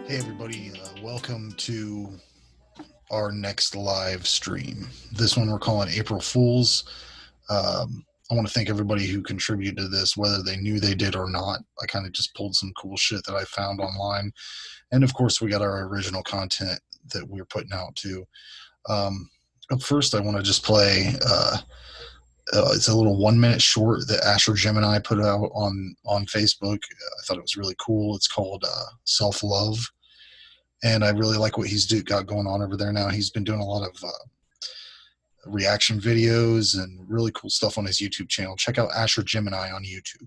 Hey everybody, welcome to our next live stream. This one we're calling April Fools. I want to thank everybody who contributed to this, whether they knew they did or not. I kind of just pulled some cool shit that I found online. And of course, we got our original content that we're putting out too. Up first, I want to just play, it's a little 1 minute short that Asher Gemini put out on Facebook. I thought it was really cool. It's called Self-Love. And I really like what he's got going on over there now. He's been doing a lot of reaction videos and really cool stuff on his YouTube channel. Check out Asher Gemini on YouTube.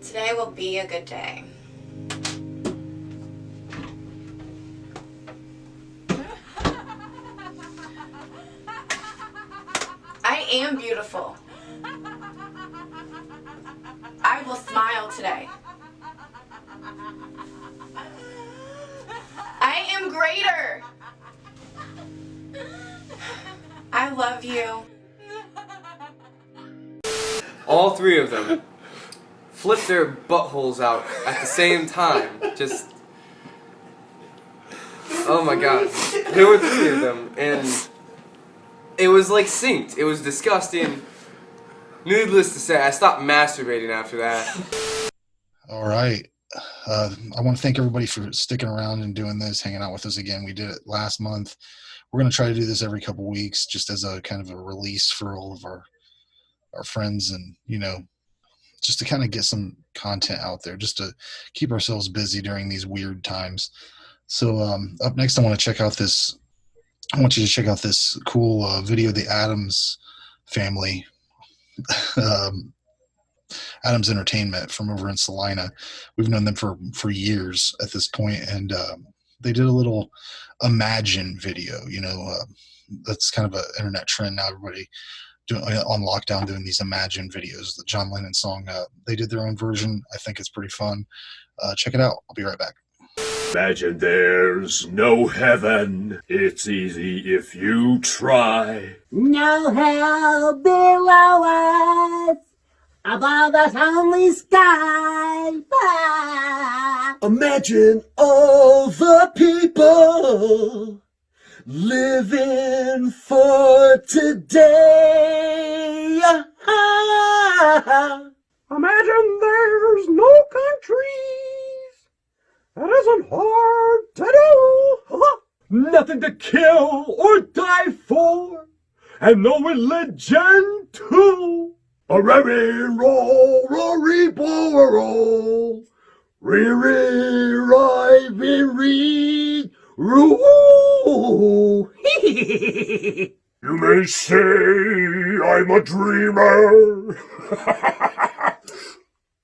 Today will be a good day. I am beautiful. I will smile today. I am greater. I love you. All three of them flip their buttholes out at the same time. Just, oh my god. There were three of them, and it was like synced. It was disgusting. Needless to say, I stopped masturbating after that. All right. I want to thank everybody for sticking around and doing this, hanging out with us again. We did it last month. We're going to try to do this every couple weeks, just as a kind of a release for all of our friends, and, you know, just to kind of get some content out there, just to keep ourselves busy during these weird times. So up next, I want you to check out this cool video, the Adams family, Adams Entertainment from over in Salina. We've known them for years at this point, and they did a little Imagine video. You know, that's kind of an internet trend now. Everybody on lockdown doing these Imagine videos. The John Lennon song, they did their own version. I think it's pretty fun. Check it out. I'll be right back. Imagine there's no heaven. It's easy if you try. No hell below us, above us only sky. Imagine all the people living for today. isn't hard to do. Nothing to kill or die for, and no religion too. A rary roll, rory roll, read, roo. You may say I'm a dreamer,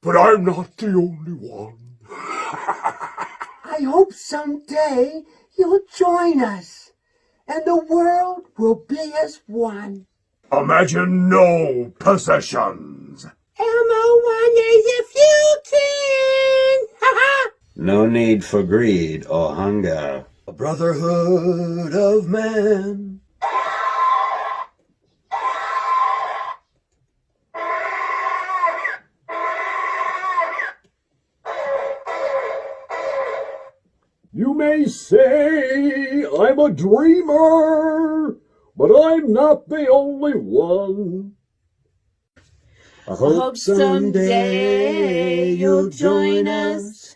but I'm not the only one. I hope someday you'll join us, and the world will be as one. Imagine no possessions. Elmo wonders if you can. No need for greed or hunger. A brotherhood of man. You may say I'm a dreamer, but I'm not the only one. I Hope someday you'll join us,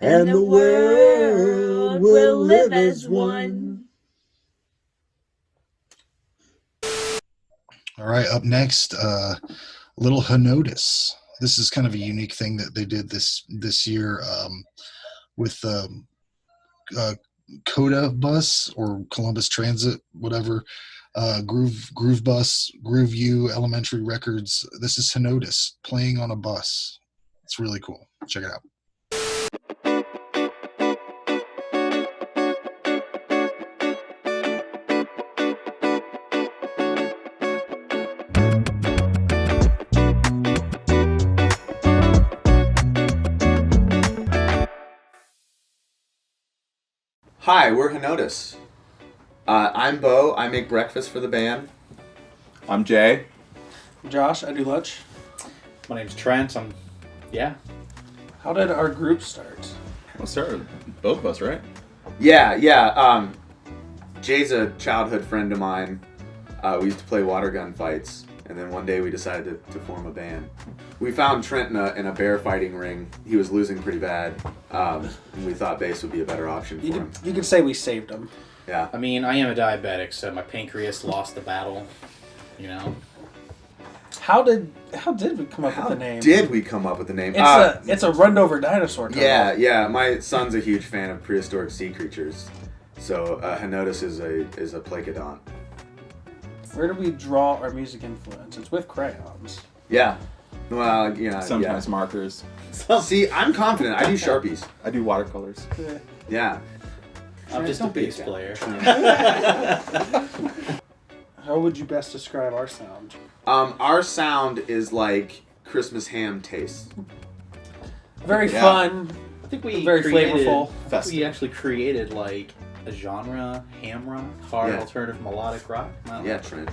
and the world will live as one. All right, up next, Little Henotis. This is kind of a unique thing that they did this year with Coda Bus or Columbus Transit, whatever. Groove Bus, Groove U, Elementary Records. This is Henotis playing on a bus. It's really cool. Check it out. Hi, we're Henotis. I'm Bo. I make breakfast for the band. I'm Jay. Josh, I do lunch. My name's Trent. How did our group start? We'll start with both of us, right? Yeah. Jay's a childhood friend of mine. We used to play water gun fights, and then one day we decided to form a band. We found Trent in a bear fighting ring. He was losing pretty bad, and we thought bass would be a better option for him. You could say we saved him. Yeah. I mean, I am a diabetic, so my pancreas lost the battle. You know. How did we come up with the name? Did we come up with the name? It's a run over dinosaur tunnel. Yeah. My son's a huge fan of prehistoric sea creatures, so Henotis is a placodont. Where do we draw our music influence? It's with crayons. Yeah. Well, Sometimes markers. See, I'm confident. I do Sharpies. I do watercolors. Yeah. I'm just a bass player. How would you best describe our sound? Our sound is like Christmas ham taste. Very fun. I think we very created, flavorful. I think we actually created like a genre, ham rock, hard alternative melodic rock. Yeah, Trent.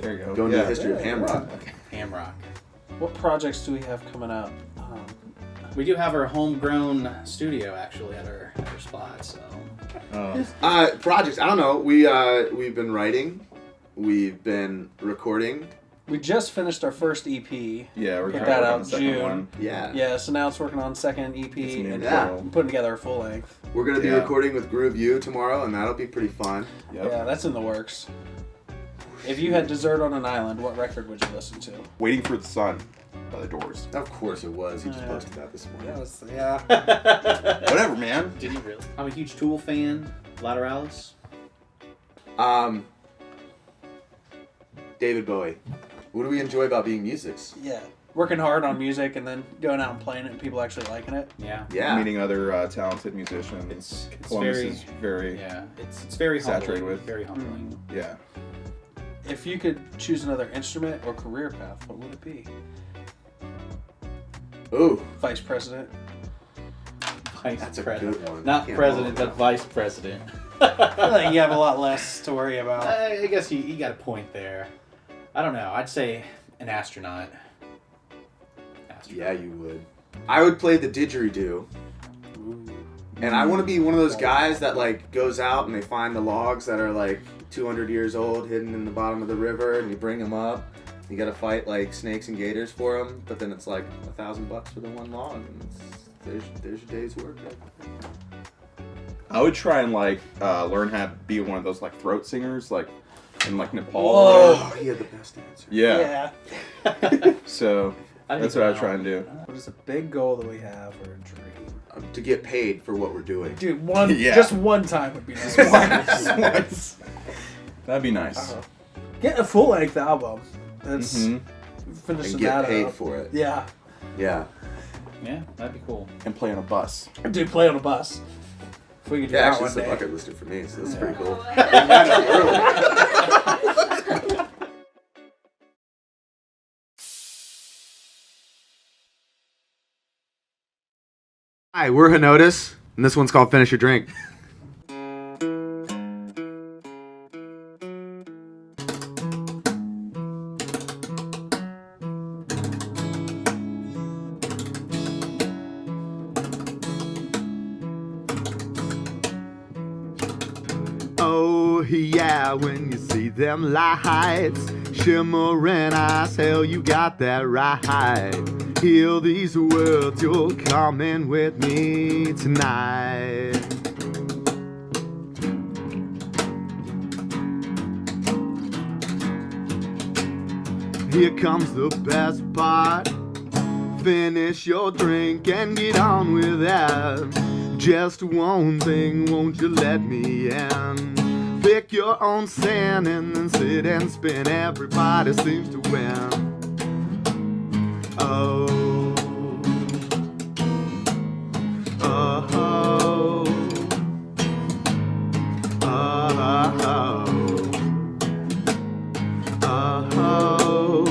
There you go. Go into the history of ham rock. Ham rock. What projects do we have coming up? We do have our homegrown studio actually at our spot. So. Projects. I don't know. We've been writing. We've been recording. We just finished our first EP. Yeah, we're put trying that to work out on in the second June. one. Yeah. So now it's working on second EP and Yeah. putting together a full length. We're gonna be recording with Groove U tomorrow, and that'll be pretty fun. Yep. Yeah, that's in the works. If you had Dessert on an Island, what record would you listen to? Waiting for the Sun by the Doors. Of course it was. He just posted that this morning. Yeah. Whatever, man. Did you really? I'm a huge Tool fan. Lateralis. David Bowie. What do we enjoy about being musics? Yeah. Working hard on music and then going out and playing it and people actually liking it. Yeah. Meeting other talented musicians. It's Columbus very, is very it's very saturated humbling, with. very humbling. Yeah. If you could choose another instrument or career path, what would it be? Ooh. Vice president. That's a good one. Not president, but vice president. I feel like you have a lot less to worry about. I guess you got a point there. I don't know. I'd say an astronaut. Yeah, you would. I would play the didgeridoo. And I want to be one of those guys that like goes out and they find the logs that are like 200 years old hidden in the bottom of the river, and you bring them up. You got to fight like snakes and gators for them, but then it's like $1,000 for the one log, and there's your day's work. I would try and like learn how to be one of those like throat singers, like in like Nepal. Oh, he had the best answer. Yeah. Yeah. So that's what I would try and do. What is a big goal that we have or a dream? To get paid for what we're doing. Dude, Yeah. just one time would be nice. Just once. That'd be nice. Get a full length album. That's finishing And get that paid up. for it. Yeah. Yeah. Yeah, that'd be cool. And play on a bus. Dude, play on a bus. If we could do Yeah, that actually, one it's a day. bucket lister for me, so this is Yeah. pretty cool. Line up early. Hi, we're Hanotis, and this one's called Finish Your Drink. Oh, yeah, when you see them lights shimmering eyes, hell, you got that right. Hear these words, you're coming with me tonight. Here comes the best part. Finish your drink and get on with that. Just one thing, won't you let me in? Pick your own sin and then sit and spin. Everybody seems to win. Oh, oh, oh, oh, oh, oh.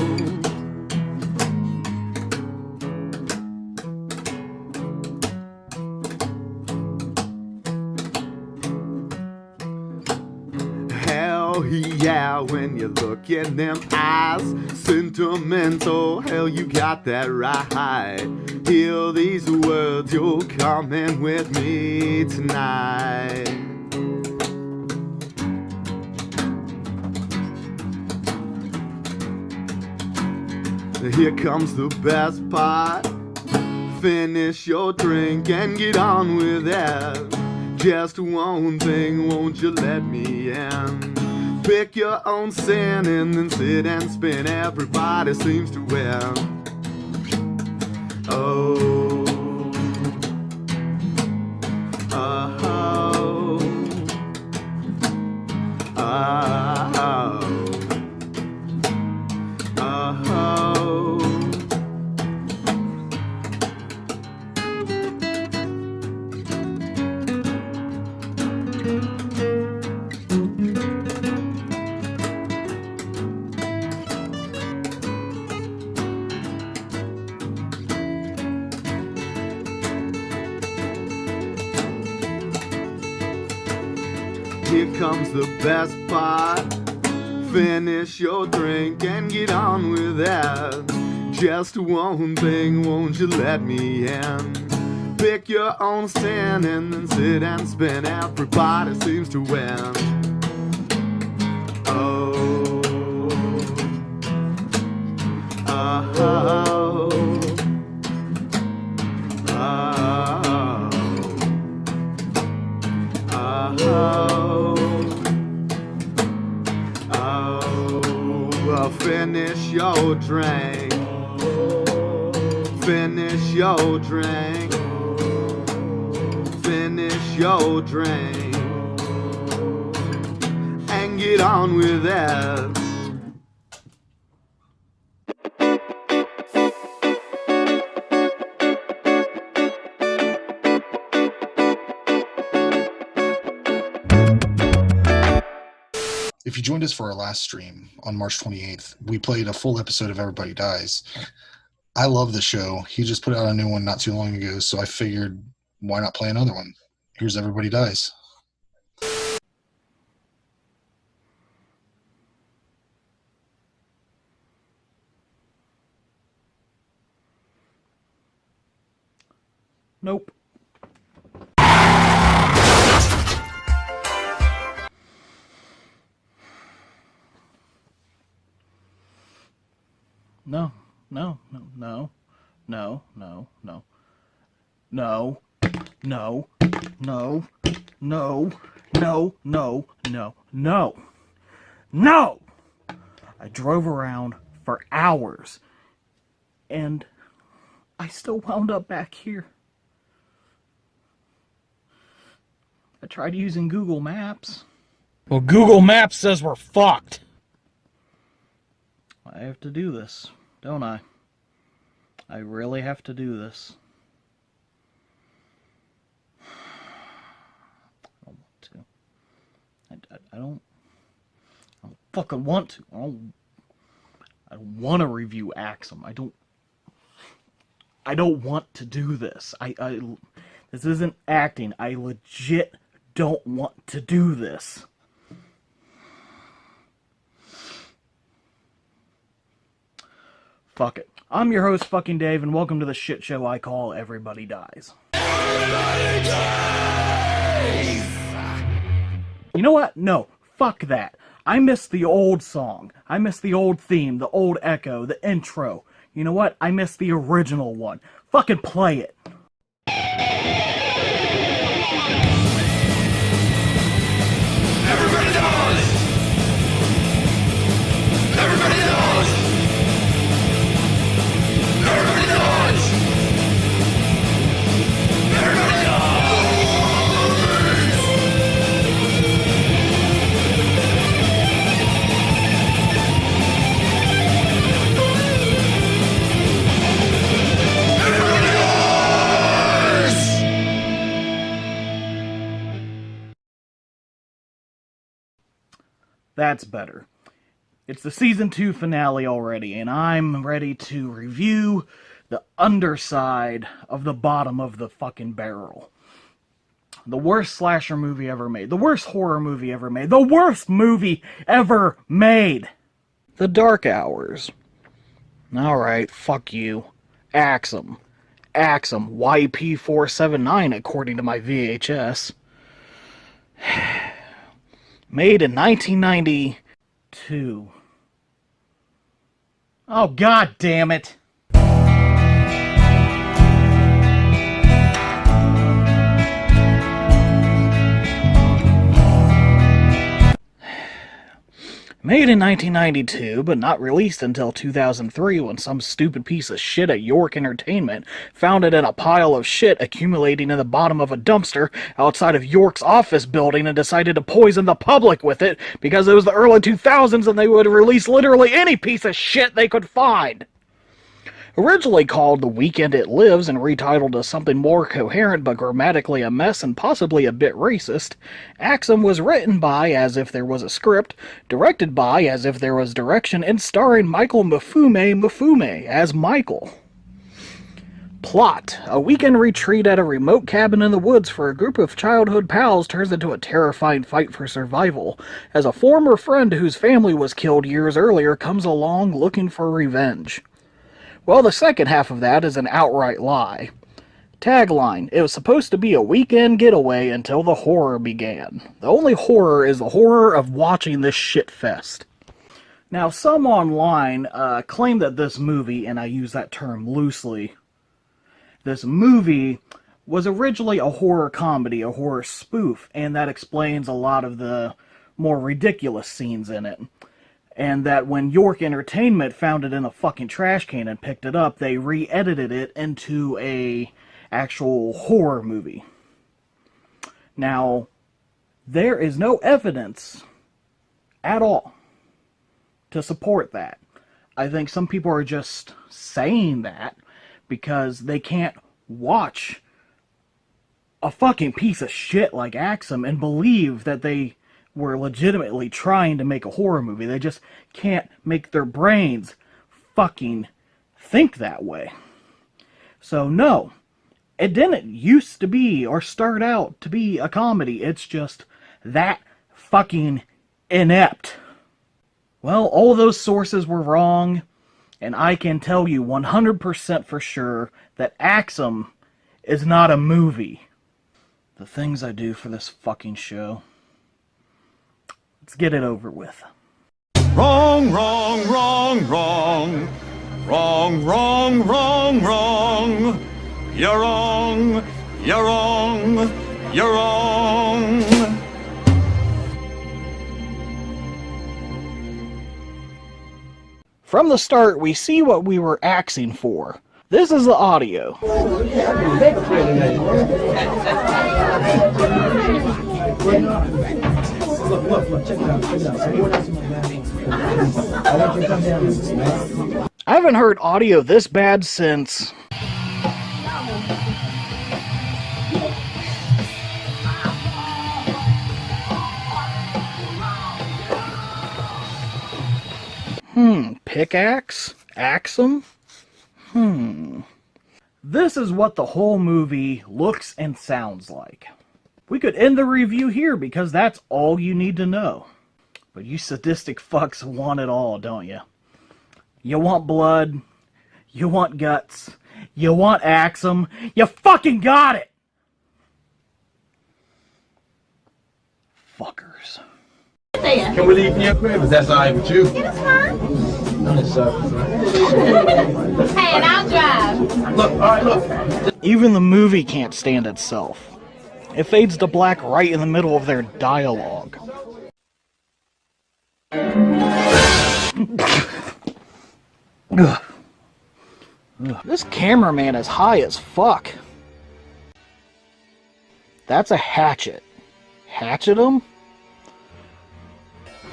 Hell yeah, when you look in them eyes, sentimental, hell you got that right. Hear these words, you're coming with me tonight. Here comes the best part. Finish your drink and get on with that. Just one thing, won't you let me in? Pick your own sin and then sit and spin. Everybody seems to win. Oh, oh, oh, oh, oh, oh. Here comes the best part. Finish your drink and get on with that. Just one thing, won't you let me in? Pick your own sin and then sit and spin. Everybody seems to win. Oh, oh, oh, oh, oh. Oh, finish your drink. Finish your drink. Finish your drink. And get on with that. If you joined us for our last stream on March 28th, we played a full episode of Everybody Dies. I love the show. He just put out a new one not too long ago, so I figured why not play another one? Here's Everybody Dies. Nope. No, no, no, no, no, no, no, no, no, no, No, no, no, no, no, no! I drove around for hours, and I still wound up back here. I tried using Google Maps. Well, Google Maps says we're fucked. I have to do this, don't I? I really have to do this. I don't want to. I don't fucking want to. I don't want to review Axum. I don't want to do this. This isn't acting. I legit don't want to do this. Fuck it. I'm your host, fucking Dave, and welcome to the shit show I call Everybody Dies. Everybody dies! You know what? No. Fuck that. I miss the old song. I miss the old theme, the old echo, the intro. You know what? I miss the original one. Fucking play it. Everybody dies! Everybody dies! Everybody dies! Everybody dies! That's better. It's the season 2 finale already, and I'm ready to review the underside of the bottom of the fucking barrel. The worst slasher movie ever made. The worst horror movie ever made. The worst movie ever made! The Dark Hours. Alright, fuck you. Axum. Axum. YP479, according to my VHS. Made in 1992. Oh, god damn it. Made in 1992, but not released until 2003 when some stupid piece of shit at York Entertainment found it in a pile of shit accumulating in the bottom of a dumpster outside of York's office building and decided to poison the public with it because it was the early 2000s and they would release literally any piece of shit they could find. Originally called The Weekend It Lives and retitled as something more coherent but grammatically a mess and possibly a bit racist, Axum was written by as if there was a script, directed by as if there was direction, and starring Michael Mfume as Michael. Plot. A weekend retreat at a remote cabin in the woods for a group of childhood pals turns into a terrifying fight for survival, as a former friend whose family was killed years earlier comes along looking for revenge. Well, the second half of that is an outright lie. Tagline, it was supposed to be a weekend getaway until the horror began. The only horror is the horror of watching this shit fest. Now, some online claim that this movie, and I use that term loosely, this movie was originally a horror comedy, a horror spoof, and that explains a lot of the more ridiculous scenes in it. And that when York Entertainment found it in a fucking trash can and picked it up, they re-edited it into a actual horror movie. Now, there is no evidence at all to support that. I think some people are just saying that because they can't watch a fucking piece of shit like Axum and believe that they were legitimately trying to make a horror movie. They just can't make their brains fucking think that way. So no, it didn't used to be or start out to be a comedy. It's just that fucking inept. Well, all those sources were wrong, and I can tell you 100% for sure that Axum is not a movie. The things I do for this fucking show. Let's get it over with. Wrong, wrong, wrong, wrong. Wrong, wrong, wrong, wrong. You're wrong, you're wrong, you're wrong. From the start, we see what we were axing for. This is the audio. I haven't heard audio this bad since... Pickaxe? Axe 'em? This is what the whole movie looks and sounds like. We could end the review here because that's all you need to know. But you sadistic fucks want it all, don't you? You want blood, you want guts, you want axe 'em, you fucking got it! Fuckers. Can we leave in your crib if that's alright with you? Yeah, it's fine. Hey, and I'll drive. Look, alright, look. Even the movie can't stand itself. It fades to black right in the middle of their dialogue. This cameraman is high as fuck. That's a hatchet. Hatchet him?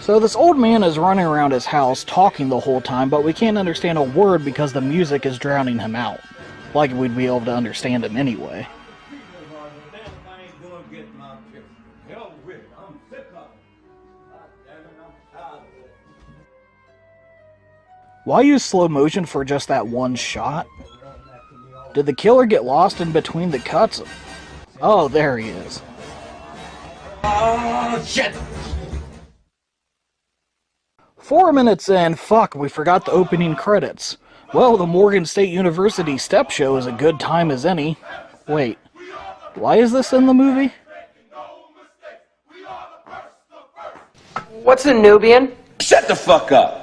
So this old man is running around his house talking the whole time, but we can't understand a word because the music is drowning him out. Like we'd be able to understand him anyway. Why use slow motion for just that one shot? Did the killer get lost in between the cuts? Oh, there he is. Oh, shit! 4 minutes in, fuck, we forgot the opening credits. Well, the Morgan State University step show is a good time as any. Wait, why is this in the movie? What's a Nubian? Shut the fuck up!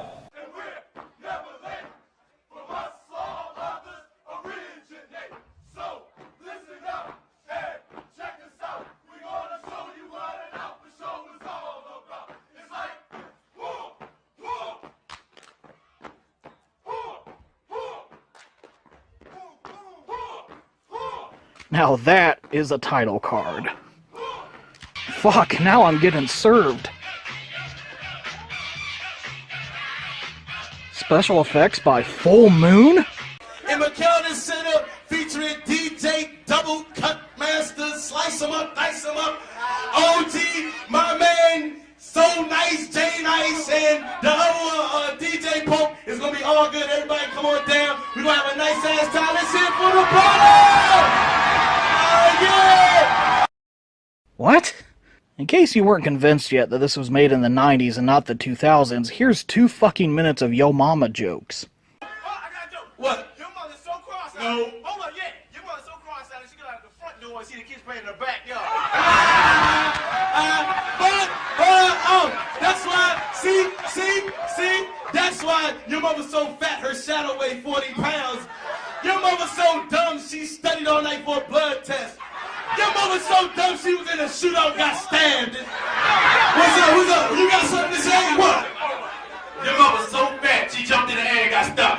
Now that is a title card. Fuck, now I'm getting served. Special effects by Full Moon? In McKelvin Center, featuring DJ Double Cut Master, slice 'em up, dice 'em up. OG, my man, So Nice, J Nice, and the other DJ Pope. It's gonna be all good. Everybody come on down. We're gonna have a nice ass time. Let's hit for the party! Yeah! What? In case you weren't convinced yet that this was made in the 90s and not the 2000s, here's 2 fucking minutes of Yo Mama jokes. What? Your mother's so cross. No. Hold on, yeah. Your mother's so cross out that she go out the front door and see the kids playing in the backyard. That's why, see, that's why your mother's so fat, her shadow weighed 40 pounds. Your mother's so dumb, she studied all night for a blood test. Your mother's so dumb, she was in a shootout, got stabbed. What's up? You got something to say? What? Your mother's so fat, she jumped in the air and got stuck.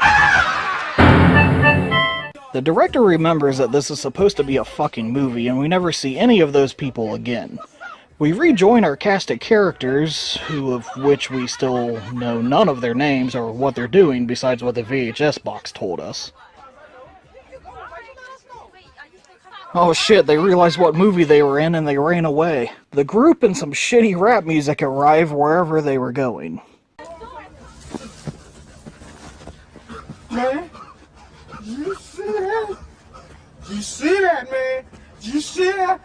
The director remembers that this is supposed to be a fucking movie, and we never see any of those people again. We rejoin our cast of characters, who of which we still know none of their names or what they're doing besides what the VHS box told us. Oh shit, they realized what movie they were in and they ran away. The group and some shitty rap music arrive wherever they were going. Man, you see that? You see that, man? You see that?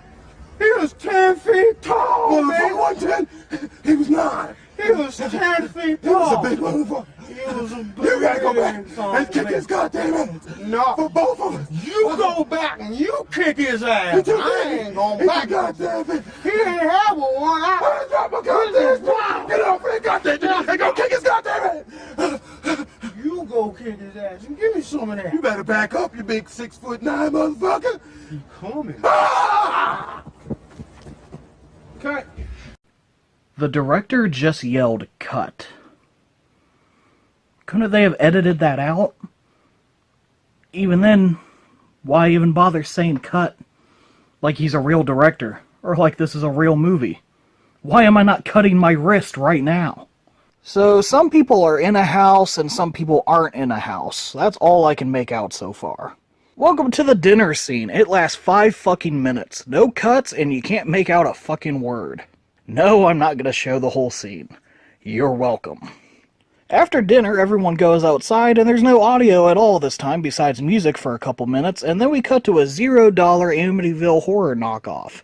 He was 10 feet tall, well, man. He wasn't 10. He was 9. He was 10 feet tall. He was a big motherfucker. He was a big You gotta go back and kick his goddamn ass. No. For both of us. You go back and you kick his ass. I ain't going back. Goddamn it. He ain't have a one. I drop my goddamn. Get off that goddamn and go kick his goddamn ass. You go kick his ass and give me some of that. You better back up, you big 6'9" motherfucker. He coming. Ah! Cut. The director just yelled, "Cut." Couldn't they have edited that out? Even then, why even bother saying cut? Like he's a real director, or like this is a real movie. Why am I not cutting my wrist right now? So some people are in a house and some people aren't in a house. That's all I can make out so far. Welcome to the dinner scene. It lasts 5 fucking minutes. No cuts and you can't make out a fucking word. No, I'm not gonna show the whole scene. You're welcome. After dinner, everyone goes outside, and there's no audio at all this time besides music for a couple minutes, and then we cut to a $0 Amityville horror knockoff.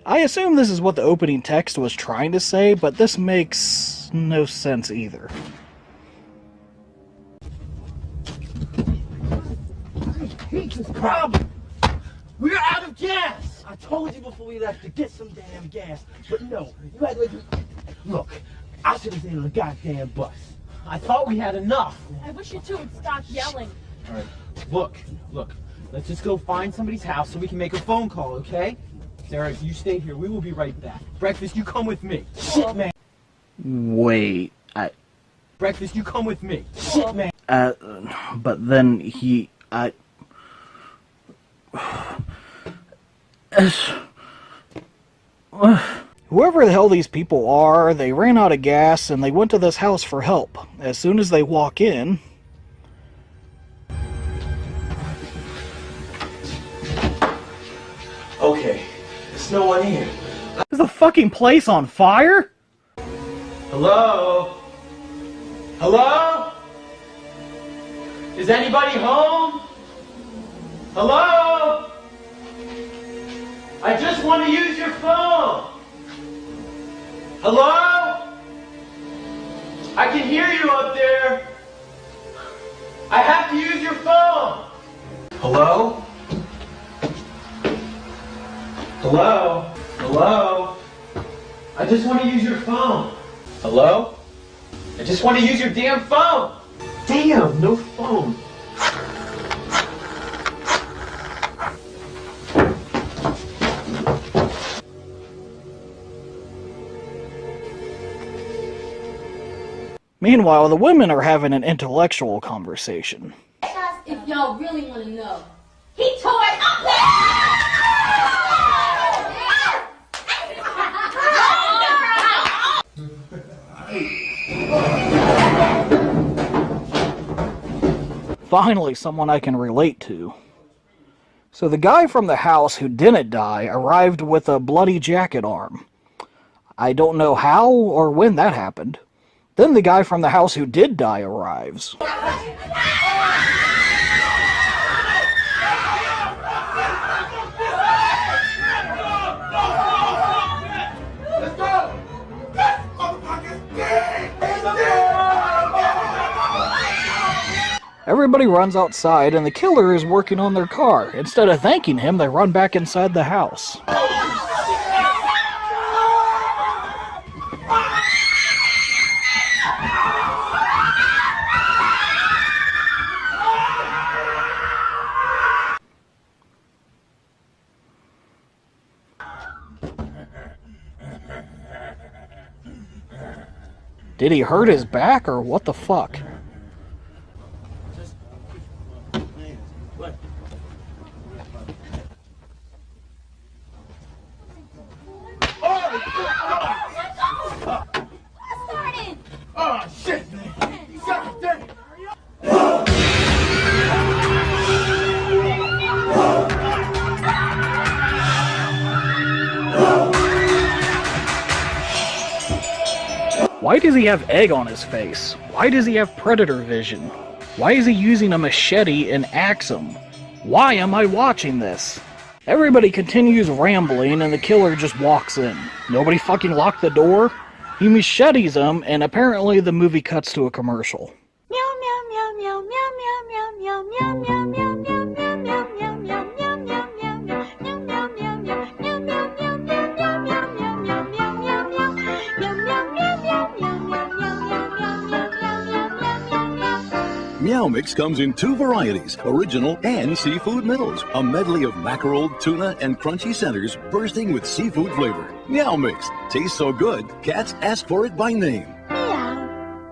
I assume this is what the opening text was trying to say, but this makes no sense either. Here's the problem. We're out of gas. I told you before we left to get some damn gas, but no, you had to wait. Look, I should have stayed on the goddamn bus. I thought we had enough. I wish you two would stop yelling. All right, look. Let's just go find somebody's house so we can make a phone call, okay? Sarah, you stay here. We will be right back. Breakfast, you come with me. Shit, man. Wait, Breakfast, you come with me. Shit, man. But then whoever the hell these people are, they ran out of gas and they went to this house for help. As soon as they walk in... Okay, there's no one here. Is the fucking place on fire? Hello? Hello? Is anybody home? Hello? I just want to use your phone. Hello? I can hear you up there. I have to use your phone. Hello? Hello? Hello? I just want to use your phone. Hello? I just want to use your damn phone. Damn, no phone. Meanwhile, the women are having an intellectual conversation. If y'all really want to know, he tore it up. Finally, someone I can relate to. So the guy from the house who didn't die arrived with a bloody jacket arm. I don't know how or when that happened. Then the guy from the house who did die arrives. Everybody runs outside and the killer is working on their car. Instead of thanking him, they run back inside the house. Did he hurt his back or what the fuck? Oh, shit, man. God damn it. Why does he have egg on his face? Why does he have predator vision? Why is he using a machete and axe him? Why am I watching this? Everybody continues rambling and the killer just walks in. Nobody fucking locked the door? He machetes him and apparently the movie cuts to a commercial. Meow Mix comes in 2 varieties, original and seafood meals. A medley of mackerel, tuna, and crunchy centers bursting with seafood flavor. Meow Mix tastes so good, cats ask for it by name.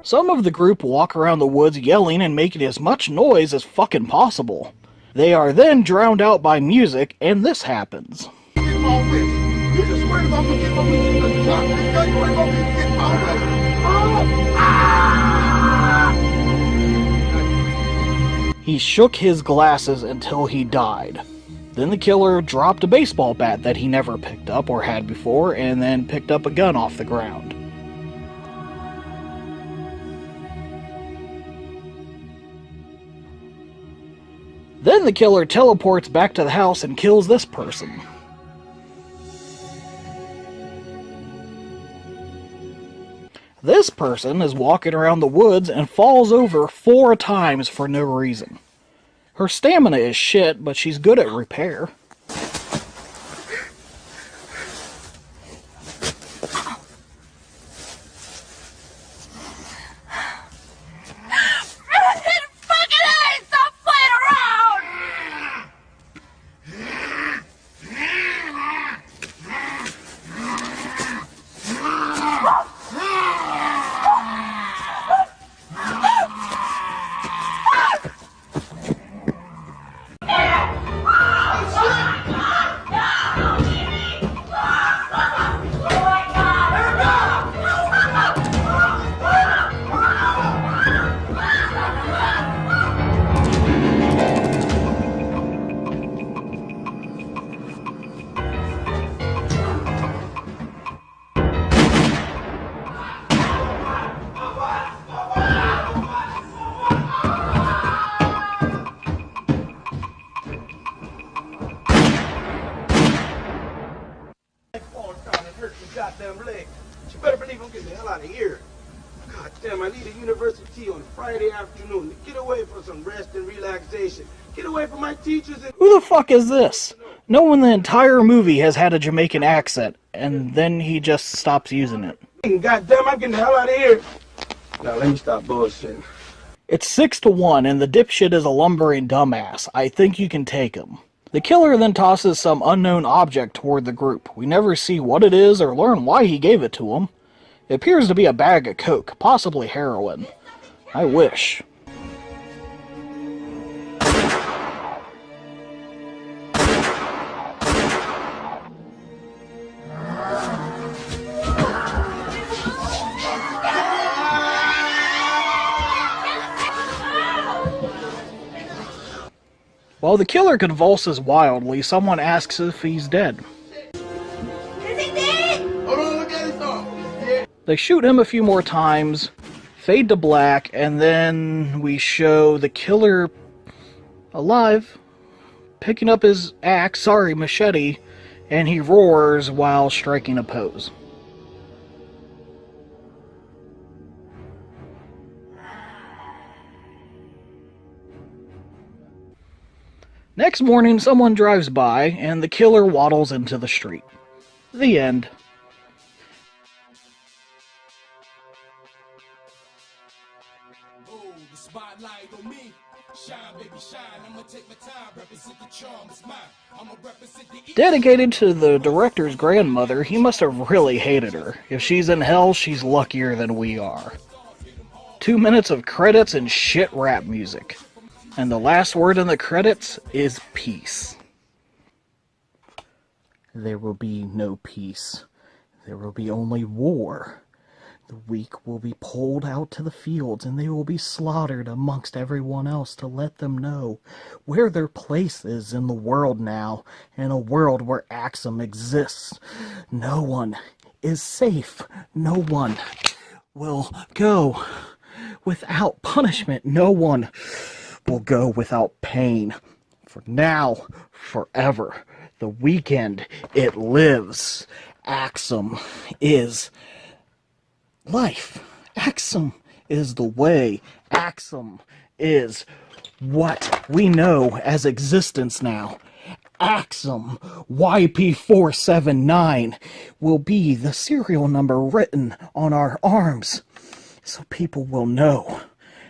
Some of the group walk around the woods yelling and making as much noise as fucking possible. They are then drowned out by music, and this happens. You just worried about me getting my witch in the truck. You worried about me getting my witch. He shook his glasses until he died. Then the killer dropped a baseball bat that he never picked up or had before, and then picked up a gun off the ground. Then the killer teleports back to the house and kills this person. This person is walking around the woods and falls over 4 times for no reason. Her stamina is shit, but she's good at repair. Goddamn leg. You better believe I'm getting the hell out of here. God damn, I need a university on Friday afternoon to get away for some rest and relaxation. Get away from my teachers and... Who the fuck is this? No one in the entire movie has had a Jamaican accent, and then he just stops using it. God damn, I'm getting the hell out of here. Now let me stop bullshitting. It's 6-1, and the dipshit is a lumbering dumbass. I think you can take him. The killer then tosses some unknown object toward the group. We never see what it is or learn why he gave it to him. It appears to be a bag of coke, possibly heroin. I wish. While the killer convulses wildly, someone asks if he's dead. Is he dead? Hold on, look at his dog. They shoot him a few more times, fade to black, and then we show the killer alive, picking up his machete, and he roars while striking a pose. Next morning, someone drives by, and the killer waddles into the street. The end. Dedicated to the director's grandmother, he must have really hated her. If she's in hell, she's luckier than we are. 2 minutes of credits and shit rap music. And the last word in the credits is peace. There will be no peace. There will be only war. The weak will be pulled out to the fields, and they will be slaughtered amongst everyone else to let them know where their place is in the world now, in a world where Axum exists. No one is safe. No one will go without punishment. No one will go without pain. For now, forever. The weekend, it lives. Axum is life. Axum is the way. Axum is what we know as existence now. Axum YP479 will be the serial number written on our arms, so people will know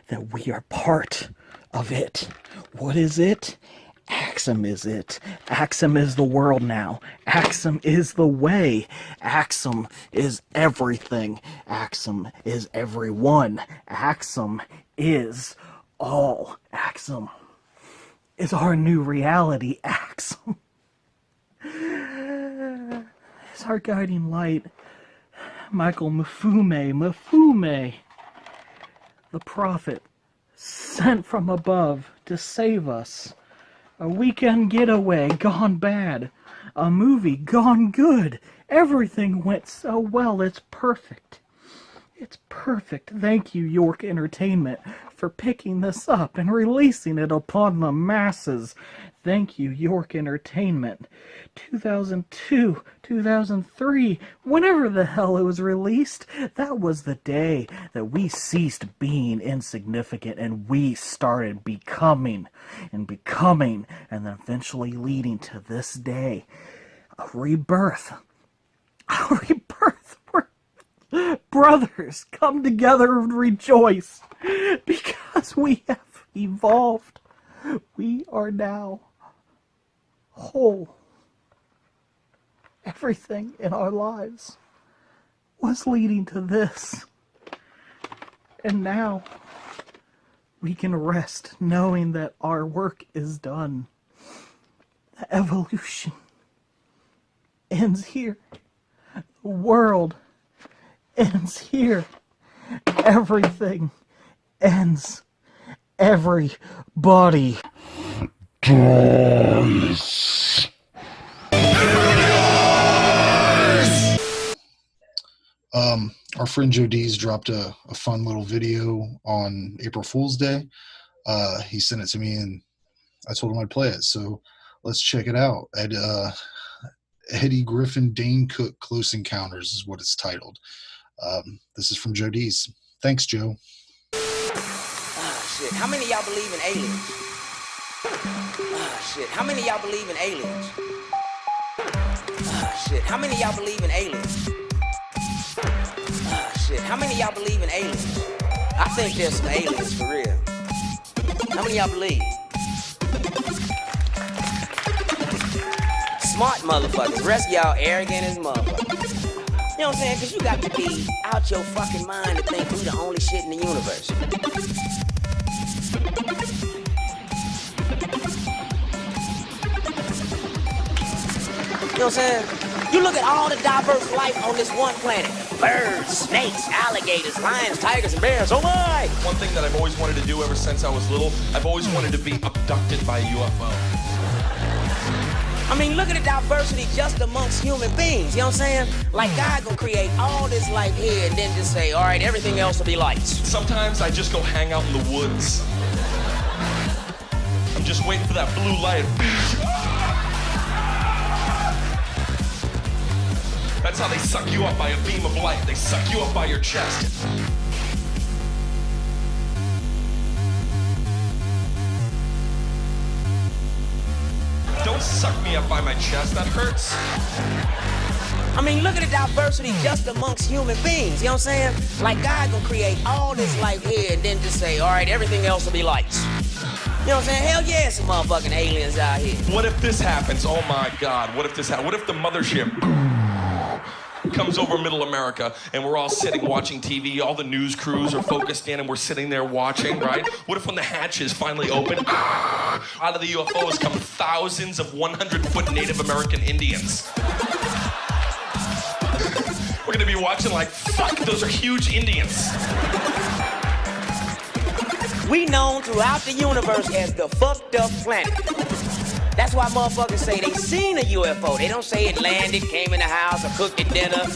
that we are part of it. What is it? Axum is it. Axum is the world now. Axum is the way. Axum is everything. Axum is everyone. Axum is all. Axum is our new reality. Axum is our guiding light. Michael Mfume, the prophet sent from above to save us. A weekend getaway gone bad. A movie gone good. Everything went so well. It's perfect. It's perfect. Thank you, York Entertainment, for picking this up and releasing it upon the masses. Thank you, York Entertainment. 2002, 2003, whenever the hell it was released, that was the day that we ceased being insignificant and we started becoming, and then eventually leading to this day. A rebirth. A rebirth. Brothers, come together and rejoice, because we have evolved. We are now whole. Everything in our lives was leading to this. And now we can rest knowing that our work is done. The evolution ends here. The world ends here. Everything ends. Everybody dies. Our friend Joe D's dropped a fun little video on April Fool's Day. He sent it to me and I told him I'd play it. So let's check it out. Eddie Griffin, Dane Cook, Close Encounters is what it's titled. This is from Joe D's. Thanks, Joe. Shit, how many of y'all believe in aliens? Shit, how many of y'all believe in aliens? Shit, how many of y'all believe in aliens? Shit, how many of y'all believe in aliens? I think there's some aliens for real. How many of y'all believe? Smart motherfuckers. Rest of y'all arrogant as motherfuckers. You know what I'm saying? Because you got to be out your fucking mind to think we the only shit in the universe. You know what I'm saying? You look at all the diverse life on this one planet. Birds, snakes, alligators, lions, tigers, and bears. Oh my! One thing that I've always wanted to do ever since I was little, I've always wanted to be abducted by a UFO. I mean, look at the diversity just amongst human beings, you know what I'm saying? Like, God gonna create all this life here and then just say, all right, everything else will be lights. Sometimes I just go hang out in the woods. I'm just waiting for that blue light. That's how they suck you up, by a beam of light. They suck you up by your chest. Don't suck me up by my chest, that hurts. I mean, look at the diversity just amongst human beings, you know what I'm saying? Like, God gonna create all this life here and then just say, all right, everything else will be lights. You know what I'm saying? Hell yeah, some motherfucking aliens out here. What if this happens? Oh my God, what if this happens? What if the mothership comes over middle America and we're all sitting watching TV, all the news crews are focused in and we're sitting there watching, right? What if when the hatches finally open, out of the UFOs come thousands of 100-foot Native American Indians? We're gonna be watching like, fuck, those are huge Indians. We known throughout the universe as the fucked up planet. That's why motherfuckers say they seen a UFO. They don't say it landed, came in the house, or cooked at dinner.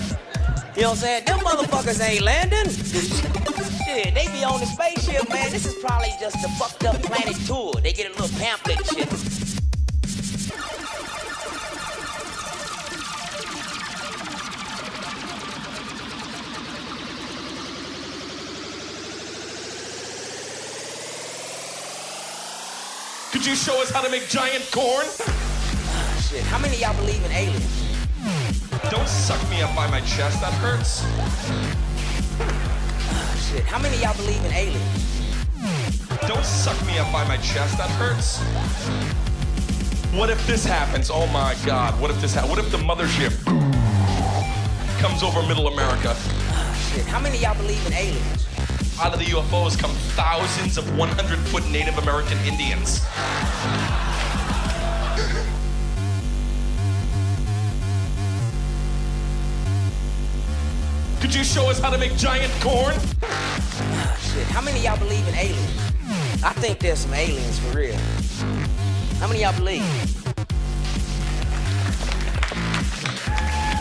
You know what I'm saying? Them motherfuckers ain't landing. Shit, they be on the spaceship, man. This is probably just the fucked up planet tour. They get a little pamphlet and shit. Could you show us how to make giant corn? Shit, how many of y'all believe in aliens? Don't suck me up by my chest, that hurts. Shit, how many of y'all believe in aliens? Don't suck me up by my chest. That hurts. What if this happens? Oh my God. What if this happens? What if the mothership comes over middle America? Shit, how many of y'all believe in aliens? Out of the UFOs come thousands of 100-foot Native American Indians. Could you show us how to make giant corn? Shit, how many of y'all believe in aliens? I think there's some aliens for real. How many of y'all believe?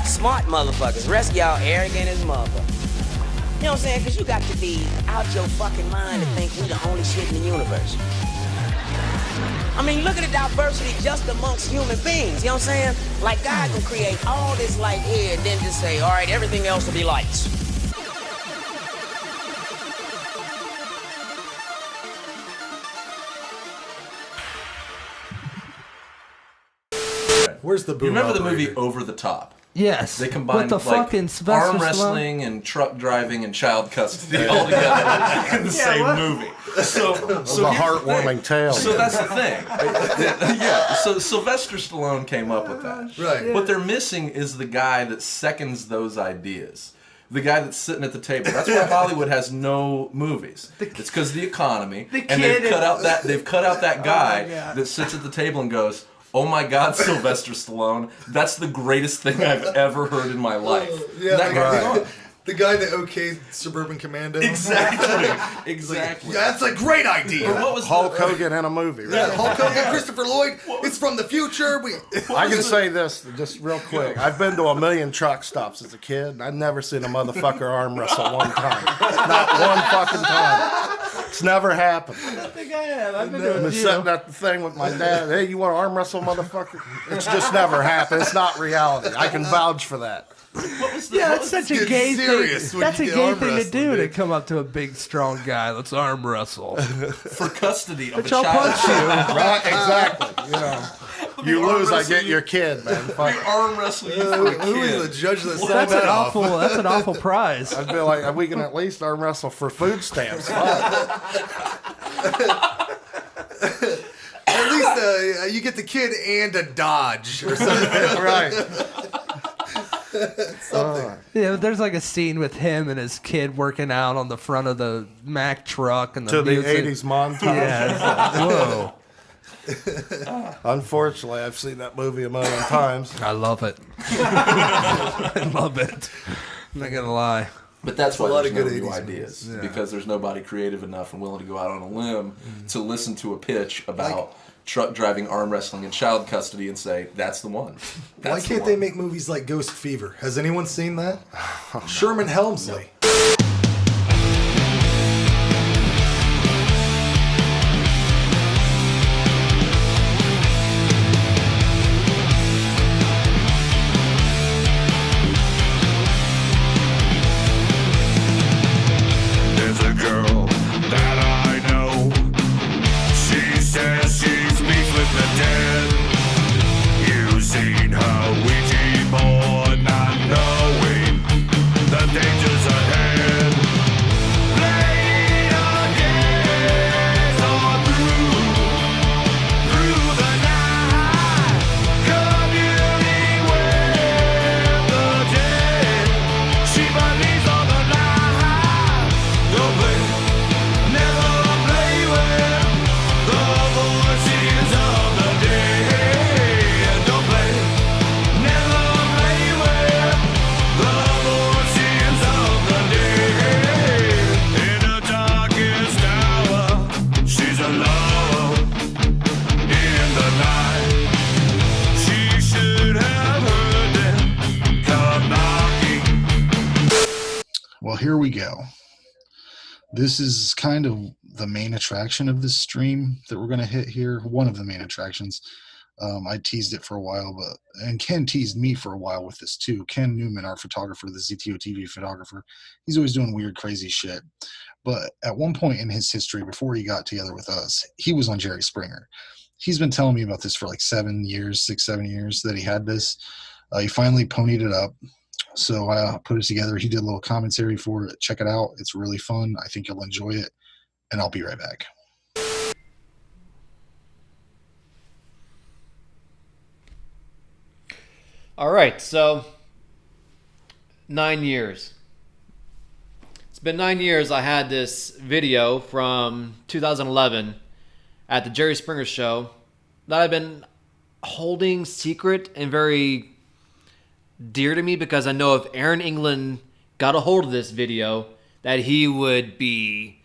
Smart motherfuckers. Rest of y'all arrogant as motherfuckers. You know what I'm saying? Because you got to be out your fucking mind to think we the only shit in the universe. I mean, look at the diversity just amongst human beings. You know what I'm saying? Like, God can create all this light here and then just say, all right, everything else will be lights. Where's the boom? You remember the operator? movie Over the Top? Yes. They combined With the like fucking Sylvester arm Stallone. wrestling and truck driving and child custody all together in the same movie. So It was so a here's the heartwarming thing. tale. So that's the thing. Yeah. So Sylvester Stallone came up with that. Right. What they're missing is the guy that seconds those ideas. The guy that's sitting at the table. That's why Hollywood has no movies. It's because of the economy. And they've cut out that guy that sits at the table and goes, "Oh my God, Sylvester Stallone, that's the greatest thing I've ever heard in my life." Yeah, That guy's gone. the guy that okayed Suburban Commando. Exactly. Exactly. Yeah, that's a great idea. Or what was Hulk Hogan in a movie, right? Yeah, Hulk Hogan, Christopher Lloyd. It's from the future. I can say this just real quick. I've been to a million truck stops as a kid, and I've never seen a motherfucker arm wrestle one time. Not one fucking time. It's never happened. I think I have. I've been I'm to a few. sitting at the thing with my dad. Hey, you want to arm wrestle, motherfucker? It's just never happened. It's not reality. I can vouch for that. Yeah, that's such a gay thing. That's a gay thing to do, to come up to a big, strong guy. Let's arm wrestle. For custody of But a I'll child. punch you. Right, exactly. You know, you arm lose, I wrestle get you. your kid, man. Fuck. We arm wrestle you for a kid. Who is the judge that signed That's that an off? awful. That's an awful prize. I'd be like, we can at least arm wrestle for food stamps. Fuck. At least you get the kid and a Dodge or something. Right. Something. Yeah, there's like a scene with him and his kid working out on the front of the Mack truck and the To the music. 80s montage. Yeah, it's like, whoa. Unfortunately, I've seen that movie a million times. I love it. I love it. I'm not gonna lie. But that's a why lot there's of no good new 80s ideas. movies. Yeah. Because there's nobody creative enough and willing to go out on a limb to listen to a pitch about truck driving, arm wrestling, and child custody and say, that's the one. Why That's the can't one. they make movies like Ghost Fever? Has anyone seen that? Sherman Helmsley. There's a girl that I know. She says she speaks with the dead. You've seen her Ouija board, not knowing the dangers ahead. Playing our games all through the night, communing with the dead. She believes all the lies. Don't play, never play with the voices of the dead. Don't play, never play with the voices of the dead. In the darkest hour, she's alone. In the night, she should have heard them come knocking. Well, here we go. This is kind of the main attraction of this stream that we're going to hit here. One of the main attractions. I teased it for a while, and Ken teased me for a while with this too. Ken Newman, our photographer, the ZTOTV photographer, he's always doing weird, crazy shit. But at one point in his history, before he got together with us, he was on Jerry Springer. He's been telling me about this for like 7 years, 7 years that he had this. He finally ponied it up. So I put it together. He did a little commentary for it. Check it out. It's really fun. I think you'll enjoy it. And I'll be right back. All right, so 9 years. It's been 9 years. I had this video from 2011 at the Jerry Springer show that I've been holding secret and very dear to me because I know if Aaron England got a hold of this video, that he would be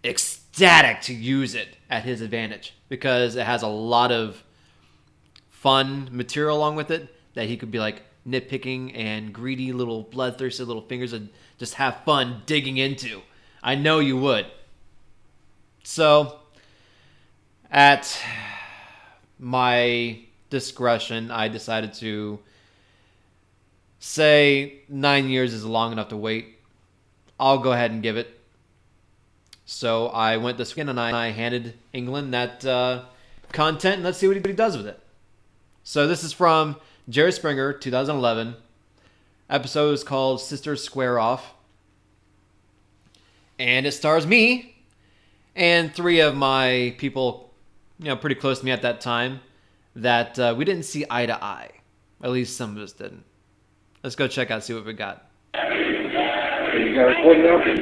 ecstatic to use it at his advantage because it has a lot of fun material along with it that he could be like nitpicking and greedy little bloodthirsty little fingers and just have fun digging into. I know you would. So, at my discretion, I decided to say 9 years is long enough to wait. I'll go ahead and give it. So I went this weekend and I handed England that content and let's see what he does with it. So this is from Jerry Springer, 2011. Episode is called Sisters Square Off. And it stars me and three of my people, pretty close to me at that time that we didn't see eye to eye. At least some of us didn't. Let's go check out, see what we got.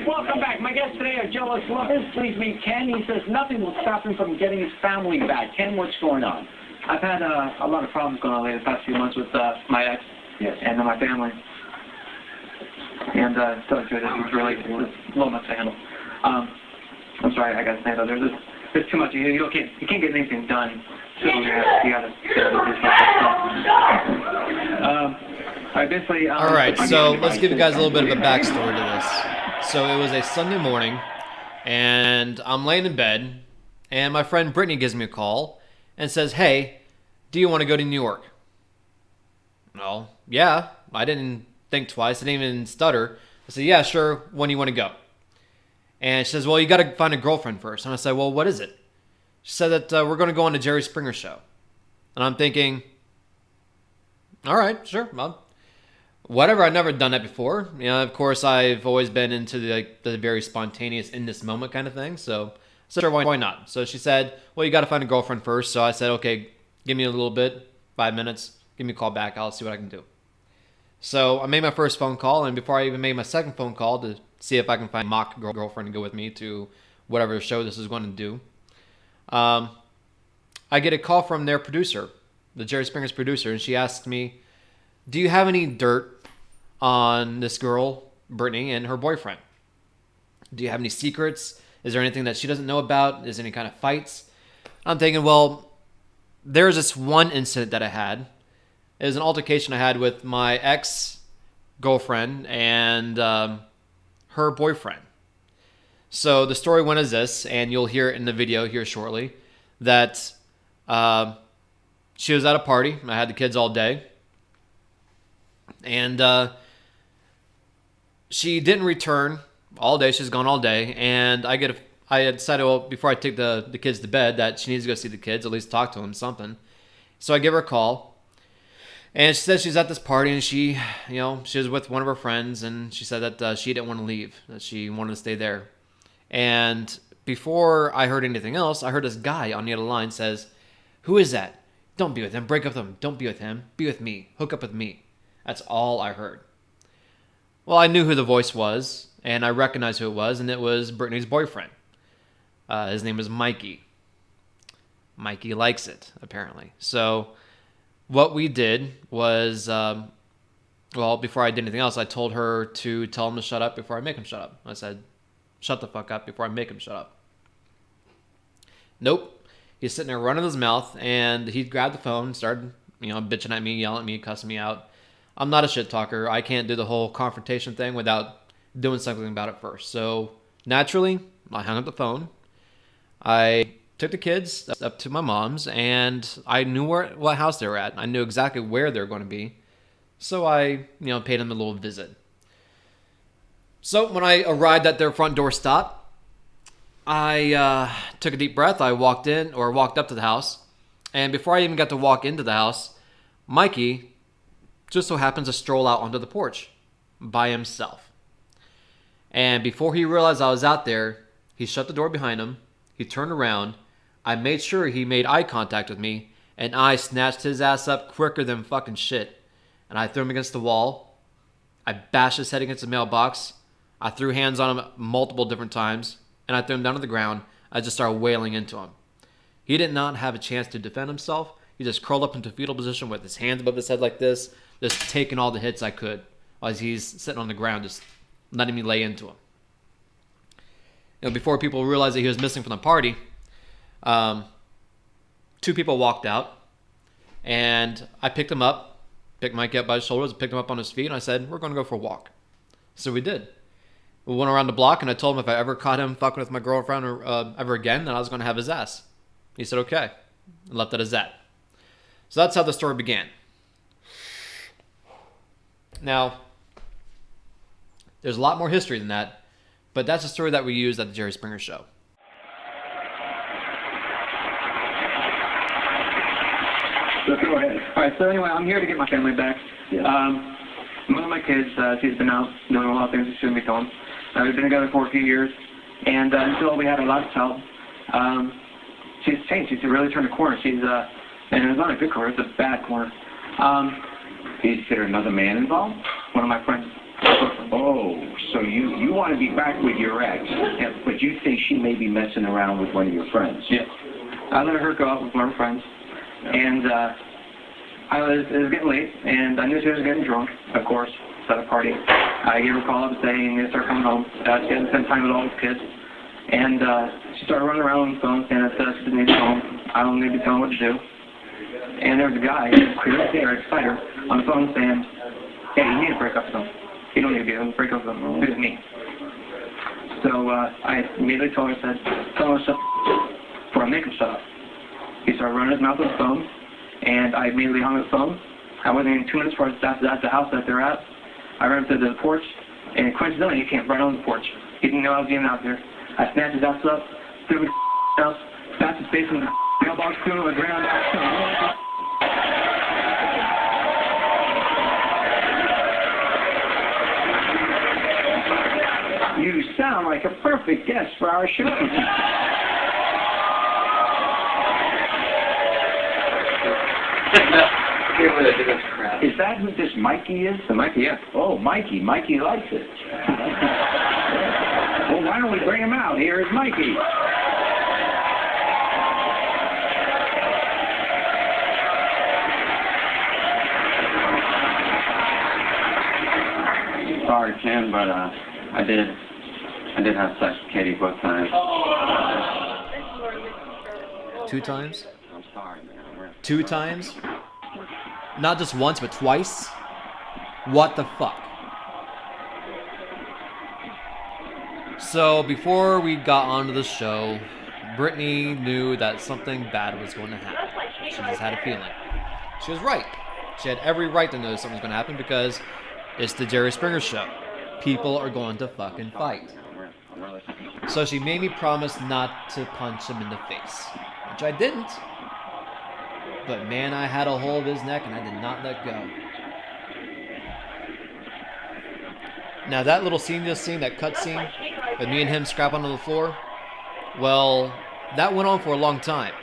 Welcome back. My guests today are jealous lovers. Please meet Ken. He says nothing will stop him from getting his family back. Ken, what's going on? I've had a lot of problems going on lately the past few months with my ex and my family. And so it's really it's a little much to handle. I'm sorry, I got to say though, there's too much. You can't get anything done. So you gotta do stuff. All right, so let's give you guys a little bit of a backstory to this. So it was a Sunday morning, and I'm laying in bed, and my friend Brittany gives me a call and says, "Hey, do you want to go to New York?" Well, yeah. I didn't think twice. I didn't even stutter. I said, "Yeah, sure. When do you want to go?" And she says, "Well, you got to find a girlfriend first." And I said, "Well, what is it?" She said that we're going to go on the Jerry Springer show. And I'm thinking, all right, sure. Well, whatever. I've never done that before. Of course, I've always been into the very spontaneous in this moment kind of thing. So sure, why not? So she said, "Well, you got to find a girlfriend first." So I said, "Okay, give me a little bit, 5 minutes. Give me a call back. I'll see what I can do." So I made my first phone call, and before I even made my second phone call to see if I can find a mock girlfriend to go with me to whatever show this is going to do, I get a call from their producer, the Jerry Springer's producer, and she asked me, "Do you have any dirt on this girl, Brittany, and her boyfriend? Do you have any secrets? Is there anything that she doesn't know about? Is there any kind of fights?" I'm thinking, well, there's this one incident that I had. It was an altercation I had with my ex-girlfriend and her boyfriend. So the story went as this, and you'll hear it in the video here shortly, that she was at a party. I had the kids all day. And she didn't return all day. She's gone all day. And I had decided, well, before I take the kids to bed, that she needs to go see the kids, at least talk to them, something. So I give her a call. And she said she's at this party, and she was with one of her friends, and she said that she didn't want to leave, that she wanted to stay there. And before I heard anything else, I heard this guy on the other line says, "Who is that? Don't be with him. Break up with him. Don't be with him. Be with me. Hook up with me." That's all I heard. Well, I knew who the voice was, and I recognized who it was, and it was Brittany's boyfriend. His name is Mikey. Mikey likes it, apparently. So what we did was, before I did anything else, I told her to tell him to shut up before I make him shut up. I said, "Shut the fuck up before I make him shut up." Nope. He's sitting there running his mouth, and he grabbed the phone, started, bitching at me, yelling at me, cussing me out. I'm not a shit talker. I can't do the whole confrontation thing without doing something about it first. So naturally, I hung up the phone. I took the kids up to my mom's, and I knew what house they were at. I knew exactly where they were going to be. So I, paid them a little visit. So when I arrived at their front door stop, I took a deep breath. I walked up to the house. And before I even got to walk into the house, Mikey just so happens to stroll out onto the porch by himself. And before he realized I was out there, he shut the door behind him. He turned around. I made sure he made eye contact with me, and I snatched his ass up quicker than fucking shit. and I threw him against the wall. I bashed his head against the mailbox. I threw hands on him multiple different times, and I threw him down to the ground. I just started wailing into him. He did not have a chance to defend himself. He just curled up into fetal position with his hands above his head like this, just taking all the hits I could as he's sitting on the ground, just letting me lay into him. Before people realized that he was missing from the party, 2 people walked out, and I picked him up, picked Mikey up by his shoulders, picked him up on his feet, and I said, we're going to go for a walk. So we did. We went around the block, and I told him if I ever caught him fucking with my girlfriend or ever again, then I was going to have his ass. He said, okay, and left it as that. So that's how the story began. Now, there's a lot more history than that, but that's the story that we used at the Jerry Springer Show. So go ahead. All right, so anyway, I'm here to get my family back. Yeah. One of my kids, she's been out doing a lot of things she shouldn't be doing. We've been together for a few years, and until we had our last child, she's changed. She's really turned a corner. She's, and it's not a good corner, it's a bad corner. Is there another man involved? One of my friends. Oh, so you want to be back with your ex, but you think she may be messing around with one of your friends? Yes. I let her go out with one of her friends, and it was getting late, and I knew she was getting drunk, of course, at a party. I gave her a call up saying, you need to start coming home. She hadn't spent time with all the kids. And she started running around on the phone saying that she didn't need to go home. I don't need to tell her what to do. And there was a guy, right there, a fighter, on the phone saying, hey, you need to break up with him. You don't need to break up with him. It was me. So I immediately told her, I said, tell her for a makeup shop. He started running his mouth on the phone, and I immediately hung up the phone. I wasn't even 2 minutes before that's the house that they're at. I ran up to the porch, and coincidentally, he came right on the porch. He didn't know I was even out there. I snatched his ass up, threw his house, bashed his face in the mailbox, threw him on the ground. You sound like a perfect guest for our show. Is that who this Mikey is? The Mikey, yeah. Oh, Mikey. Mikey likes it. Well, why don't we bring him out? Here is Mikey. Sorry, Ken, but I did have sex with Katie both times. 2 times? I'm sorry, man. 2 times? Not just once, but twice? What the fuck? So, before we got onto the show, Brittany knew that something bad was going to happen. She just had a feeling. She was right. She had every right to know something was going to happen because it's the Jerry Springer Show. People are going to fucking fight. So she made me promise not to punch him in the face, which I didn't. But man, I had a hold of his neck and I did not let go. Now that little scene, that cut scene, with me and him scrapping on the floor, well, that went on for a long time.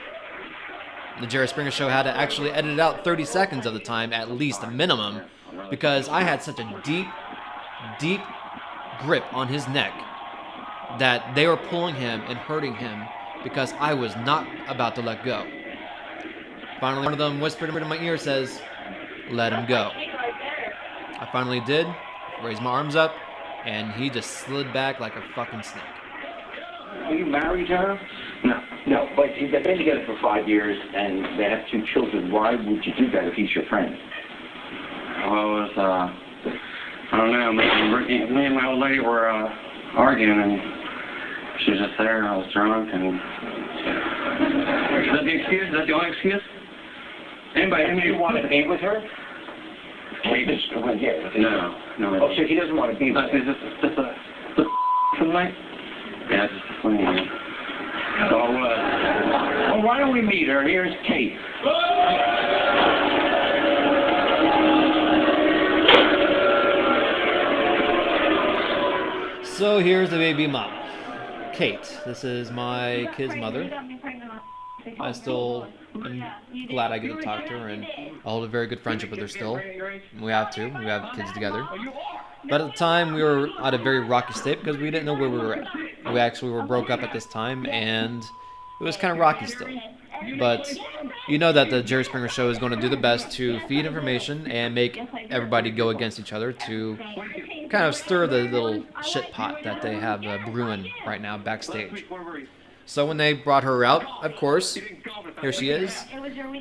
The Jerry Springer Show had to actually edit out 30 seconds of the time, at least a minimum, because I had such a deep, deep grip on his neck that they were pulling him and hurting him because I was not about to let go. Finally, one of them whispered in my ear, says, let him go. I finally did, raised my arms up, and he just slid back like a fucking snake. Are you married to her? No. No, but they've been together for 5 years, and they have 2 children. Why would you do that if he's your friend? Well, it was, I don't know, me and my old lady were arguing, and she was just there, and I was drunk, and... Is that the excuse? Is that the only excuse? Anybody you want to be with her? No. Oh, so he doesn't want to be with her? Is this a for the night? Yeah, just a funny night. So, well, why don't we meet her? Here's Kate. So here's the baby mama, Kate. This is my kid's mother. I still am glad I get to talk to her, and I hold a very good friendship with her still. We have to. We have kids together. But at the time, we were at a very rocky state because we didn't know where we were at. We actually were broke up at this time, and it was kind of rocky still. But you know that the Jerry Springer Show is going to do the best to feed information and make everybody go against each other to kind of stir the little shit pot that they have brewing right now backstage. So when they brought her out, of course, here she is,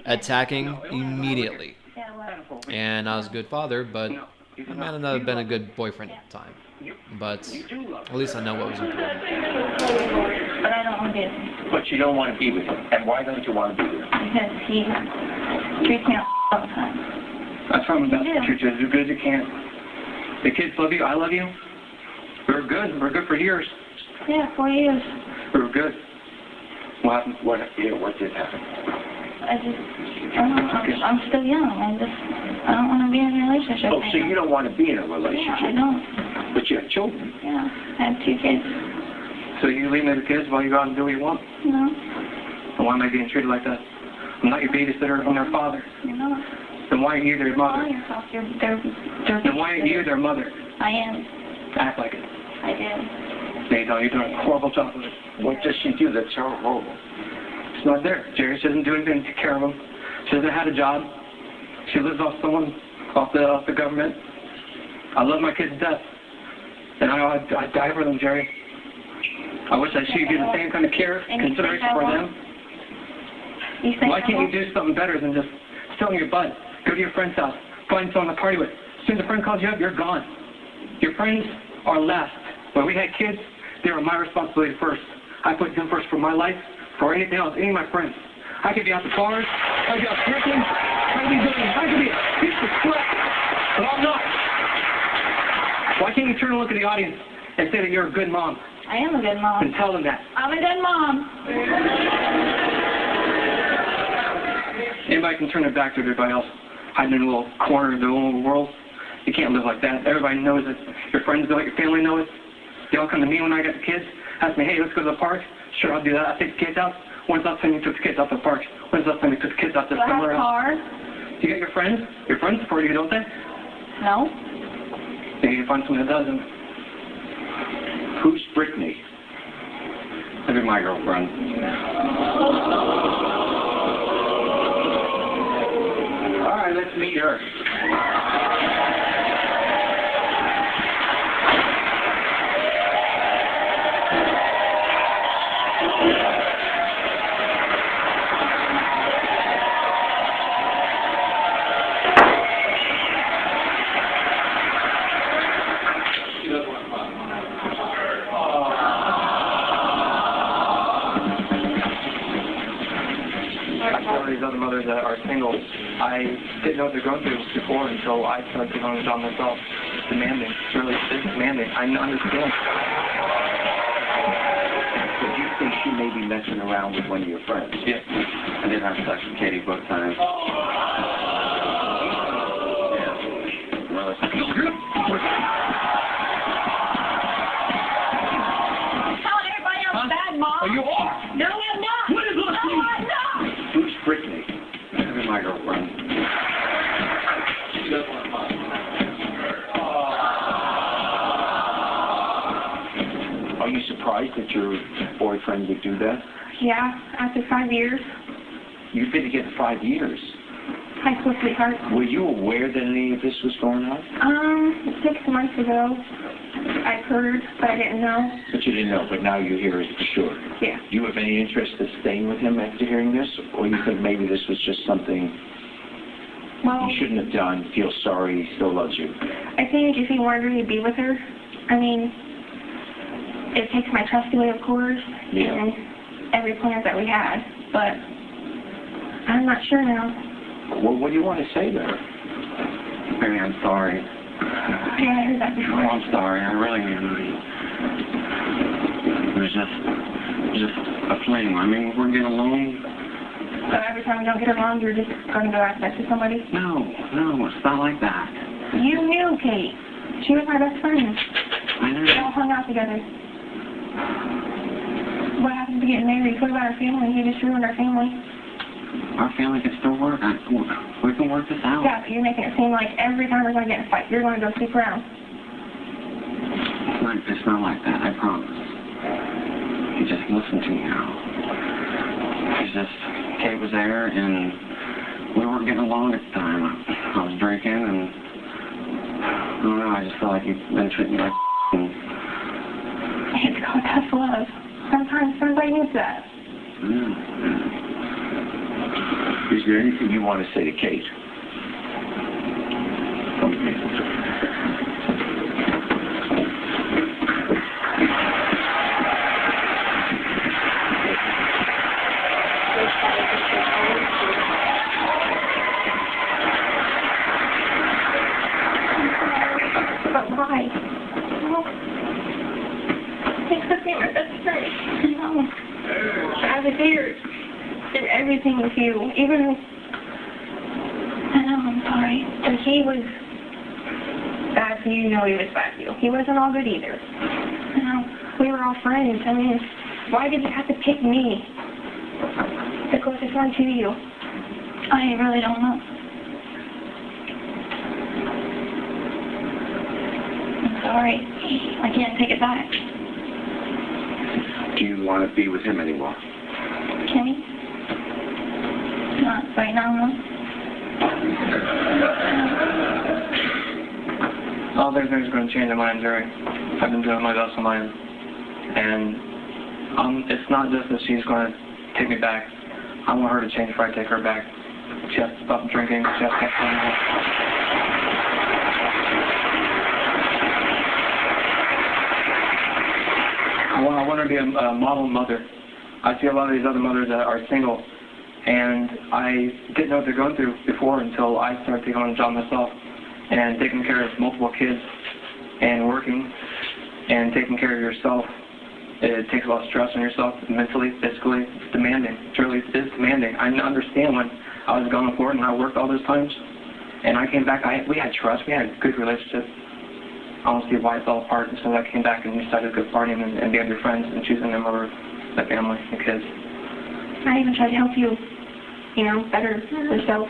attacking immediately. And I was a good father, but I might not have been a good boyfriend at the time. But at least I know what was important. But I don't want to be with him. But you don't want to be with him. And why don't you want to be with him? Because he treats me all the time. That's from the best. Treat you as good as you can. The kids love you. I love you. We're good. We're good for years. Yeah, 4 years. We're good. What happened? What did happen? I'm still young. I don't want to be in a relationship. Oh, so you don't want to be in a relationship? Yeah, I don't. But you have children. Yeah, I have 2 kids. So you leave me the kids while you go out and do what you want? No. Then why am I being treated like that? I'm not your babysitter. I'm their father. You're not. Then why are you their mother? Then why are you their mother? I am. Act like it. I do. You're doing a horrible job of it. What does she do that's horrible? It's not there. Jerry, she doesn't do anything to take care of him. She hasn't had a job. She lives off the government. I love my kids to death. And I'd die for them, Jerry. I wish I should get the same kind of care, consideration for them. Why can't you do something better than just sit on your butt, go to your friend's house, find someone to party with? As soon as a friend calls you up, you're gone. Your friends are last. When we had kids, they were my responsibility first. I put them first for my life, for anything else, any of my friends. I could be out the bars, I could be out drinking, I could be a piece of sweat, but I'm not. Why can't you turn and look at the audience and say that you're a good mom? I am a good mom. And tell them that. I'm a good mom. Anybody can turn their back to everybody else, hiding in a little corner of their own little world. You can't live like that. Everybody knows it. Your friends know it. Your family knows it. They all come to me when I got the kids, ask me, hey, let's go to the park. Sure, I'll do that. I'll take the kids out. When's the last time you took the kids out to the park? When's the last time you took the kids out to somewhere else? You got your friends? Your friends support you, don't they? No. Then you can find someone that doesn't. Who's Brittany? That'd be my girlfriend. All right, let's meet her. These other mothers that are single, I didn't know what they're going through before until I started taking on the job myself. It's demanding. It's really demanding. I understand. So you think she may be messing around with one of your friends? Yes. I did have sex with Katie both times. Yeah. Well, it's... Telling everybody I'm bad, Mom. Oh, you are? No, I'm not. What is this? No, I'm not. Who's Brittany? That'd be my girlfriend. She doesn't want to talk. Are you surprised that your boyfriend would do that? Yeah, after 5 years. You've been together 5 years. High school sweetheart. Were you aware that any of this was going on? 6 months ago, I heard, but I didn't know. But you didn't know, but now you hear it for sure. Yeah. Do you have any interest in staying with him after hearing this? Or you think maybe this was just something you shouldn't have done, feel sorry, he still loves you? I think if he wanted her, he'd be with her. I mean, it takes my trust away, of course, and every plan that we had, but I'm not sure now. Well, what do you want to say to her? Mary, I'm sorry. Yeah, I heard that before. Oh, I'm sorry. I really am. It was just a fling. I mean, we're getting along. So every time we don't get along, you're just going to go have sex with somebody? No, it's not like that. You knew Kate. She was my best friend. I know. We all hung out together. What happened be getting married. What about our family? You just ruined our family. Our family can still work. We can work this out. Yeah, but you're making it seem like every time we're going to get in a fight, you're going to go sleep around. It's not like that, I promise. You just listen to me now. It's just, Kate was there, and we weren't getting along at the time. I was drinking, and I don't know, I just felt like you've been treating me like It's called tough love. Sometimes somebody needs that. Is there anything you want to say to Kate? But why? It's because you're my best friend. No. I was here through everything with you. Even, I know, I'm sorry. And he was bad for you, you know he was bad for you. He wasn't all good either. You know, we were all friends. I mean, why did you have to pick me? The closest one to you. I really don't know. I'm sorry. I can't take it back. Do you want to be with him anymore? Can you? Not right now, no. I don't think things are going to change in mind, Jerry. I've been doing my best on mine. And it's not just that she's going to take me back. I want her to change before I take her back. She has to stop drinking. She has to stop playing. I want her to be a model mother. I see a lot of these other mothers that are single, and I didn't know what they're going through before until I started taking on a job myself and taking care of multiple kids and working and taking care of yourself. It takes a lot of stress on yourself, mentally, physically. It's demanding. It really is demanding. I understand when I was gone before and I worked all those times, and I came back. We had trust. We had a good relationship. I don't see why it fell apart until I came back and we started good partying and being your friends and choosing them over the family and kids. I even tried to help you, you know, better yourself.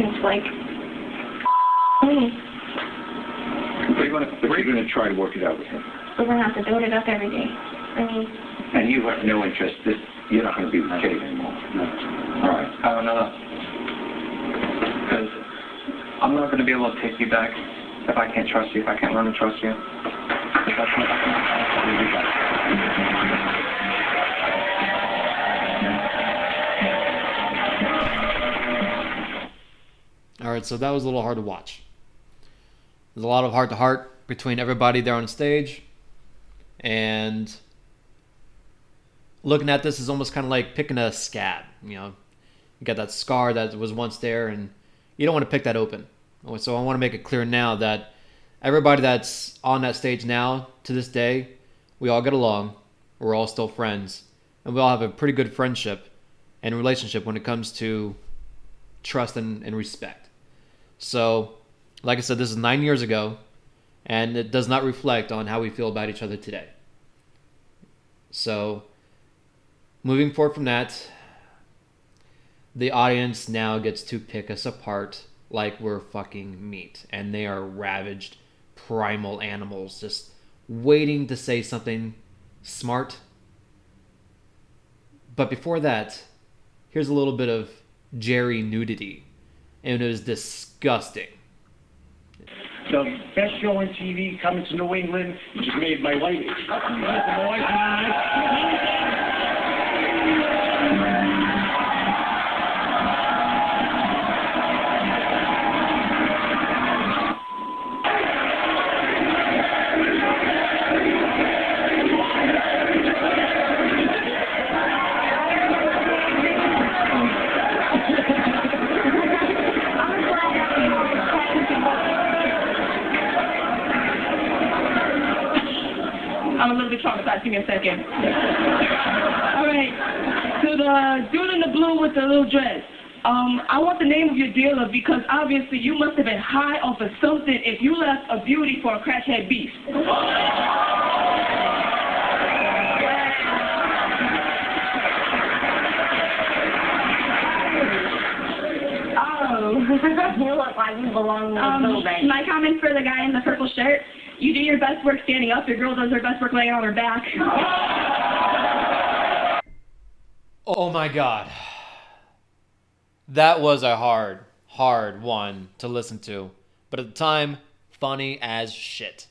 It's like, me. We're going to try to work it out with him. We're going to have to build it up every day. I mean... And you have no interest. You're not going to be with Kate anymore. No. All right. I don't know that. Because I'm not going to be able to take you back if I can't trust you, if I can't learn to trust you. All right, so that was a little hard to watch. There's a lot of heart-to-heart between everybody there on stage, and looking at this is almost kind of like picking a scab. You know, you got that scar that was once there, and you don't want to pick that open. So I want to make it clear now that everybody that's on that stage now, to this day, we all get along, we're all still friends, and we all have a pretty good friendship and relationship when it comes to trust and respect. So, like I said, this is 9 years ago, and it does not reflect on how we feel about each other today. So, moving forward from that, the audience now gets to pick us apart like we're fucking meat, and they are ravaged primal animals just waiting to say something smart. But before that, here's a little bit of Jerry nudity, and it was disgusting. The best show on TV coming to New England, which is made by white. I'm a little bit traumatized. Give me a second. All right. So the dude in the blue with the little dress. I want the name of your dealer because obviously you must have been high off of something if you left a beauty for a crackhead beast. You look like you belong in a building. My comment for the guy in the purple shirt: you do your best work standing up. Your girl does her best work laying on her back. Oh my god. That was a hard one to listen to. But at the time, funny as shit.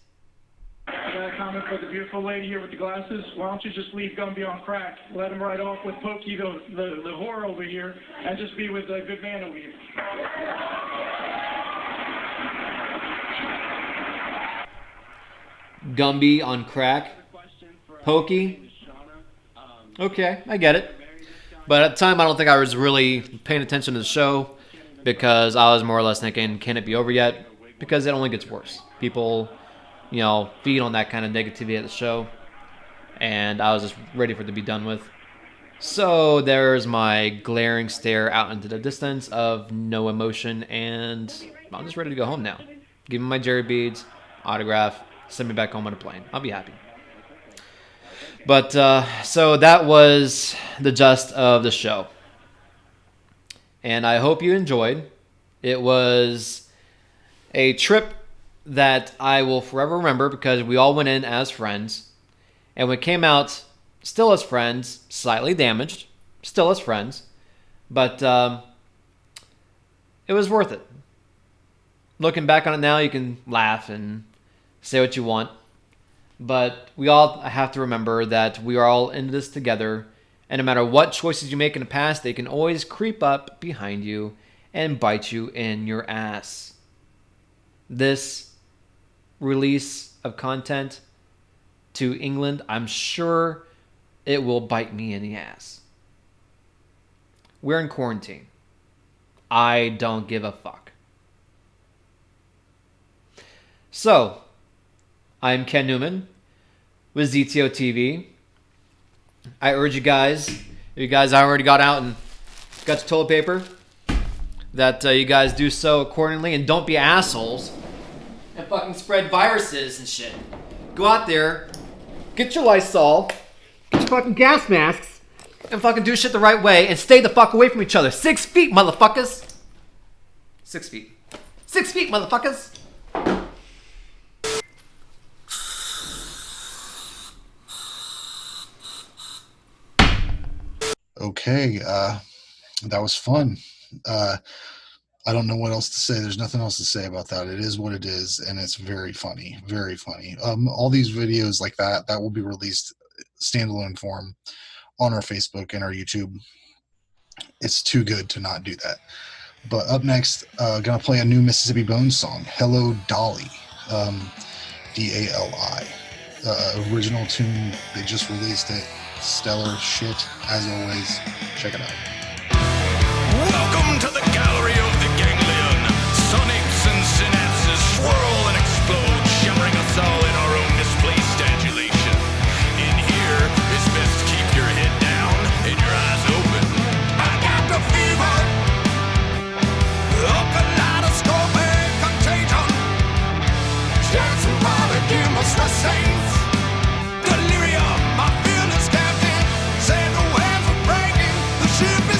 I got a comment for the beautiful lady here with the glasses. Why don't you just leave Gumby on crack? Let him ride off with Pokey, the whore over here, and just be with a good man over here. Gumby on crack. Pokey. Okay, I get it. But at the time, I don't think I was really paying attention to the show because I was more or less thinking, can it be over yet? Because it only gets worse. People, feed on that kind of negativity at the show. And I was just ready for it to be done with. So there's my glaring stare out into the distance of no emotion. And I'm just ready to go home now. Give me my Jerry beads, autograph, send me back home on a plane. I'll be happy. But, so that was the gist of the show. And I hope you enjoyed. It was a trip that I will forever remember because we all went in as friends. And we came out still as friends, slightly damaged, still as friends. But it was worth it. Looking back on it now, you can laugh and say what you want. But we all have to remember that we are all in this together. And no matter what choices you make in the past, they can always creep up behind you and bite you in your ass. This release of content to England, I'm sure it will bite me in the ass. We're in quarantine. I don't give a fuck. So, I'm Ken Newman with ZTOTV. I urge you guys, if you guys already got out and got your toilet paper, that you guys do so accordingly and don't be assholes and fucking spread viruses and shit. Go out there, get your Lysol, get your fucking gas masks, and fucking do shit the right way and stay the fuck away from each other. 6 feet, motherfuckers. 6 feet. 6 feet, motherfuckers. Okay, that was fun. I don't know what else to say. There's nothing else to say about that. It is what it is, and it's very funny, very funny. All these videos like that will be released standalone form on our Facebook and our YouTube. It's too good to not do that. But up next, gonna play a new Mississippi Bones song, "Hello Dolly," DALI. Original tune. They just released it. Stellar shit, as always. Check it out. Welcome to the gallery of the ganglion. Sonics and synapses swirl and explode, showering us all in our own misplaced adulation. In here, it's best to keep your head down and your eyes open. I got the fever, a kaleidoscopic contagion. Jackson Pollock, you must the saints. Delirium, my fearless captain, said the waves are breaking, the ship is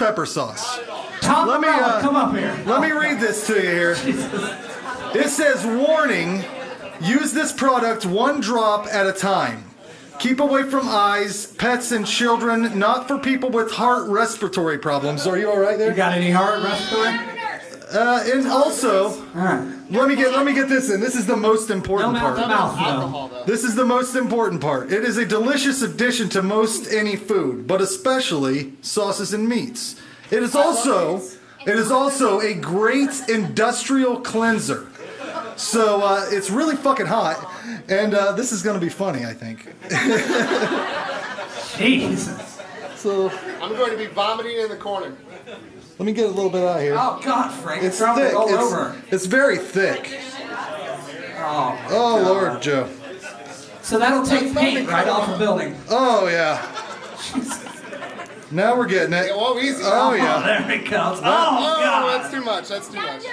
pepper sauce. Tom Let me Morello, come up here. Let me read this to you here. It says, warning, use this product 1 drop at a time. Keep away from eyes, pets, and children, not for people with heart respiratory problems. Are you all right there? You got any heart respiratory? And also, let me get this in. This is the most important part. This is the most important part. It is a delicious addition to most any food, but especially sauces and meats. It is also a great industrial cleanser. So it's really fucking hot, and this is gonna be funny, I think. Jesus. So I'm going to be vomiting in the corner. let me get a little bit out of here. Oh God, Frank! It's Throw thick. it all over. It's very thick. Oh Lord, Joe. So that'll take paint right off the building. Oh yeah. Now we're getting it. Whoa, easy. Oh yeah. There it goes. Oh, Oh, God. that's too much. That's too much.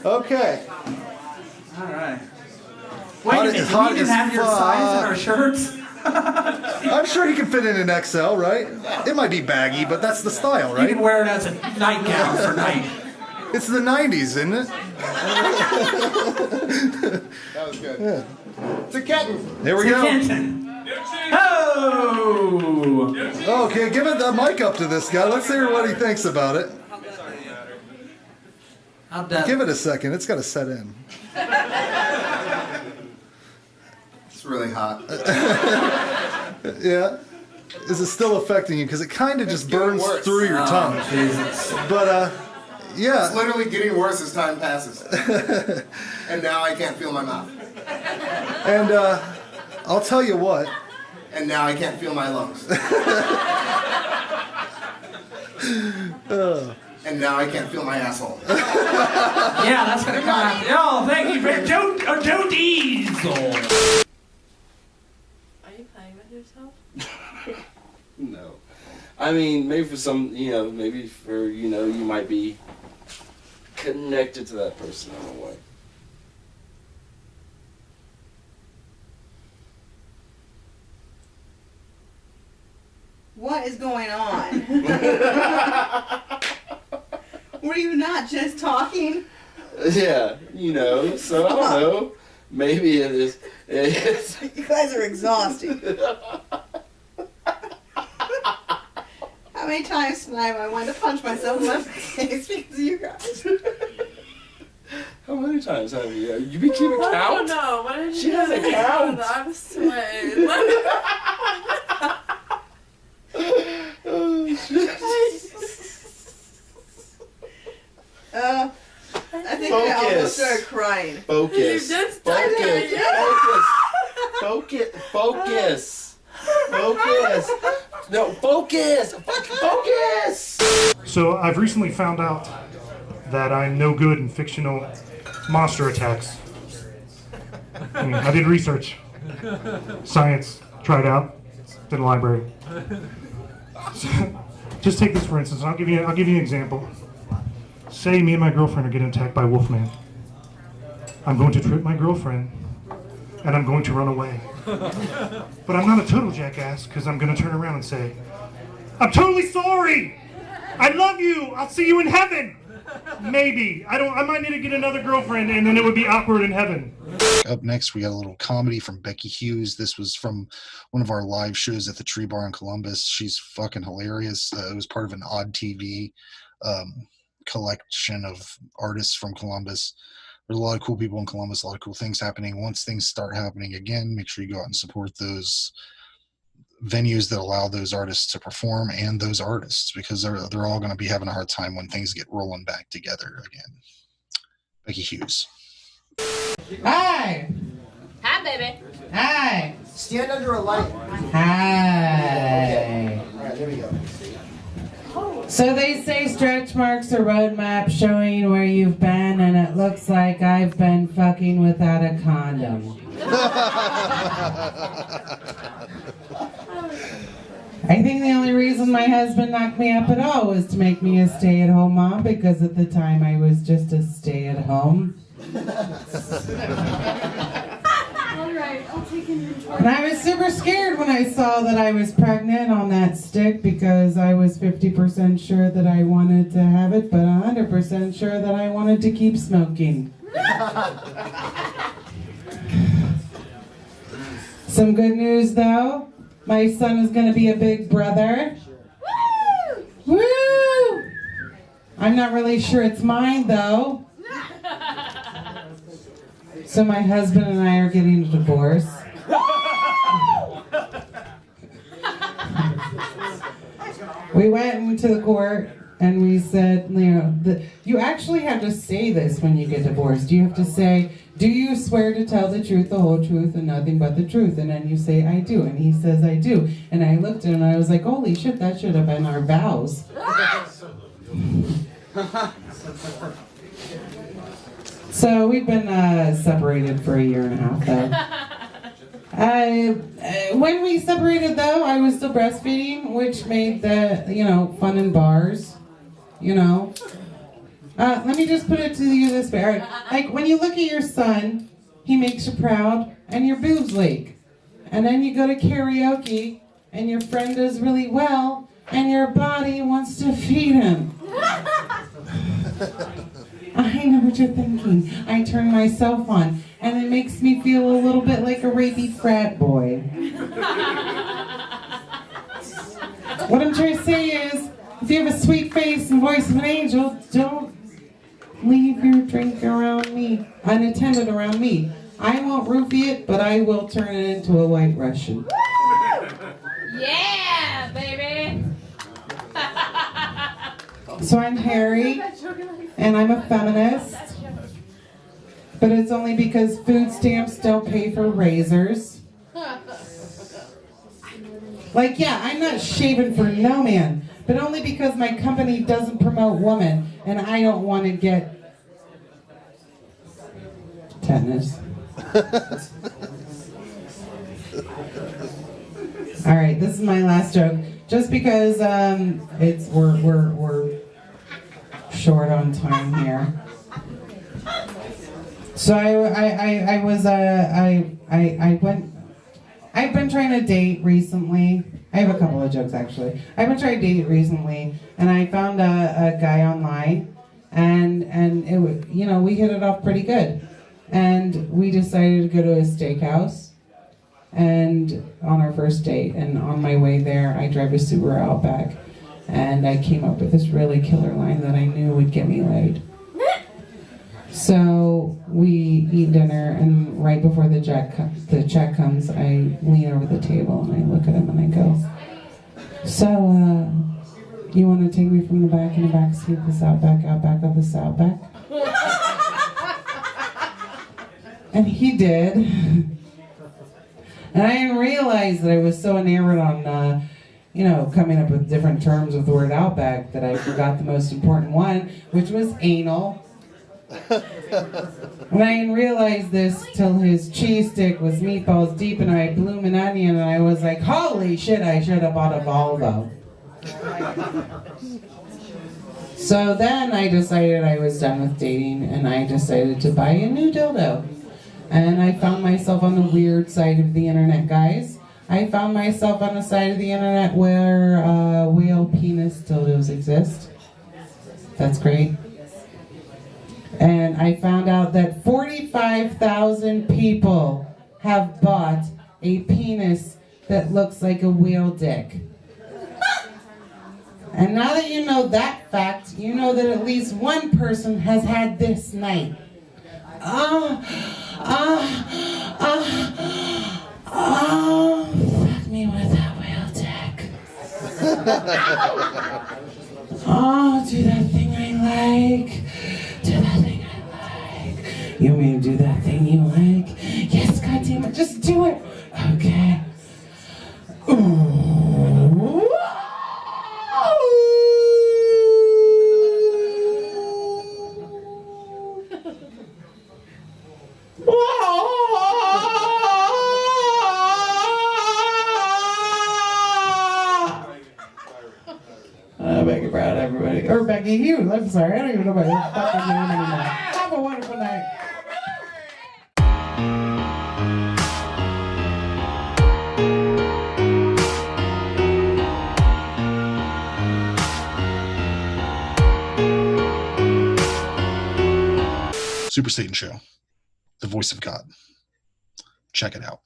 Okay. All right. Wait a minute. Do we even have your size in our shirts? I'm sure he can fit in an XL, right? It might be baggy, but that's the style, You right? can wear it as a nightgown for night. It's the 90s, isn't it? That was good. Yeah. It's a kitten. There we go. Oh! Okay, give it the mic up to this guy. Let's hear what he thinks about it. Give it a second. It's got to set in. It's really hot. Yeah. Is it still affecting you? Because it kind of just burns through your tongue. Jesus. But, yeah. It's literally getting worse as time passes. And now I can't feel my mouth. And, I'll tell you what. And now I can't feel my lungs. And now I can't feel my asshole. Yeah, that's gonna come out. Oh, thank you, Joe Diesel. Are you playing with yourself? No. I mean, maybe for some, maybe for, you might be connected to that person in a way. What is going on? Were you not just talking? Yeah, so I don't know. Maybe it is. You guys are exhausting. How many times tonight have I wanted to punch myself in my face because of you guys? How many times have you? You be keeping count? I don't know. What did She doesn't count. I'm sweating. Oh, shit. I think I almost started crying. Focus. You just Focus. did it. Focus. Focus. No, focus. Focus. So I've recently found out that I'm no good in fictional monster attacks. I did research. Science. Tried out. Did in the library. Just take this for instance. I'll give you an example. Say me and my girlfriend are getting attacked by Wolfman. I'm going to trip my girlfriend, and I'm going to run away. But I'm not a total jackass, because I'm going to turn around and say, I'm totally sorry! I love you! I'll see you in heaven! Maybe. I might need to get another girlfriend, and then it would be awkward in heaven. Up next, we got a little comedy from Becky Hughes. This was from one of our live shows at the Tree Bar in Columbus. She's fucking hilarious. It was part of an Odd TV collection of artists from Columbus. There's a lot of cool people in Columbus, a lot of cool things happening. Once things start happening again, make sure you go out and support those venues that allow those artists to perform and those artists, because they're all going to be having a hard time when things get rolling back together again. Becky Hughes. Hi. Hi, baby. Hi. Stand under a light. Hi. All right, there we go. So they say stretch marks are road maps showing where you've been, and it looks like I've been fucking without a condom. I think the only reason my husband knocked me up at all was to make me a stay-at-home mom, because at the time I was just a stay-at-home. All right, I'll take inventory. And I was super scared when I saw that I was pregnant on that stick because I was 50% sure that I wanted to have it, but 100% sure that I wanted to keep smoking. Some good news though. My son is going to be a big brother. Woo! Woo! I'm not really sure it's mine though. So my husband and I are getting a divorce. We went into the court and we said, you actually have to say this when you get divorced. You have to say, do you swear to tell the truth, the whole truth, and nothing but the truth? And then you say, I do. And he says, I do. And I looked at him and I was like, holy shit, that should have been our vows. So we've been separated for 1.5 years though. When we separated though, I was still breastfeeding, which made the, fun in bars, Let me just put it to you this way. All right. Like when you look at your son, he makes you proud and your boobs leak. And then you go to karaoke and your friend does really well and your body wants to feed him. I know what you're thinking. I turn myself on, and it makes me feel a little bit like a rapey frat boy. What I'm trying to say is, if you have a sweet face and voice of an angel, don't leave your drink around me, unattended around me. I won't roofie it, but I will turn it into a white Russian. Yeah, baby! So I'm Harry, and I'm a feminist, but it's only because food stamps don't pay for razors. Like, yeah, I'm not shaving for no man, but only because my company doesn't promote women, and I don't want to get tetanus. All right, this is my last joke. Just because we're short on time here. So I've been trying to date recently. I have a couple of jokes actually. I've been trying to date recently, and I found a guy online, and it we hit it off pretty good, and we decided to go to a steakhouse. And on our first date, and on my way there, I drive a Subaru Outback, and I came up with this really killer line that I knew would get me laid. So we eat dinner, and right before the check comes, I lean over the table and I look at him and I go, "So, you want to take me from the back in the back seat of this Outback of this Outback?" And he did. And I didn't realize that I was so enamored on, coming up with different terms with the word Outback that I forgot the most important one, which was anal. And I didn't realize this till his cheese stick was meatballs deep and I had bloomin' onion, and I was like, holy shit, I should have bought a Volvo. So then I decided I was done with dating, and I decided to buy a new dildo. And I found myself on the weird side of the internet, guys. I found myself on the side of the internet where whale penis dildos exist. That's great. And I found out that 45,000 people have bought a penis that looks like a whale dick. And now that you know that fact, you know that at least one person has had this night. Fuck me with that whale dick. Do that thing I like. Do that thing I like. You want me to do that thing you like? Yes, goddammit, just do it. Okay. Ooh. Becky Brown, everybody. Or Becky Hughes, I'm sorry. I don't even know my fucking name anymore. Have a wonderful night. Super Satan Show, the voice of God. Check it out.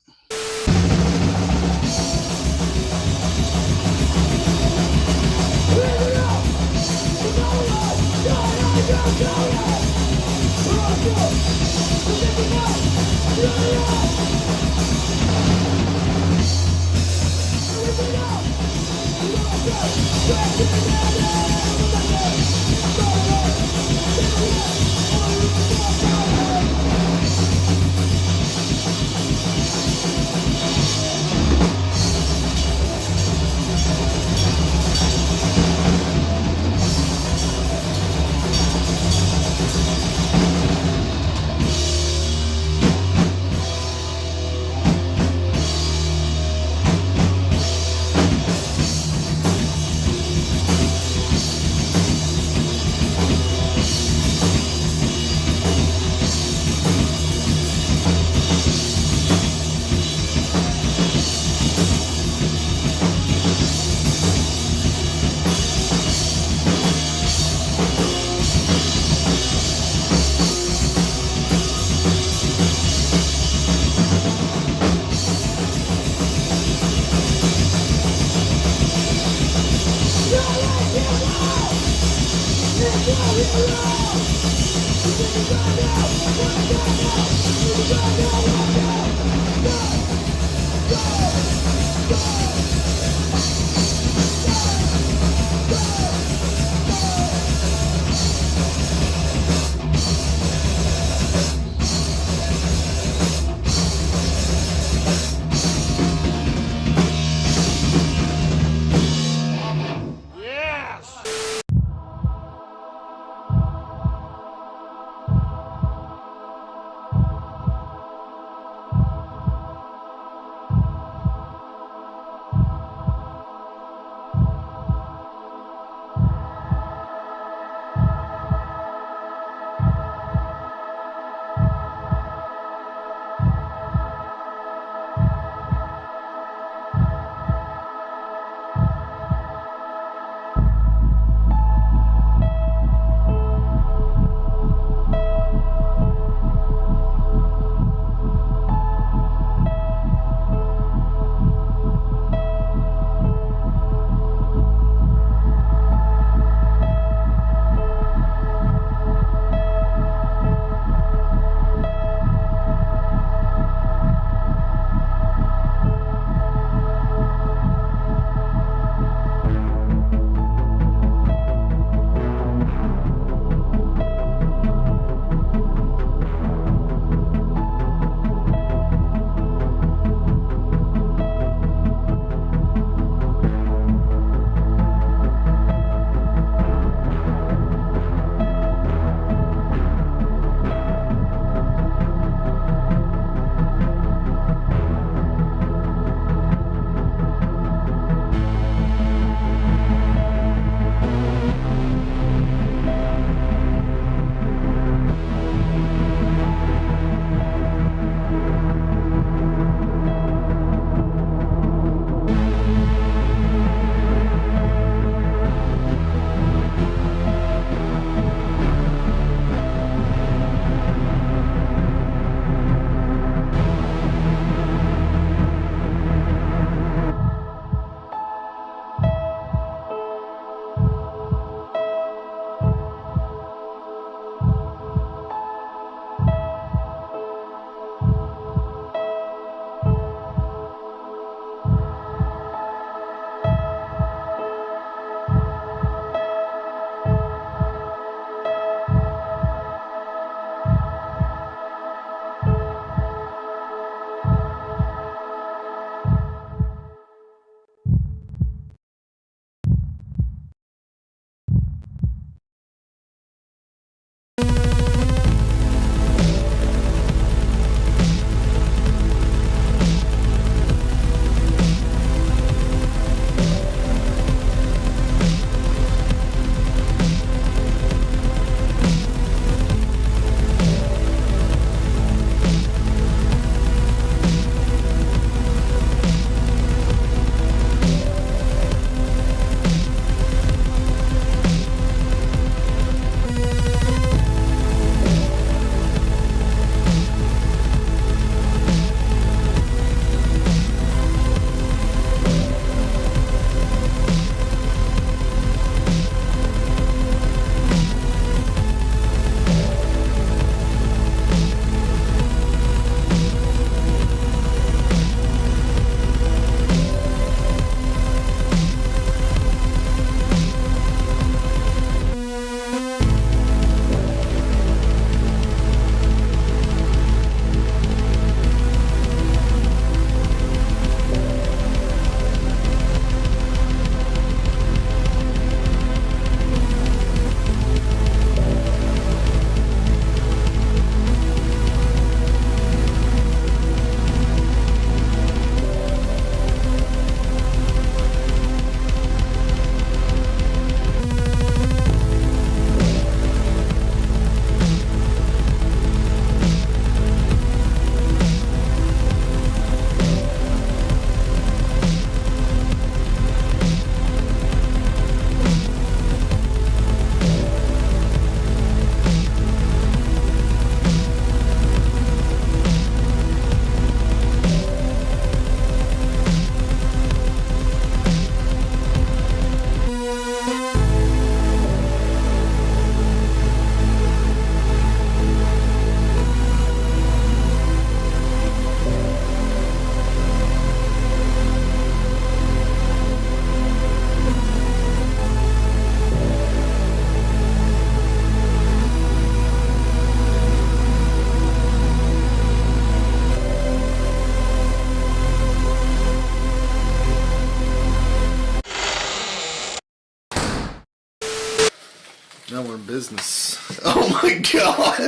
Now we're in business. Oh my god!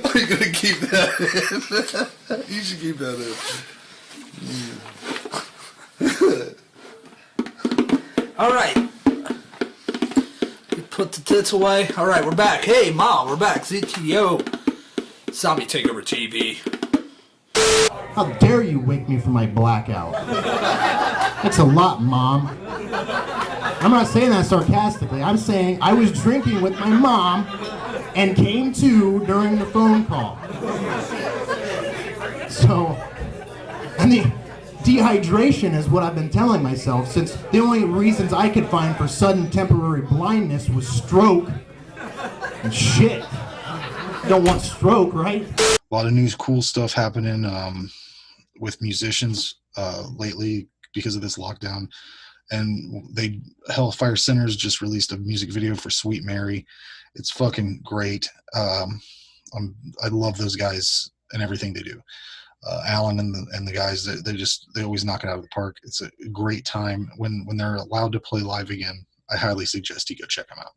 Are you gonna keep that in? You should keep that in. All right. We put the tits away. All right, we're back. Hey, Mom, we're back. ZTO. Zombie Takeover TV. How dare you wake me from my blackout? That's a lot, Mom. I'm not saying that sarcastically. I'm saying I was drinking with my mom and came to during the phone call. So, and the dehydration is what I've been telling myself, since the only reasons I could find for sudden temporary blindness was stroke and shit. Don't want stroke, right? A lot of new cool stuff happening with musicians lately because of this lockdown. And Hellfire Centers just released a music video for Sweet Mary. It's fucking great. I love those guys and everything they do. Alan and the guys, they always knock it out of the park. It's a great time when they're allowed to play live again. I highly suggest you go check them out.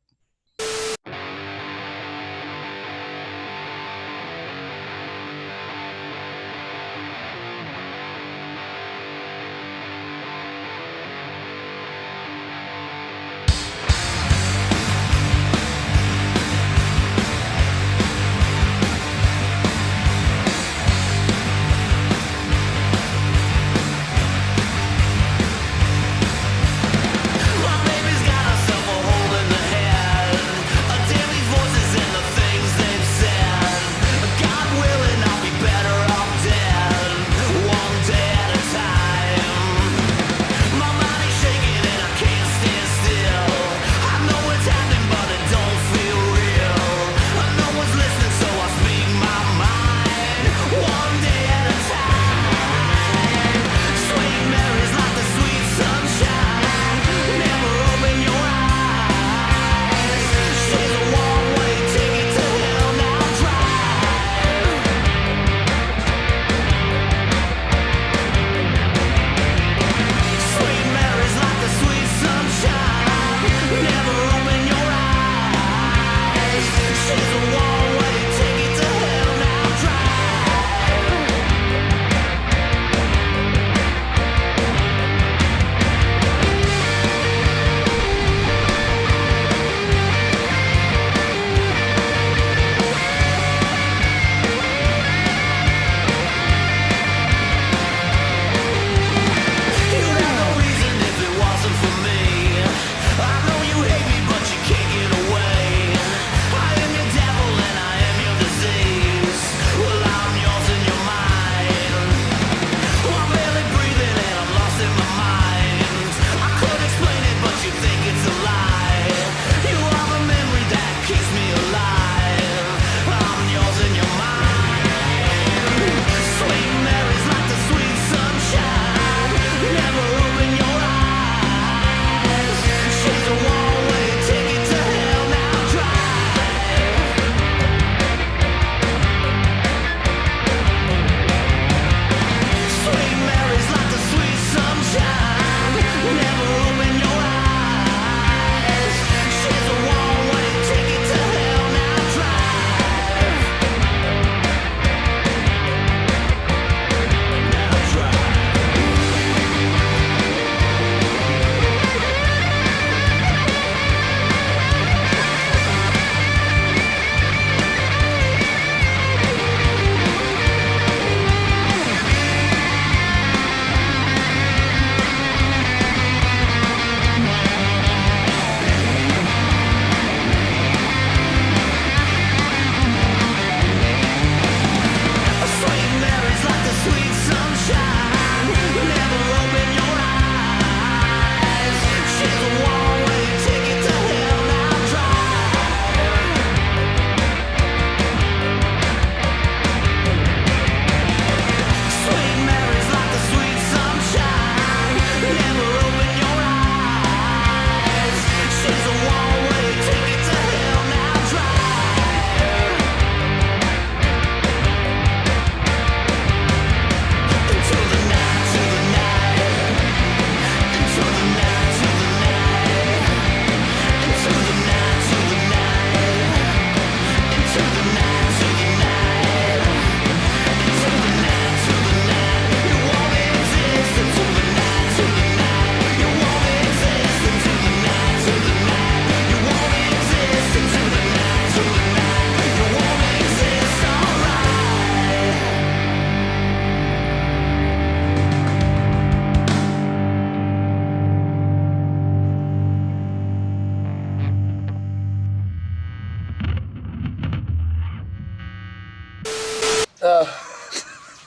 My baby's got herself a hole in the head.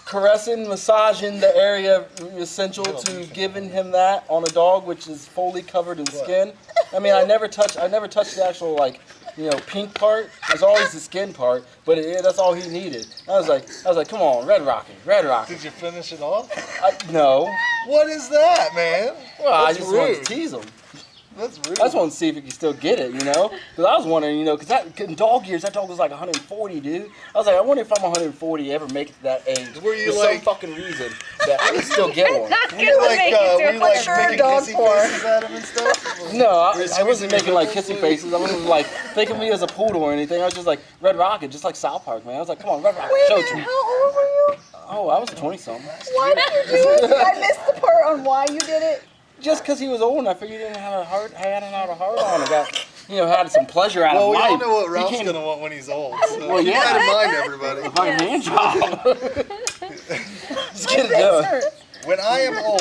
caressing, massaging the area essential to giving him that on a dog, which is fully covered in skin. I mean, I never touched the actual, like, you know, pink part. There's always the skin part, but that's all he needed. I was like, come on, Red Rockin'. Did you finish it off? No. What is that, man? Well, That's I just rude. wanted to tease him. That's rude. I just wanted to see if he could still get it, you know? Because I was wondering, you know, because in dog years, that dog was like 140, dude. I was like, I wonder if I'm 140, ever make it to that age. Were you for like- some fucking reason that I can still get one. Were you like making kissy faces at him and stuff? No, I wasn't making like kissy faces. I wasn't like thinking of me as a poodle or anything. I was just like Red Rocket, just like South Park, man. I was like, come on, Red Rocket, show it to me. How old were you? Oh, I was 20-something. Why did you do it? I missed the part on why you did it. Just because he was old and I figured he didn't have a heart, hadn't had a heart on. I got, you know, had some pleasure out of life. Well, we all know what He Ralph's came- going to want when he's old. So Well, keep yeah. that in mind, everybody. If I can hand job. Just get it done. When I am old,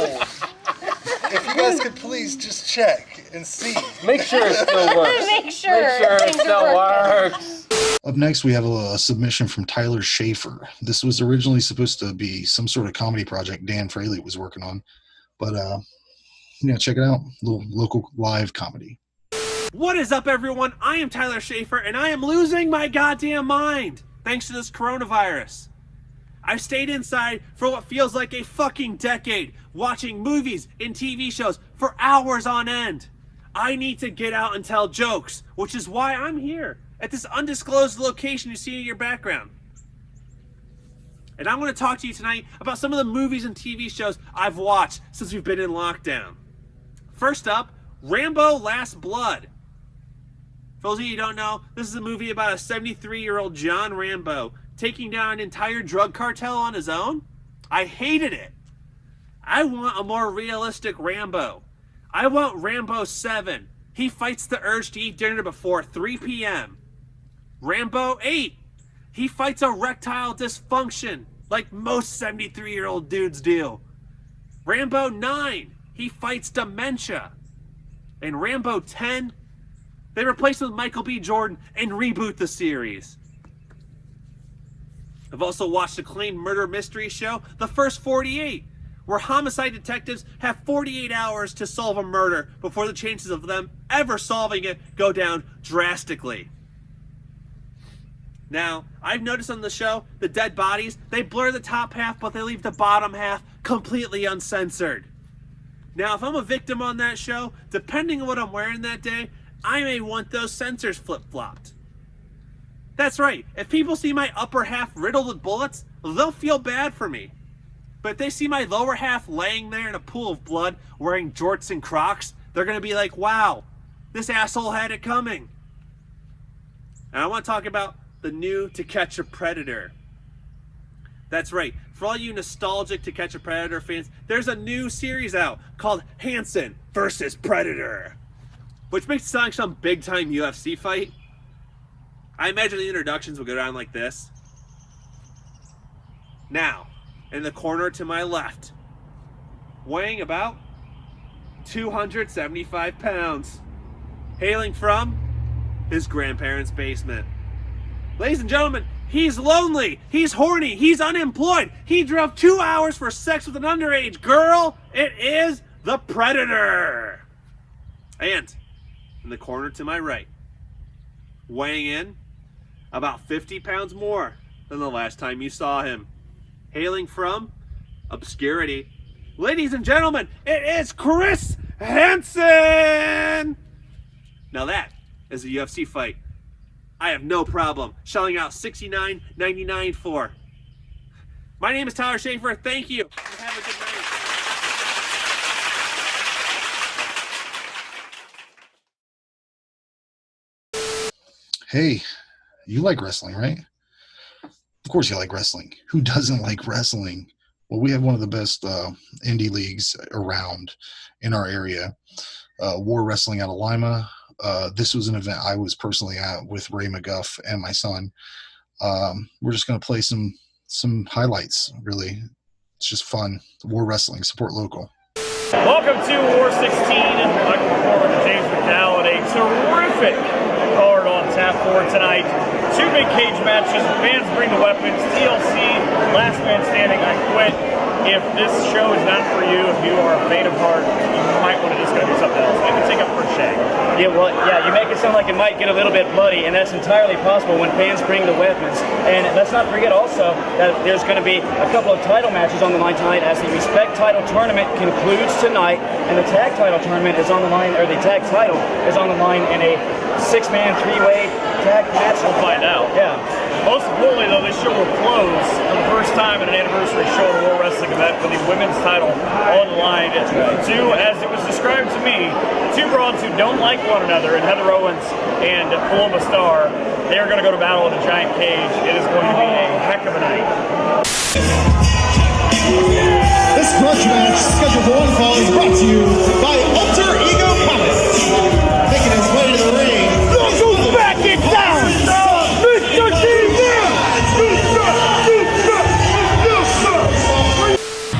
if you guys could please just check and see. Make sure it still works. Make sure it still works. Up next, we have a submission from Tyler Schaefer. This was originally supposed to be some sort of comedy project Dan Fraley was working on, but check it out. Little local live comedy. What is up, everyone? I am Tyler Schaefer, and I am losing my goddamn mind thanks to this coronavirus. I've stayed inside for what feels like a fucking decade, watching movies and TV shows for hours on end. I need to get out and tell jokes, which is why I'm here at this undisclosed location you see in your background. And I'm going to talk to you tonight about some of the movies and TV shows I've watched since we've been in lockdown. First up, Rambo: Last Blood. For those of you who don't know, this is a movie about a 73-year-old John Rambo taking down an entire drug cartel on his own. I hated it. I want a more realistic Rambo. I want Rambo 7. He fights the urge to eat dinner before 3 p.m. Rambo 8. He fights erectile dysfunction like most 73-year-old dudes do. Rambo 9. He fights dementia. And Rambo 10, they replace him with Michael B. Jordan and reboot the series. I've also watched the acclaimed murder mystery show, The First 48, where homicide detectives have 48 hours to solve a murder before the chances of them ever solving it go down drastically. Now, I've noticed on the show, the dead bodies, they blur the top half, but they leave the bottom half completely uncensored. Now, if I'm a victim on that show, depending on what I'm wearing that day, I may want those censors flip-flopped. That's right, if people see my upper half riddled with bullets, they'll feel bad for me. But if they see my lower half laying there in a pool of blood, wearing jorts and Crocs, they're gonna be like, wow, this asshole had it coming. And I want to talk about the new To Catch a Predator. That's right, for all you nostalgic To Catch a Predator fans, there's a new series out called Hansen vs. Predator, which makes it sound like some big-time UFC fight. I imagine the introductions will go down like this. Now, in the corner to my left, weighing about 275 pounds, hailing from his grandparents' basement. Ladies and gentlemen, he's lonely, he's horny, he's unemployed, he drove 2 hours for sex with an underage girl. It is the Predator. And in the corner to my right, weighing in about 50 pounds more than the last time you saw him, hailing from obscurity. Ladies and gentlemen, it is Chris Hansen! Now that is a UFC fight I have no problem shelling out $69.99 for. My name is Tyler Schaefer. Thank you. Have a good night. Hey, you like wrestling, right? Of course you like wrestling. Who doesn't like wrestling? Well, we have one of the best indie leagues around in our area. War Wrestling out of Lima. This was an event I was personally at with Ray McGuff and my son. We're just going to play some highlights, really. It's just fun. War Wrestling, support local. Welcome to War 16 and Michael McCormick and James McDowell, a terrific card on tap. have for tonight. 2 big cage matches. Fans bring the weapons. TLC, last man standing, I quit. If this show is not for you, if you are a faint of heart, you might want to just go do something else. Maybe take up for shag. Yeah, well, yeah, you make it sound like it might get a little bit bloody, and that's entirely possible when fans bring the weapons. And let's not forget also that there's going to be a couple of title matches on the line tonight as the Respect title tournament concludes tonight, and the tag title tournament is on the line, or the tag title is on the line in a 6-man, 3-way tag match. We'll find out. Yeah. Most importantly, though, this show will close for the first time in an anniversary show at a War Wrestling event with the women's title on the line. Two, as it was described to me, 2 broads who don't like one another, and Heather Owens and Paloma Star, they are going to go to battle in a giant cage. It is going to be a heck of a night. This grudge match, scheduled for one fall, is brought to you by Alter Ego Comics. Making his way to the ring. Look back it down! Mr. TV!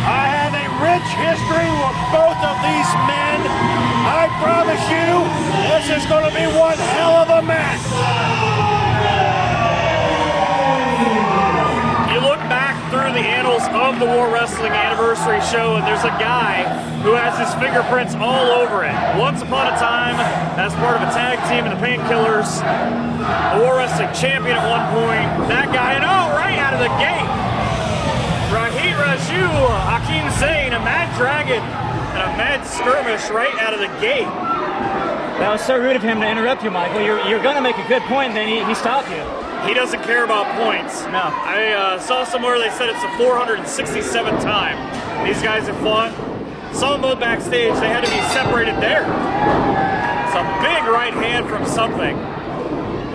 I have a rich history with both of these men. I promise you, this is going to be one hell of a match. You look back through the annals of the War Wrestling Anniversary Show, and there's a guy who has his fingerprints all over it. Once upon a time, as part of a tag team in the Painkillers, the War Wrestling Champion at one point, that guy, and right out of the gate, Rahit Raju, Hakeem Zayn, a Mad Dragon, and a Mad Skirmish right out of the gate. That was so rude of him to interrupt you, Michael. You're going to make a good point, and then he stopped you. He doesn't care about points. No. I saw somewhere they said it's the 467th time these guys have fought. Saw them both backstage. They had to be separated there. It's a big right hand from something.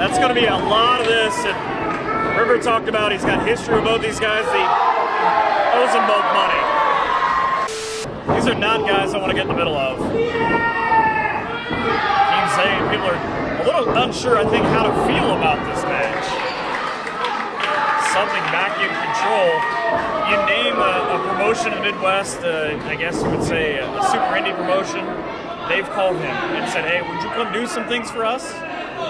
That's going to be a lot of this. And River talked about he's got history with both these guys. He owes them both money. These are not guys I want to get in the middle of. Keep saying people are a little unsure, I think, how to feel about this match. Something back in control. You name a promotion in the Midwest, I guess you would say a super indie promotion. They've called him and said, hey, would you come do some things for us?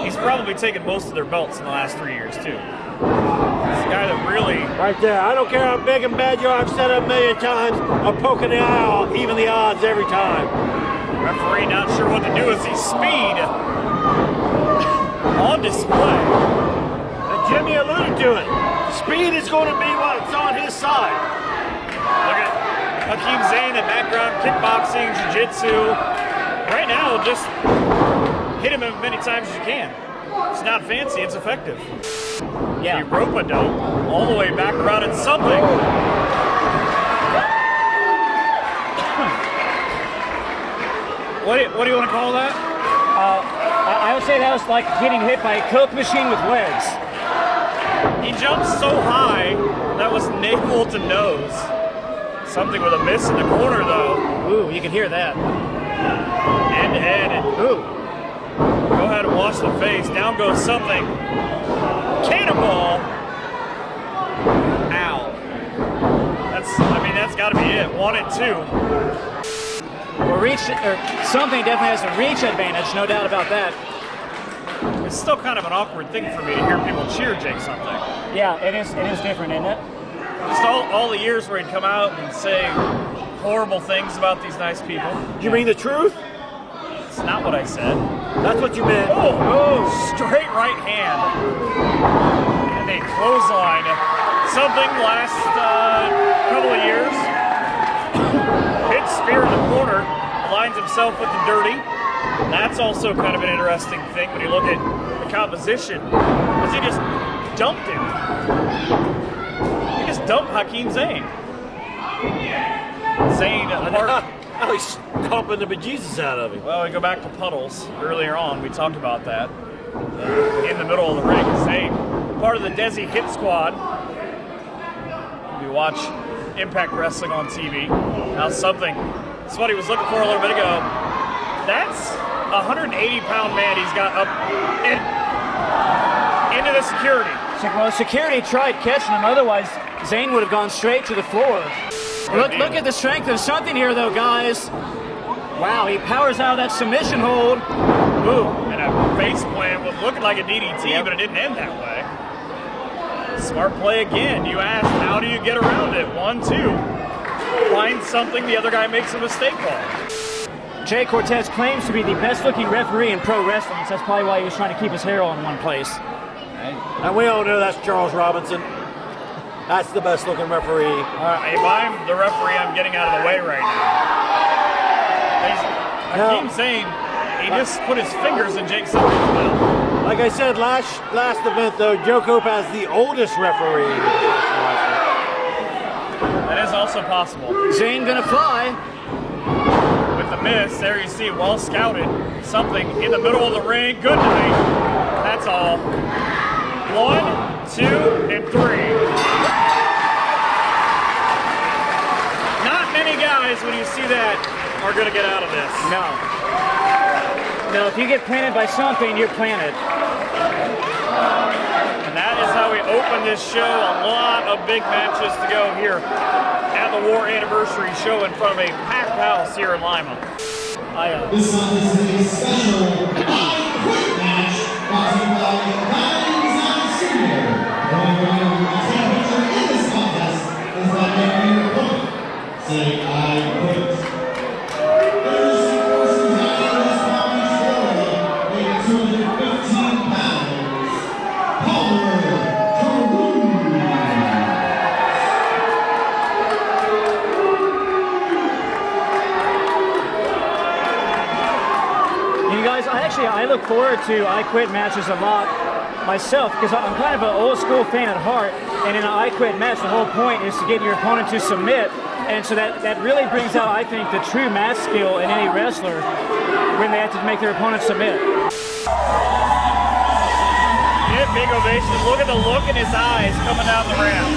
He's probably taken most of their belts in the last 3 years, too. It's a guy that really... Right there. I don't care how big and bad you are. I've said it a million times. I'm poking the eye, even the odds every time. Referee not sure what to do as he's speed on display. And Jimmy alluded to it. Speed is going to be what's on his side. Look at Hakeem Zayn in background, kickboxing, jiu-jitsu. Right now, just hit him as many times as you can. It's not fancy, it's effective. Yeah. Rope-a-dope all the way back around in something. What do you want to call that? I would say that was like getting hit by a Coke machine with legs. He jumped so high, that was navel to nose. Something with a miss in the corner, though. Ooh, you can hear that. End to head. Ooh. Go ahead and wash the face. Down goes something. Cannonball. Ow. That's got to be it. 1 and 2. Well, something definitely has a reach advantage, no doubt about that. It's still kind of an awkward thing for me to hear people cheer Jake something. Yeah, it is different, isn't it? Just all the years where he'd come out and say horrible things about these nice people. You mean the truth? It's not what I said. That's what you meant. Oh, straight right hand. And a clothesline. Something last couple of years. Hit spear in the corner. Aligns himself with the dirty. That's also kind of an interesting thing when you look at the composition. Because he just dumped him. He just dumped Hakeem Zayn. Oh, he's stomping the bejesus out of him. Well, we go back to puddles. Earlier on, we talked about that. In the middle of the ring, Zayn, part of the Desi Hit Squad. We watch Impact Wrestling on TV. Now something, that's what he was looking for a little bit ago. That's a 180-pound man he's got up into the security. Well, security tried catching him, otherwise Zayn would have gone straight to the floor. Look at the strength of something here, though, guys. Wow, he powers out of that submission hold. Ooh, and a face plant with looking like a DDT, but it didn't end that way. Smart play again. You asked, how do you get around it? 1, 2. Find something the other guy makes a mistake on. Jay Cortez claims to be the best-looking referee in pro wrestling, so that's probably why he was trying to keep his hair all in one place. And we all know that's Charles Robinson. That's the best-looking referee. If I'm the referee, I'm getting out of the way right now. Hakeem saying he just put his fingers in Jake Silver's mouth. Like I said last event, though, Joe Cope has the oldest referee in professional wrestling. That is also possible. Zane gonna fly. With the miss, there you see, well scouted. Something in the middle of the ring. Good night. That's all. 1, 2, and 3. Not many guys, when you see that, are going to get out of this. No. No, if you get planted by something, you're planted. And that is how we open this show. A lot of big matches to go here at the War Anniversary show in front of a packed house here in Lima. This one is a special I Quit match brought to you by Guys on Studio. The only way to picture in this contest is by making your opponent say I quit. There's the person having this common story, weighing 215 pounds, Palmer Karoon. You guys, I look forward to I Quit matches a lot myself because I'm kind of an old school fan at heart, and in an I Quit match, the whole point is to get your opponent to submit, and so that really brings out, I think, the true match skill in any wrestler when they have to make their opponent submit. Yeah, big ovation. Look at the look in his eyes coming down the ramp.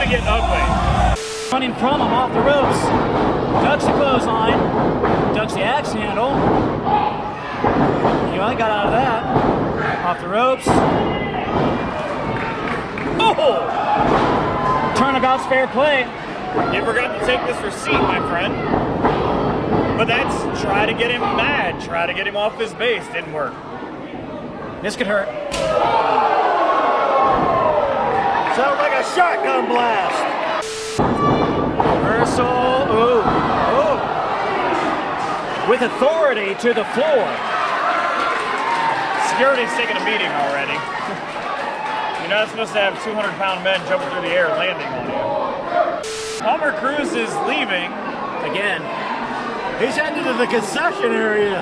Get ugly. Running from him off the ropes, ducks the clothesline, ducks the axe handle. You know, I got out of that. Off the ropes. Oh! Turnabout's fair play. You forgot to take this receipt, my friend. But that's try to get him mad, try to get him off his base. Didn't work. This could hurt. Sounds like a shotgun blast. Reversal. Ooh. Ooh. With authority to the floor. Security's taking a beating already. You're not supposed to have 200-pound men jumping through the air landing on you. Palmer Cruz is leaving. Again. He's headed to the concession area.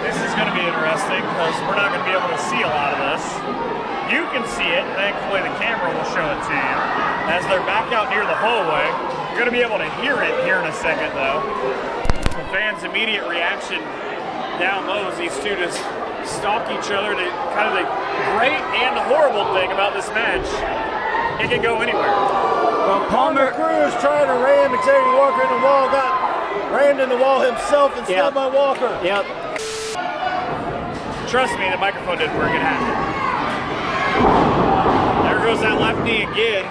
This is going to be interesting because we're not going to be able to see a lot of this. You can see it. Thankfully, the camera will show it to you. As they're back out near the hallway, you're going to be able to hear it here in a second, though. The fans' immediate reaction down low as these two just stalk each other. Kind of the great and the horrible thing about this match, it can go anywhere. Well, Palmer Cruz trying to ram Xavier Walker in the wall, got rammed in the wall himself instead by Walker. Yep. Trust me, the microphone didn't work. It happened. There goes that left knee again.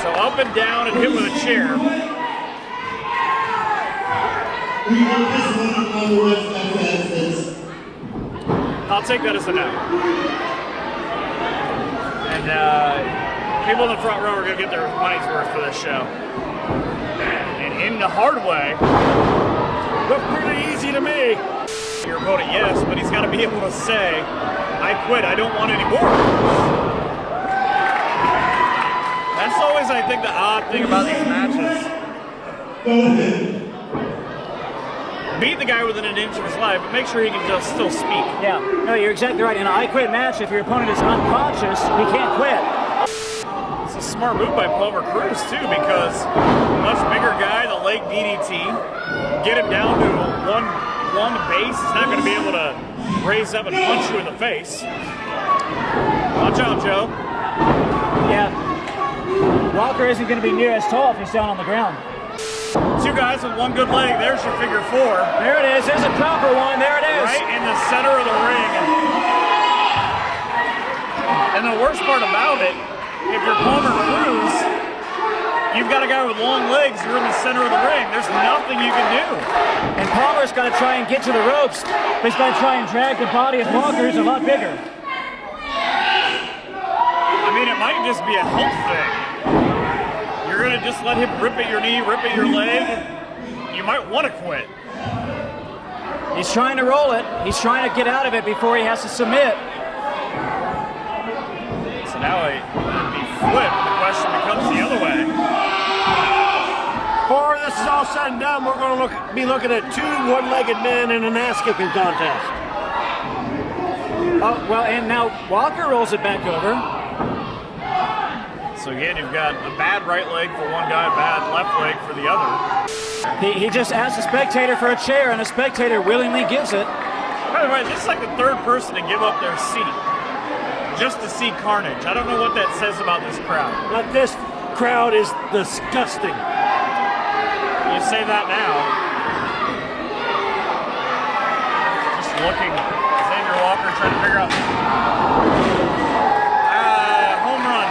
So up and down and hit with a chair. I'll take that as a no. And people in the front row are going to get their money's worth for this show. And in the hard way. Looked pretty easy to me. Your opponent, yes, but he's got to be able to say, I quit, I don't want any more. That's always, I think, the odd thing about these matches. Beat the guy within an inch of his life, but make sure he can just still speak. Yeah, no, you're exactly right. In an I Quit match, if your opponent is unconscious, he can't quit. It's a smart move by Palmer Cruz, too, because much bigger guy, the leg DDT, get him down to one base. He's not going to be able to raise up and punch you in the face. Watch out, Joe. Yeah. Walker isn't going to be near as tall if he's down on the ground. Two guys with one good leg. There's your figure four. There it is. There's a proper one. There it is. Right in the center of the ring. And the worst part about it, if you're Palmer Cruz, you've got a guy with long legs. You're in the center of the ring. There's nothing you can do. And Palmer's got to try and get to the ropes. But he's got to try and drag the body of Walker, who's a lot bigger. I mean, it might just be a health thing. You're going to just let him rip at your knee, rip at your leg. You might want to quit. He's trying to roll it. He's trying to get out of it before he has to submit. So now he flipped. The question becomes the other way. Before this is all said and done, we're going to be looking at two one-legged men in an ass-kicking contest. Oh, well, and now Walker rolls it back over. So again, you've got a bad right leg for one guy, bad left leg for the other. He just asks a spectator for a chair, and a spectator willingly gives it. By the way, this is like the third person to give up their seat just to see carnage. I don't know what that says about this crowd. But this crowd is disgusting. You say that now. Just looking. Xavier Walker trying to figure out. Home run.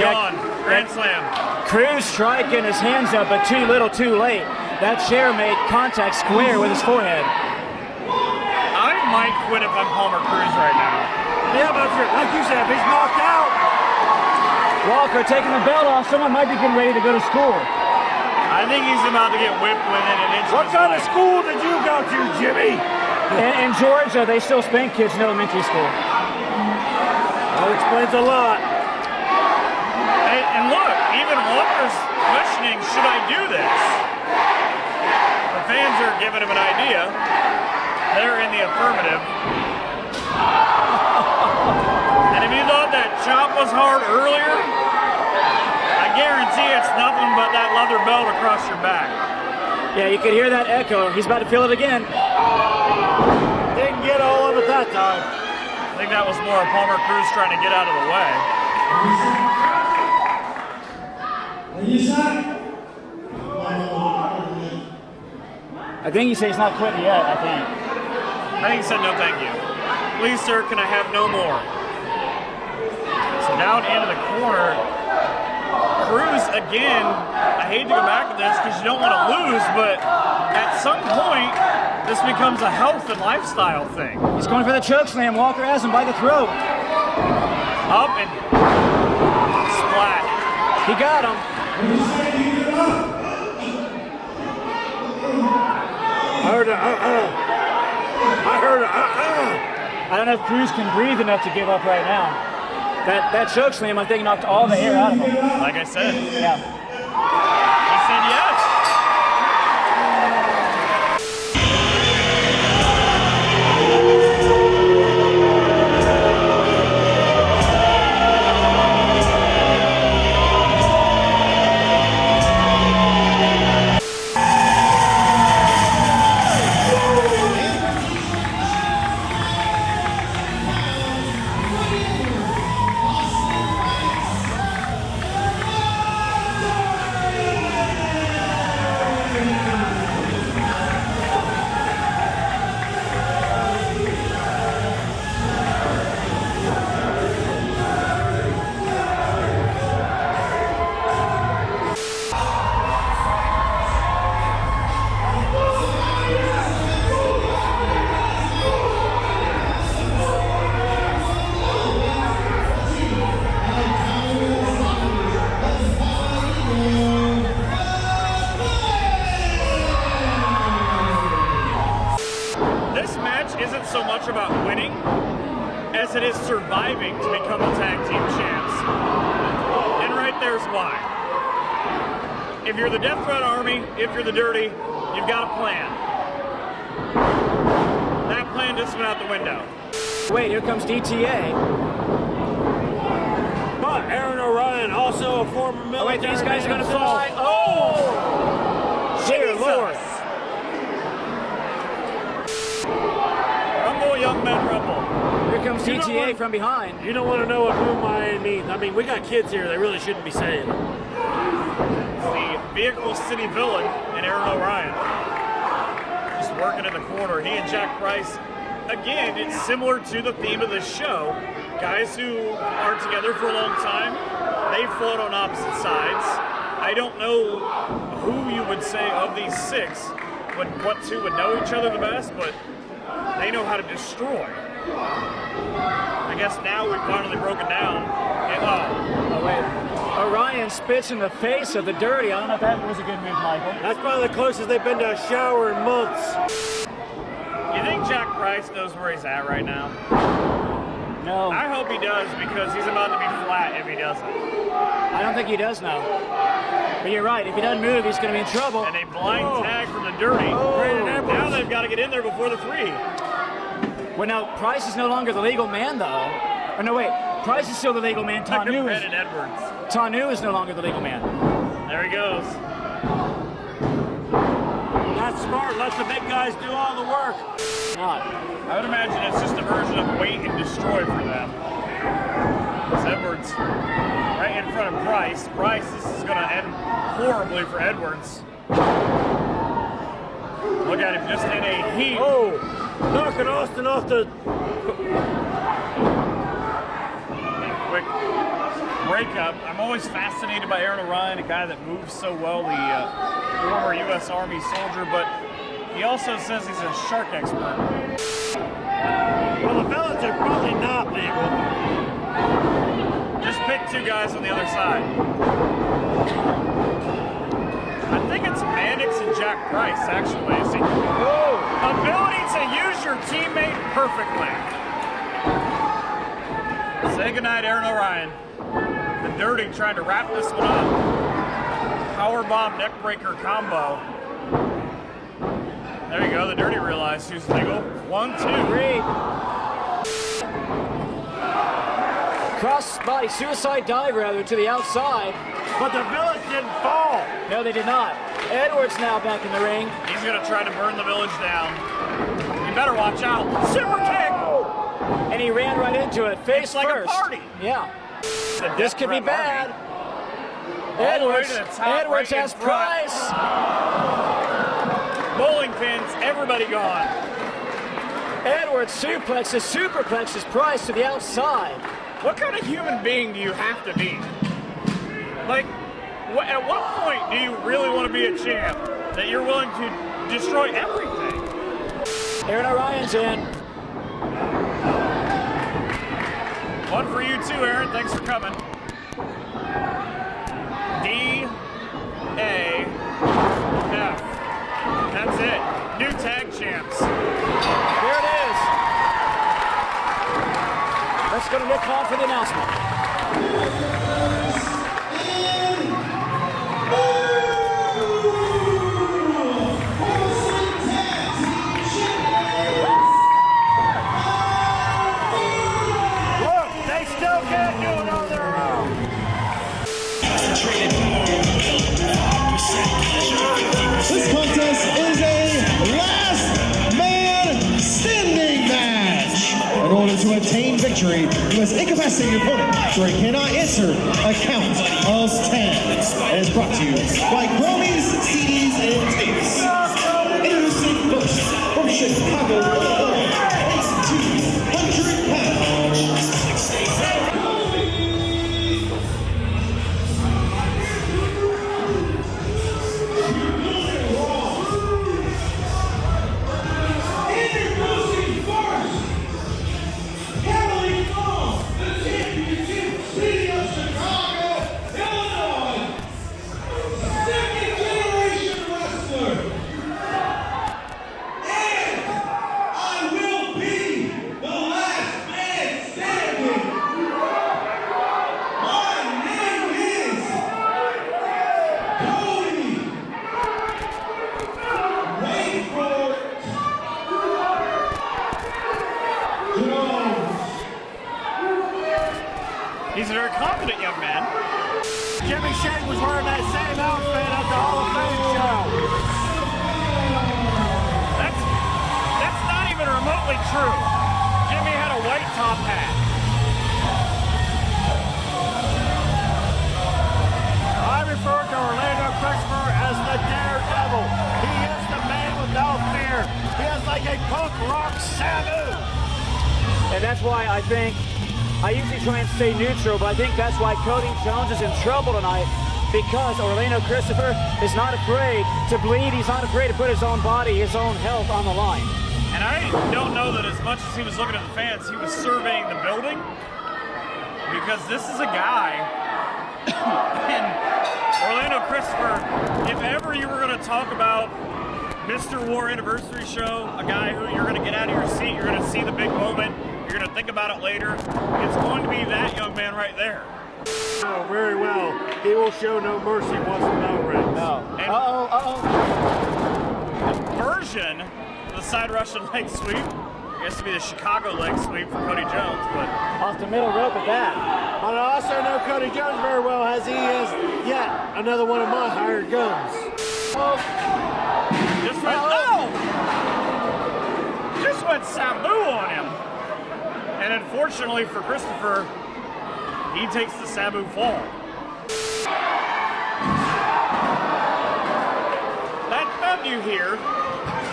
Gone. Grand slam. Cruz tried getting his hands up, but too little, too late. That chair made contact square with his forehead. I might quit if I'm Palmer Cruz right now. Yeah, but like you said, if he's knocked out. Walker taking the belt off. Someone might be getting ready to go to school. I think he's about to get whipped within an inch. What kind of school did you go to, Jimmy? In Georgia, they still spank kids in elementary school. That explains a lot. And look, even Walker's questioning, should I do this? The fans are giving him an idea. They're in the affirmative. And if you thought that chop was hard earlier, I guarantee it's nothing but that leather belt across your back. Yeah, you could hear that echo. He's about to feel it again. Didn't get all of it that time. I think that was more of Palmer Cruz trying to get out of the way. I think he said he's not quitting yet, I think. I think he said no thank you. Please, sir, can I have no more? So down into the corner. Cruz, again, I hate to go back to this because you don't want to lose, but at some point, this becomes a health and lifestyle thing. He's going for the choke slam. Walker has him by the throat. Up and splat. He got him. I heard I don't know if Cruz can breathe enough to give up right now. That choke slam, I think, knocked all the air out of him. Like I said. Yeah. He said yes. So much about winning as it is surviving to become the tag team champs. And right there's why. If you're the Death Threat Army, if you're the Dirty, you've got a plan. That plan just went out the window. Wait, here comes DTA. But Aaron O'Ryan, also a former military. Oh, wait, these guys are going to himself. fly. Oh! Dear Lord. Rumble, young men, rumble. Here comes DTA from behind. You don't want to know what boom I means. I mean, we got kids here. They really shouldn't be saying it. The Vehicle City villain and Aaron O'Ryan. Just working in the corner. He and Jack Price, again, it's similar to the theme of this show. Guys who are together for a long time, they fought on opposite sides. I don't know who you would say of these six, what two would know each other the best, but they know how to destroy. I guess now we've finally broken down. Oh, wait. Orion spits in the face of the Dirty. I don't know if that was a good move, Michael. That's probably the closest they've been to a shower in months. You think Jack Price knows where he's at right now? No. I hope he does, because he's about to be flat if he doesn't. I don't think he does know. But you're right. If he doesn't move, he's going to be in trouble. And a blind tag from the Dirty. Now they've got to get in there before the 3. Well, now, Price is no longer the legal man, though. Or no, wait. Price is still the legal man. Tanu is no longer the legal man. There he goes. That's smart. Let the big guys do all the work. Not. I would imagine it's just a version of wait and destroy for them. It's Edwards right in front of Price. Price, this is going to end horribly for Edwards. Look at him just in a heat. Oh, knocking Austin off the... Quick breakup. I'm always fascinated by Aaron O'Ryan, a guy that moves so well, the former U.S. Army soldier, but he also says he's a shark expert. Well, the villains are probably not legal. Just pick 2 guys on the other side. I think it's Mannix and Jack Price, actually. See, ability to use your teammate perfectly. Say goodnight, Aaron O'Ryan. The Dirty trying to wrap this one up. Powerbomb neckbreaker combo. There you go. The Dirty realized he was legal. 1, 2, 3. Cross body suicide dive rather to the outside. But the villains didn't fall. No, they did not. Edwards now back in the ring. He's going to try to burn the village down. You better watch out. Super kick! And he ran right into it. Face it's like first. A party. Yeah. This could be bad. Edwards Edwards has Price. Bowling pins, everybody gone. Edwards superplexes Price to the outside. What kind of human being do you have to be? Like, at what point do you really want to be a champ that you're willing to destroy everything? Aaron O'Ryan's in. One for you too, Aaron. Thanks for coming. D-A-F. That's it. New tag champs. There it is. Let's go to Nick Hall for the announcement. Look, they still can't do it on their own. This contest is a last man standing match. In order to obtain victory, you must incapacitate your opponent so he cannot answer a count of 10. It is brought to you by Gromies, CDs, and Tapes. Introducing first from Chicago, Illinois, 200 pounds. He's a very confident young man. Jimmy Shane was wearing that same outfit at the Hall of Fame show. That's not even remotely true. Jimmy had a white top hat. I refer to Orlando Christopher a punk rock Sabu. And that's why I think, I usually try and stay neutral, but I think that's why Cody Jones is in trouble tonight, because Orlando Christopher is not afraid to bleed. He's not afraid to put his own body, his own health on the line. And I don't know that as much as he was looking at the fans, he was surveying the building, because this is a guy, and Orlando Christopher, if ever you were going to talk about Mr. War Anniversary Show, a guy who you're going to get out of your seat, you're going to see the big moment, you're going to think about it later, it's going to be that young man right there. Oh, very well. He will show no mercy once the bell rings. No. Version of the side Russian leg sweep. I guess to be the Chicago leg sweep for Cody Jones, but off the middle rope at that. But I also know Cody Jones very well, as he is yet another one of my hired guns. Just went Sabu on him. And unfortunately for Christopher, he takes the Sabu fall. That view here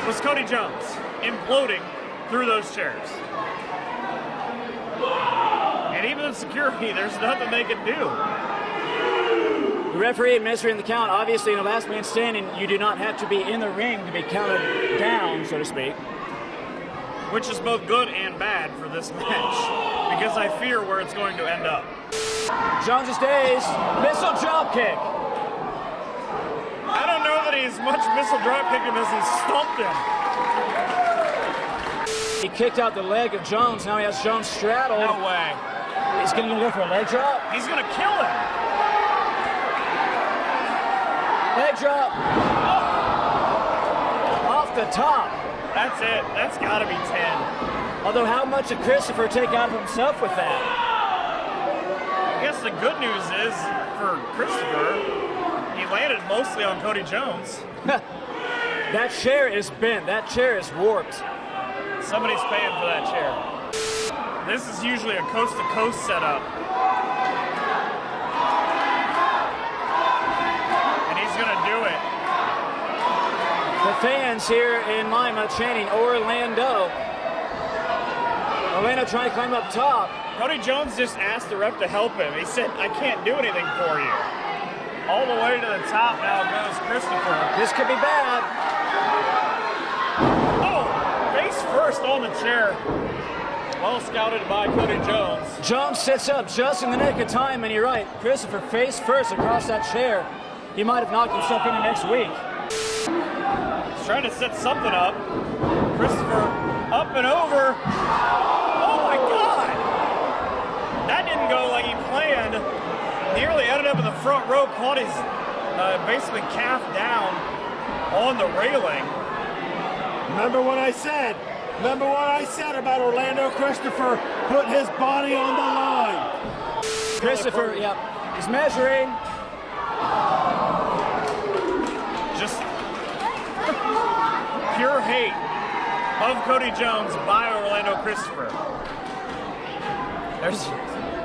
was Cody Jones imploding through those chairs. And even in security, there's nothing they can do. The referee administering the count, obviously in a last man standing, you do not have to be in the ring to be counted down, so to speak. Which is both good and bad for this match, because I fear where it's going to end up. Jones stays, missile drop kick. I don't know that he's much missile drop kicked him as he stomped him. He kicked out the leg of Jones, now he has Jones straddled. No way. He's going to go for a leg drop? He's going to kill him. Leg drop. Off the top. That's it. That's got to be 10. Although how much did Christopher take out of himself with that? I guess the good news is, for Christopher, he landed mostly on Cody Jones. That chair is bent. That chair is warped. Somebody's paying for that chair. This is usually a coast-to-coast setup. And he's going to do it. The fans here in Lima chanting Orlando. Orlando trying to climb up top. Cody Jones just asked the ref to help him. He said, I can't do anything for you. All the way to the top now goes Christopher. This could be bad. Oh, face first on the chair. Well scouted by Cody Jones. Jones sits up just in the nick of time, and you're right. Christopher face first across that chair. He might have knocked himself into next week. He's trying to set something up. Christopher up and over. Oh my God! That didn't go like he planned. Nearly ended up in the front row, caught his basically calf down on the railing. Remember what I said? Remember what I said about Orlando Christopher putting his body on the line? Christopher, yep, is measuring. Just pure hate of Cody Jones by Orlando Christopher. There's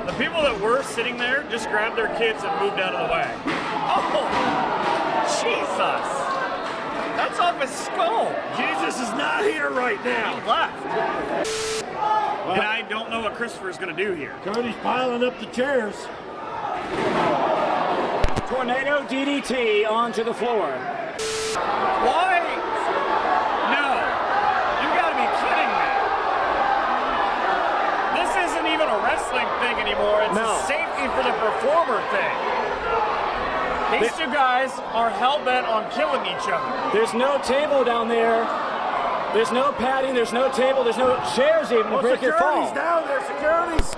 the people that were sitting there just grabbed their kids and moved out of the way. Oh, Jesus! That's off his skull. Jesus is not here right now. He left. And I don't know what Christopher's going to do here. Cody's piling up the chairs. Tornado DDT onto the floor. Why? No. You got to be kidding me. This isn't even a wrestling thing anymore. It's a safety for the performer thing. These two guys are hell-bent on killing each other. There's no table down there. There's no padding, there's no table, there's no chairs even to break your fall. Security's down there, security's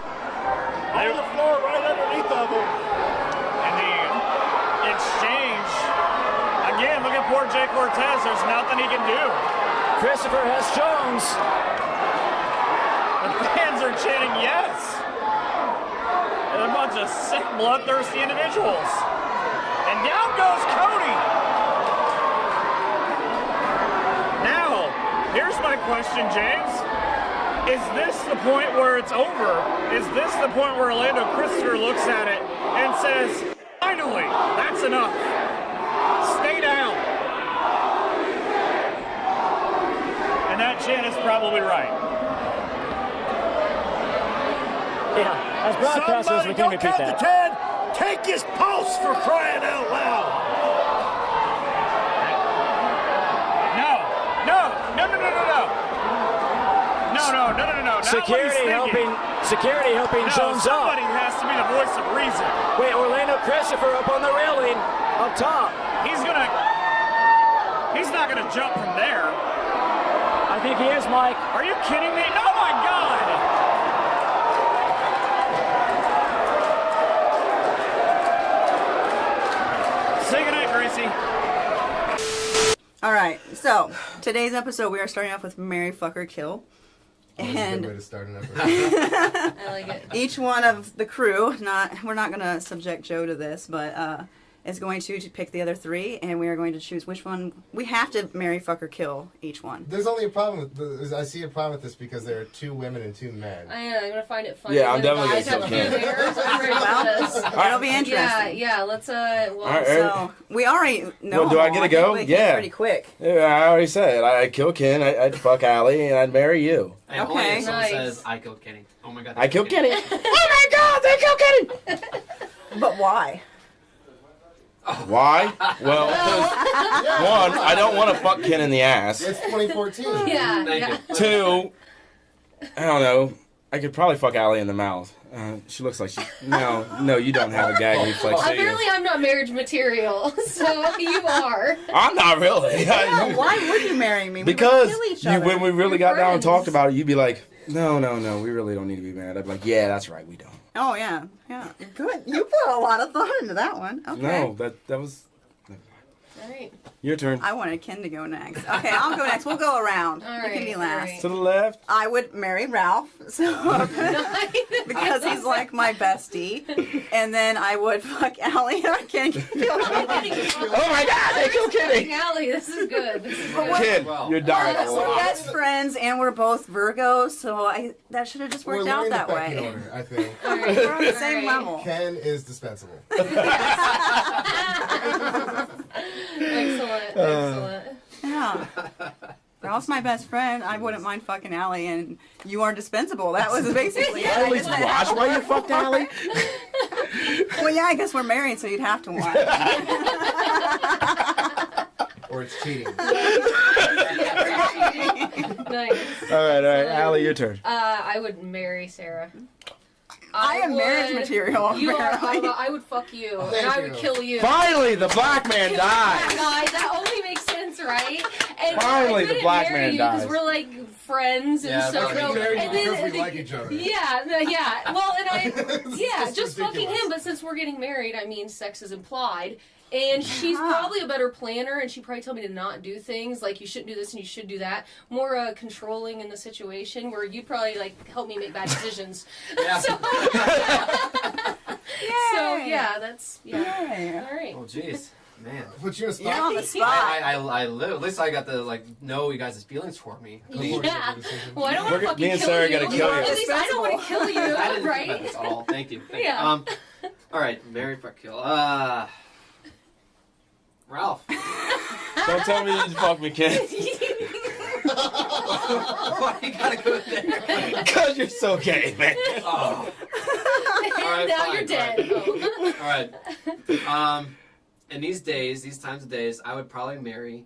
on the floor right underneath of them. And the exchange, again, look at poor Jay Cortez, there's nothing he can do. Christopher has Jones. The fans are chanting yes. And a bunch of sick, bloodthirsty individuals. And down goes Cody. Now, here's my question, James. Is this the point where it's over? Is this the point where Orlando Christopher looks at it and says, finally, that's enough. Stay down. And that Jen is probably right. Yeah, as broadcasters, we can Somebody, repeat don't count that. to 10. Take his pulse for crying out loud. No. Security helping Jones up. Somebody has to be the voice of reason. Wait, Orlando Christopher up on the railing, up top. He's not gonna jump from there. I think he is, Mike. Are you kidding me? Oh my God! Say goodnight, Gracie. All right, so today's episode we are starting off with Marry, Fuck, or Kill. And way to start an episode. I like it. Each one of the crew, we're not going to subject Joe to this, but is going to pick the other three, and we are going to choose which one. We have to marry, fuck, or kill each one. There's only a problem with I see a problem with this because there are 2 women and 2 men. I know, I'm gonna find it funny. Yeah, I'm when definitely guys gonna have kill Ken. ears. I'm ready for Well, this. it'll be interesting. Yeah, let's All right, So we already know. Well, do I get to go? We Yeah. Pretty quick. Yeah, I already said I'd kill Ken, I'd fuck Allie, and I'd marry you. And only if someone says, I killed Kenny. Oh my God. I killed Kenny. Oh my God, they killed Kenny! But why? Why? Well, 'cause, 1, I don't want to fuck Ken in the ass. It's 2014. Yeah. Thank you. 2, I don't know. I could probably fuck Allie in the mouth. She looks like she. No, you don't have a gag reflex. do you? Apparently, I'm not marriage material, so you are. I'm not really. Yeah, why would you marry me? Because we would kill each other. when we really got down and friends. talked about it, you'd be like, no, we really don't need to be married. I'd be like, yeah, that's right, we don't. Oh yeah. Good. You put a lot of thought into that one. Okay. No, that was All right. your turn. I wanted Ken to go next. Okay, I'll go next. We'll go around. All You can be right, last. To the left. I would marry Ralph, so because he's like my bestie, and then I would fuck Allie. I can't kill Oh my God, they killed Kenny. Allie, this is good. This is good. Kid, you're dying. We're best friends, and we're both Virgos, so that should have just worked We're out in the that pecking way. order, I think. All right. We're on the All same right. level. Ken is dispensable. Excellent. Yeah. Ralph's my best friend. I wouldn't mind fucking Allie, and you are dispensable. That was basically it. At least watch while you fucked Allie. Well, yeah, I guess we're married, so you'd have to watch. Or it's cheating. Nice. All right, Allie, your turn. I would marry Sarah. I am marriage material, You are. apparently. I would fuck you, Thank and I you. would kill you. Finally, the black man dies. Guys, that only makes sense, right? And Finally, I the couldn't black marry man you 'cause dies. we're like friends and Yeah, stuff. that's We marry you And then- because we like each other. Yeah. Well, and It's just fucking ridiculous. him. But since we're getting married, I mean, sex is implied. And she's probably a better planner, and she probably told me to not do things like you shouldn't do this and you should do that. More controlling in the situation, where you'd probably like help me make bad decisions. Yeah. So yeah, that's Yay. All right. Oh, jeez. Man. Put you in a spot. You're on the spot. I live. At least I got to know you guys' feelings for me. Yeah. Well, I don't want to Me fucking and kill Sarah you. gotta kill you. At least I don't want to kill you, I didn't think about right? this at all. Thank you. Yeah. All right, married, fuck, kill. Ralph. Don't tell me you just fuck me, Ken. Why you gotta go there? Because you're so gay, man. Oh. And All right, now fine, you're dead. Oh. All right. In these days, these times of days, I would probably marry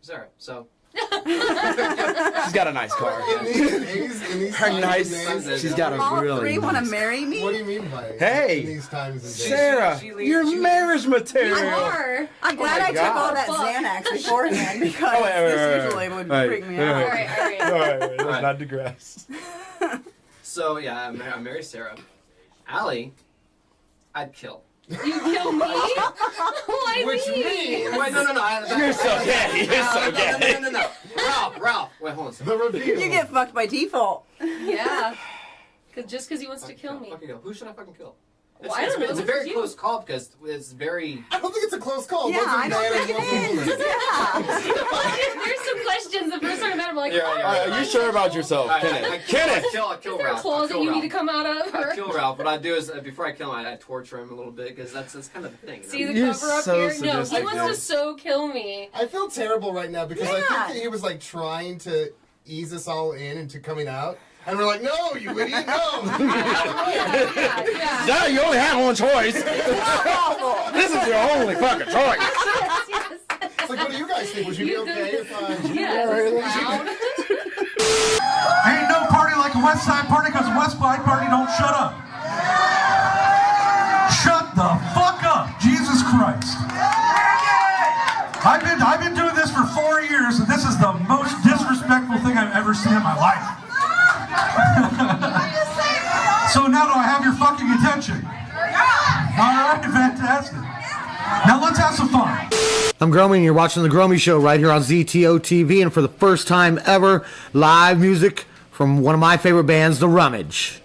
Sarah. So. She's got a nice car. In these Her times nice. and days, She's got a All really. three want to nice marry me? What do you mean by it? Hey, In these times and days. Sarah, you're marriage You material. are. I'm glad my I took God. all that Xanax beforehand, because wait, this usually would freak me out. All right. All right, let's not digress. So yeah, I marry Sarah. Allie, I'd kill. You kill me? Why Which me? means- Wait, no. You're so gay. You're so gay. No. Ralph. Wait, hold on a second. The reveal. You get fucked by default. Yeah. Just because he wants to kill me. Fucking kill. Who should I fucking kill? Well, I don't know. It's a Who's very you? close call because it's very. I don't think it's a close call. Yeah, One's a I don't man and think one's a it woman. is. Yeah. There's some questions. The first time I met him, I'm like, Yeah, oh, yeah, Are you sure about yourself, Kenneth? Kenneth! I'll kill is there a Ralph. closet you need to come out of? I'll kill Ralph. What I do is before I kill him, I torture him a little bit because that's kind of the thing. See the You're cover up so here? No, he sadistic, wants man. to so kill me. I feel terrible right now because I think that he was like trying to ease us all into coming out. And we're like, no, you idiot, no. No, you only have one choice. This is your only fucking choice. It's like, what do you guys think? Would you be okay if Ain't no party like a West Side party because a West Side party don't shut up. Shut the fuck up, Jesus Christ. I've been doing this for 4 years, and this is the most disrespectful thing I've ever seen in my life. So now do I have your fucking attention? All right, fantastic. Now let's have some fun. I'm Gromy, and you're watching The Gromy Show right here on ZTOTV, and for the first time ever, live music from one of my favorite bands, The Rummage.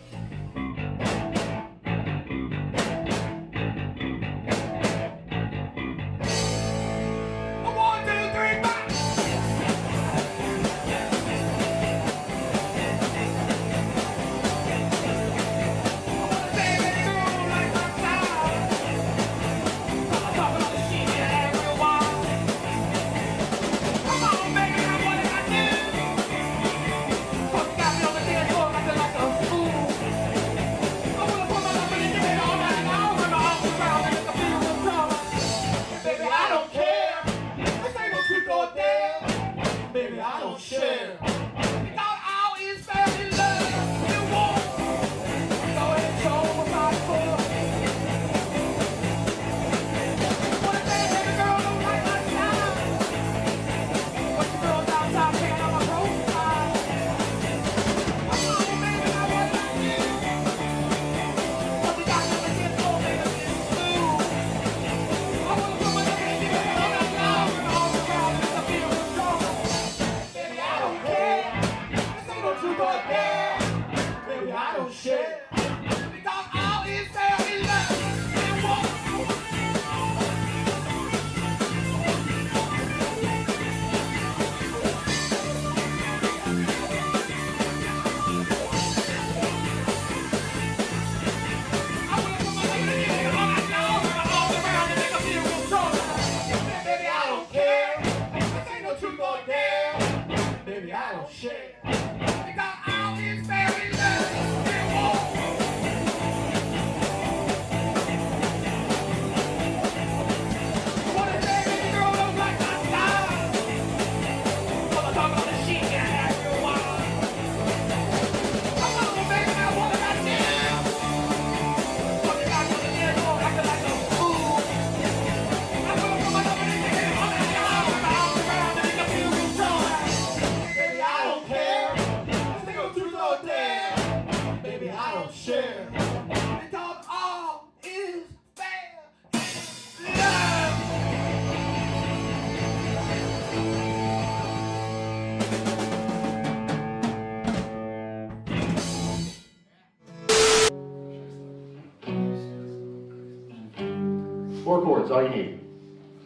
Four chords, all you need.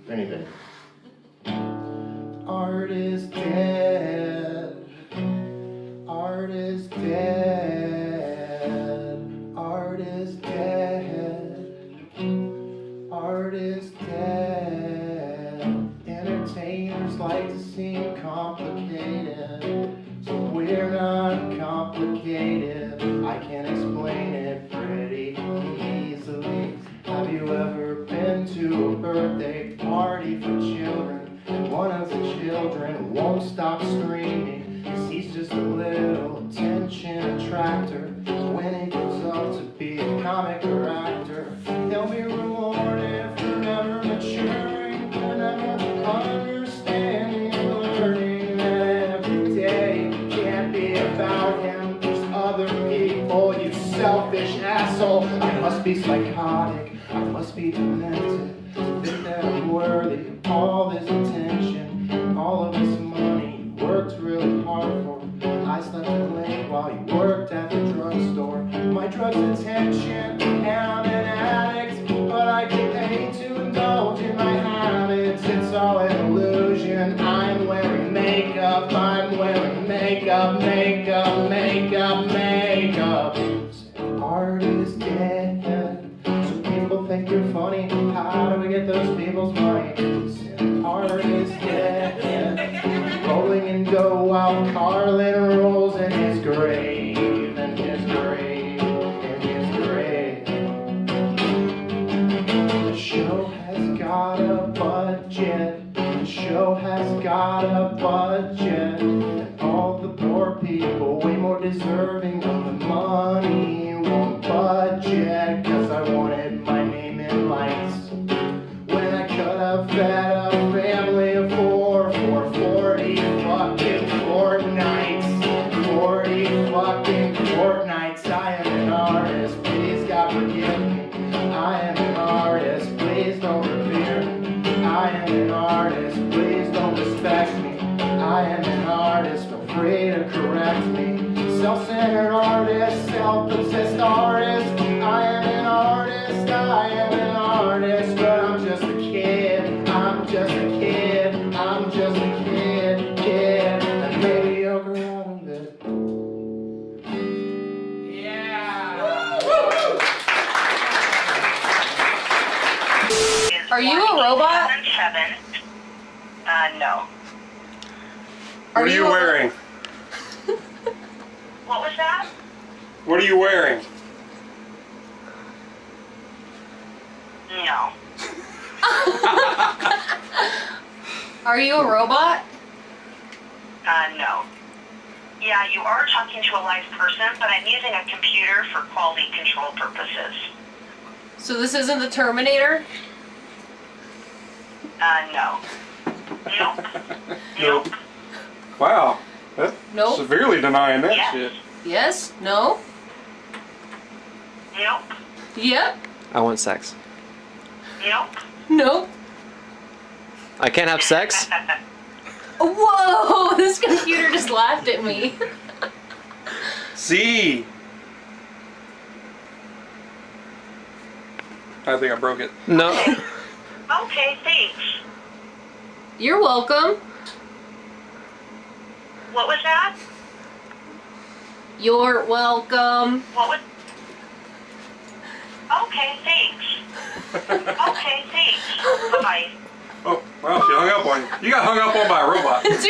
If anything. Art is dead. Art is dead. Art is dead. Art is dead. Entertainers like to seem complicated. So we're not complicated. I can explain it pretty easily. Have you ever been to a birthday party for children? And one of the children won't stop screaming, 'cause he's just a little attention attractor. When he grows up to be a comic or actor, he'll be rewarded for never maturing, for never understanding and learning that every day can't be about him, just other people, you selfish asshole. I must be psychotic, I must be demented to think that I'm worthy of all this attention, all of this money you worked really hard for. I slept late while you worked at the drugstore. My drug's attention, and I'm an addict, but I get paid to indulge in my habits. It's all an illusion. I'm wearing makeup, I'm wearing makeup, makeup, makeup, makeup. Art is dead. People think you're funny. How do we get those people's money? Art is dead. Rolling and go while Carlin more deserving of the money. Won't budget, cause I wanted my name in lights. When I could have fed a family of four for 40 fucking fortnights. 40 fucking fortnights. I am an artist, please God forgive me. I am an artist, please don't revere. I am an artist, please don't respect me. I am an artist, feel free to correct me. Self-centered artist, self-obsessed artist. I am an artist, I am an artist, but I'm just a kid. I'm just a kid. I'm just a kid, kid, and mediocre out of it. Are you a robot? No. What are you wearing? What was that? What are you wearing? No. Are you a robot? No. Yeah, you are talking to a live person, but I'm using a computer for quality control purposes. So this isn't the Terminator? No. Nope. Nope. Wow. That's Nope. severely denying that Yes. shit. Yes? No? Nope. Yep? I want sex. Nope. Nope. I can't have sex? Whoa! This computer just laughed at me. See. I think I broke it. No. Okay, thanks. You're welcome. What was that? You're welcome. What was... Okay, thanks. Okay, thanks. Bye-bye. Oh, well, she hung up on you. You got hung up on by a robot. Dude!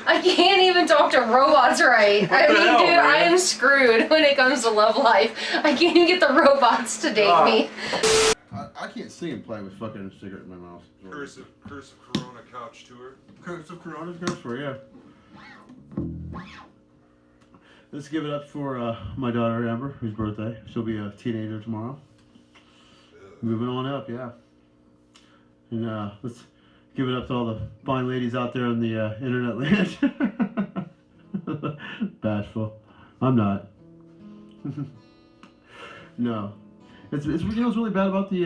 I can't even talk to robots right. What the hell, dude, man? I am screwed when it comes to love life. I can't even get the robots to date me. I can't see him play with fucking cigarette in my mouth. Curse of Corona couch tour. Curse of Corona goes for, yeah. Let's give it up for my daughter Amber, whose birthday. She'll be a teenager tomorrow. Moving on up, yeah. And let's give it up to all the fine ladies out there on the internet land. Bashful. I'm not. No. It's you know what's really bad about the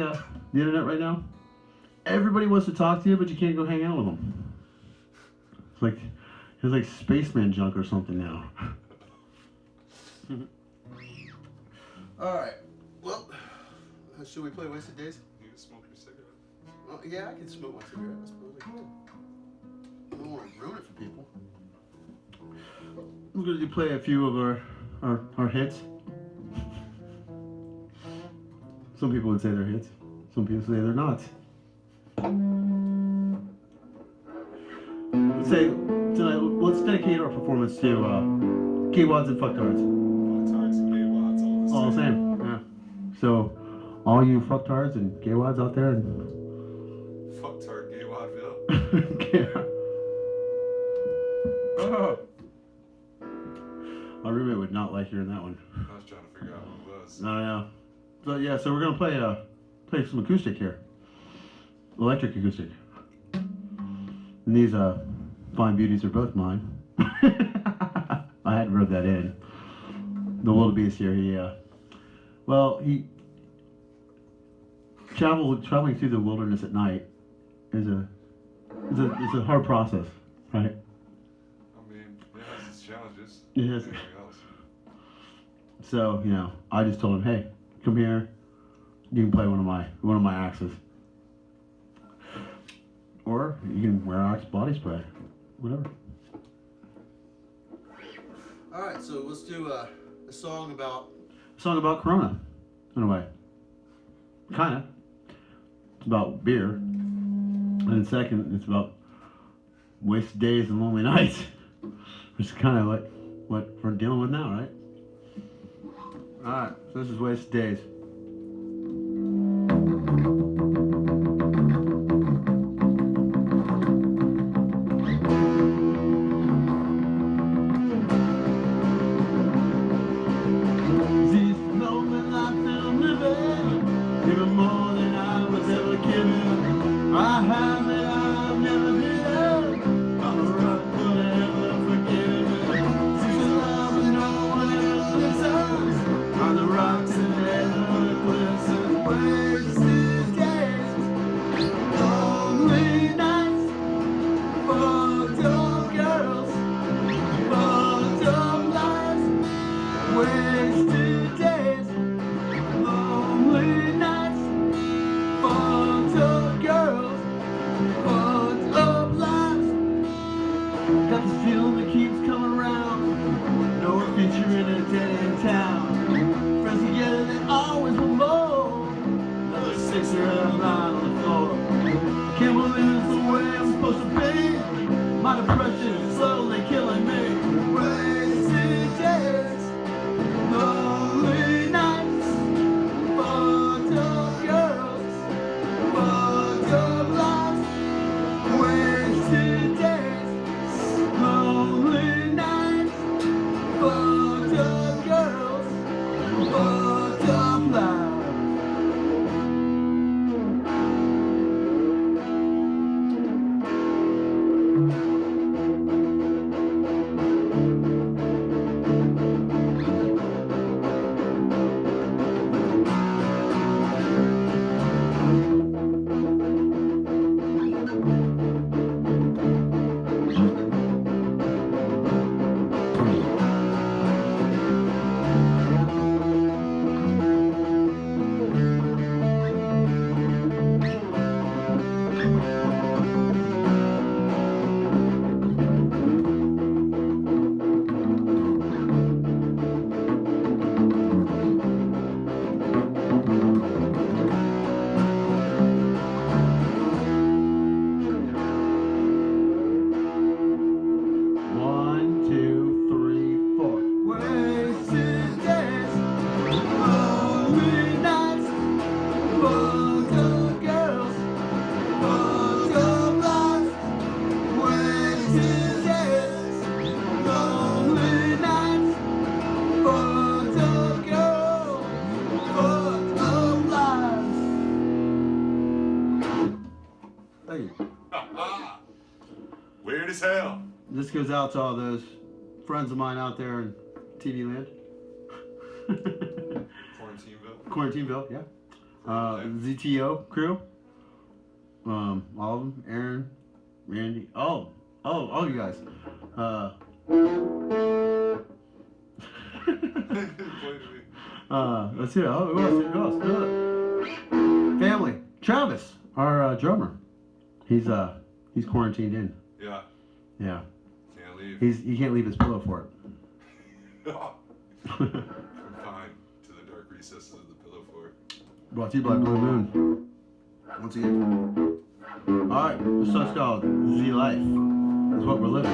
internet right now? Everybody wants to talk to you, but you can't go hang out with them. It's like spaceman junk or something now. Alright. Well, should we play Wasted Days? You can smoke your cigarette. Well, yeah, I can smoke my cigarette. I suppose I can. I don't want to ruin it for people. We're going to play a few of our hits. Some people would say they're hits. Some people say they're not. Let's say tonight, let's dedicate our performance to K-Wads and fucktards. Fucktards and gay-wads, All the same, yeah. So, all you fucktards and gay-wads out there, and Fucktard gay-wadville. Oh. My roommate would not like hearing that one. I was trying to figure out what it was. I know. But yeah, so we're gonna play some acoustic here, electric acoustic. And these fine beauties are both mine. I hadn't wrote that in. The wildebeest here, he traveling through the wilderness at night is a hard process, right? I mean, it has its challenges. It has. Anything else. So, you know, I just told him, hey, come here, you can play one of my axes. Or you can wear Axe body spray. Whatever. Alright, so let's do a song about Corona, in a way. Kinda. It's about beer. And then second, it's about wasted days and lonely nights. Which is kinda like what we're dealing with now, right? Alright, so this is Wasted Days. dead in town. Friends together, they always want more. Another sixer and I'm lying on the floor. I can't believe it's the way I'm supposed to be. My depression is slowly killing me. Wasted days, lonely nights, fucked up girls, fucked up lives. Wasted days, lonely nights, fucked up girls, fucked up lives. Weird as hell. This goes out to all those friends of mine out there in TV land. Quarantineville, yeah. ZTO crew. All of them. Aaron, Randy. Oh, you guys. Let's see. Oh, who else? Family. Travis, our drummer. He's quarantined in. Yeah. Yeah. Can't leave. He can't leave his pillow for it. Confined to the dark recesses of the pillow fort. Brought to you by Blue Moon. Once again. Alright, this song's called Z Life. Is what we're living.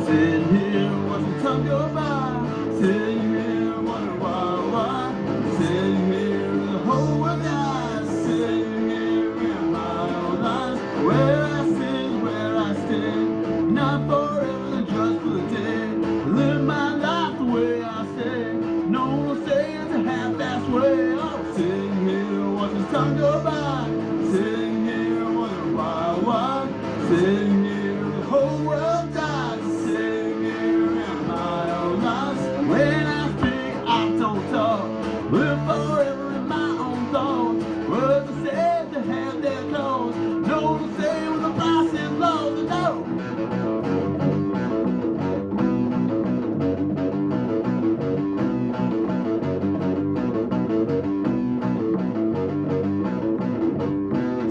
Sitting here watching time go by. Sitting here wondering why. Sitting here the whole world dies. Sitting here in my own life. Where I sit, where I stay. Not forever, then just for the day. Live my life the way I say. No one say it's a half-assed way. Oh, sitting here watching time go by. Sitting here wondering why. Sitting here the whole world dies. Sitting here in my own life. When I speak, I don't talk. Live forever in my own thoughts. Words are said to have their cause. No one say when the price is low. No.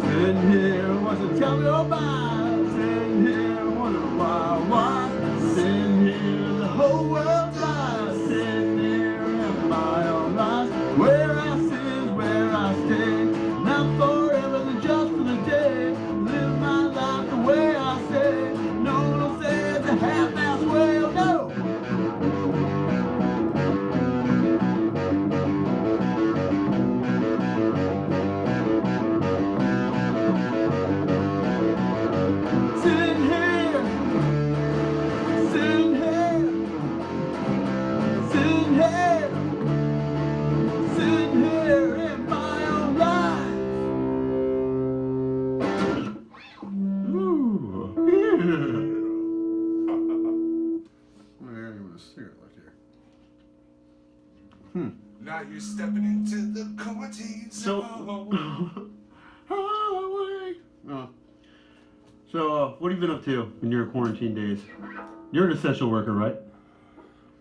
Sitting here watching time go by. Sitting here wondering why. Sitting here the whole world dies. Sitting here in my own life. Where I sit is where I stay. Not forever, then just for the day. Live my life the way I say. No one will say it's a half-assed way. Oh no. Sitting here, sitting here, sitting here, sitting here in my own life. Ooh, yeah. I got a cigarette left here. Now you're stepping into the quarantine zone. So, what have you been up to in your quarantine days? You're an essential worker, right?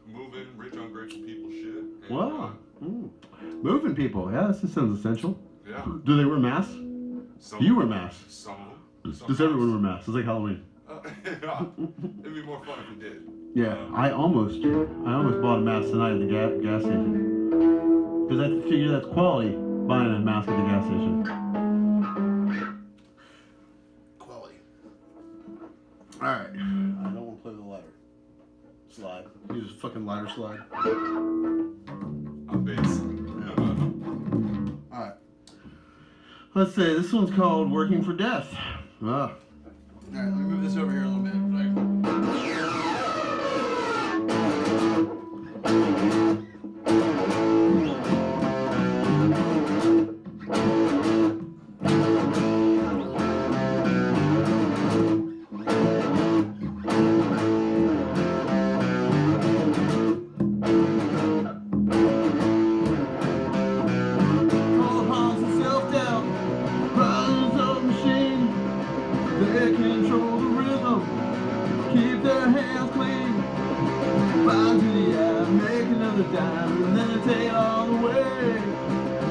Moving rich, ungrateful people shit. And, Wow. Moving people. Yeah, this sounds essential. Yeah. Do they wear masks? Some Do you wear masks? Some of them. Does everyone wear masks? It's like Halloween. It'd be more fun if we did. Yeah, I almost bought a mask tonight at the gas station. Because I figure that's quality, buying a mask at the gas station. Quality. Alright. I don't want to play with the ladder. Slide. Use a fucking ladder slide. On base. Alright. Let's say this one's called Working for Death. Alright, let me move this over here a little bit. They control the rhythm, keep their hands clean. Fly to the eye, make another dime, and then they take it all away.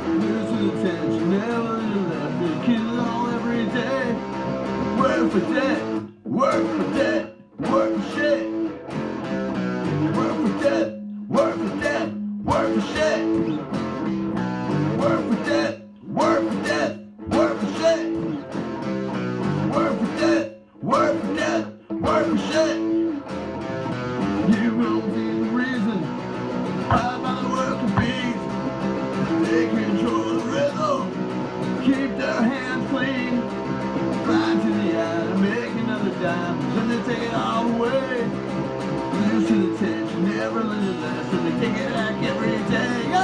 Lose to the tension, never left, they kill it all every day. Work for debt, work for debt, work for shit. Work for debt, work for debt, work for shit. Work for debt, work for debt, work for shit. Work for debt, work for debt, work for shit. You won't be the reason. Fight by the working bees. They control the rhythm, keep their hands clean. Fly to the eye, make another dime, then they take it all away. Lose to the tension, never let it last, and they take it back every day. Go!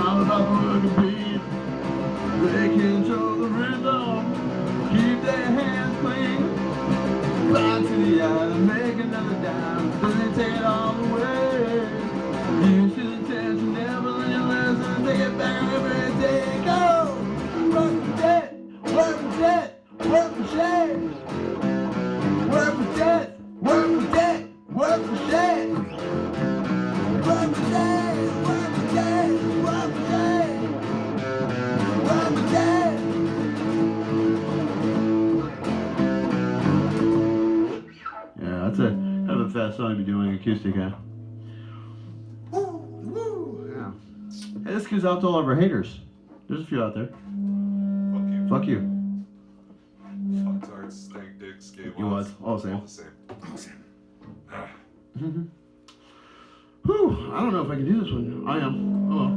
All about the working bees. They control the rhythm, keep their hands clean. Fly to the eye and make another dime, then they take it all away. Used to the tension, never learn your lesson, take it back every day. Go! Work for debt, work for debt, work for shame. Work for debt, work for debt, work for shame. Work for debt, work for debt, work for shame. Work for debt. Yeah, that's a kind of a fast song to be doing acoustic, huh? Yeah. Hey, this goes out to all of our haters. There's a few out there. Fuck you. Fuck tarts, stank dicks, gay You was all the same. All the same. All the same. Ah. Whew, I don't know if I can do this one. I am. Oh.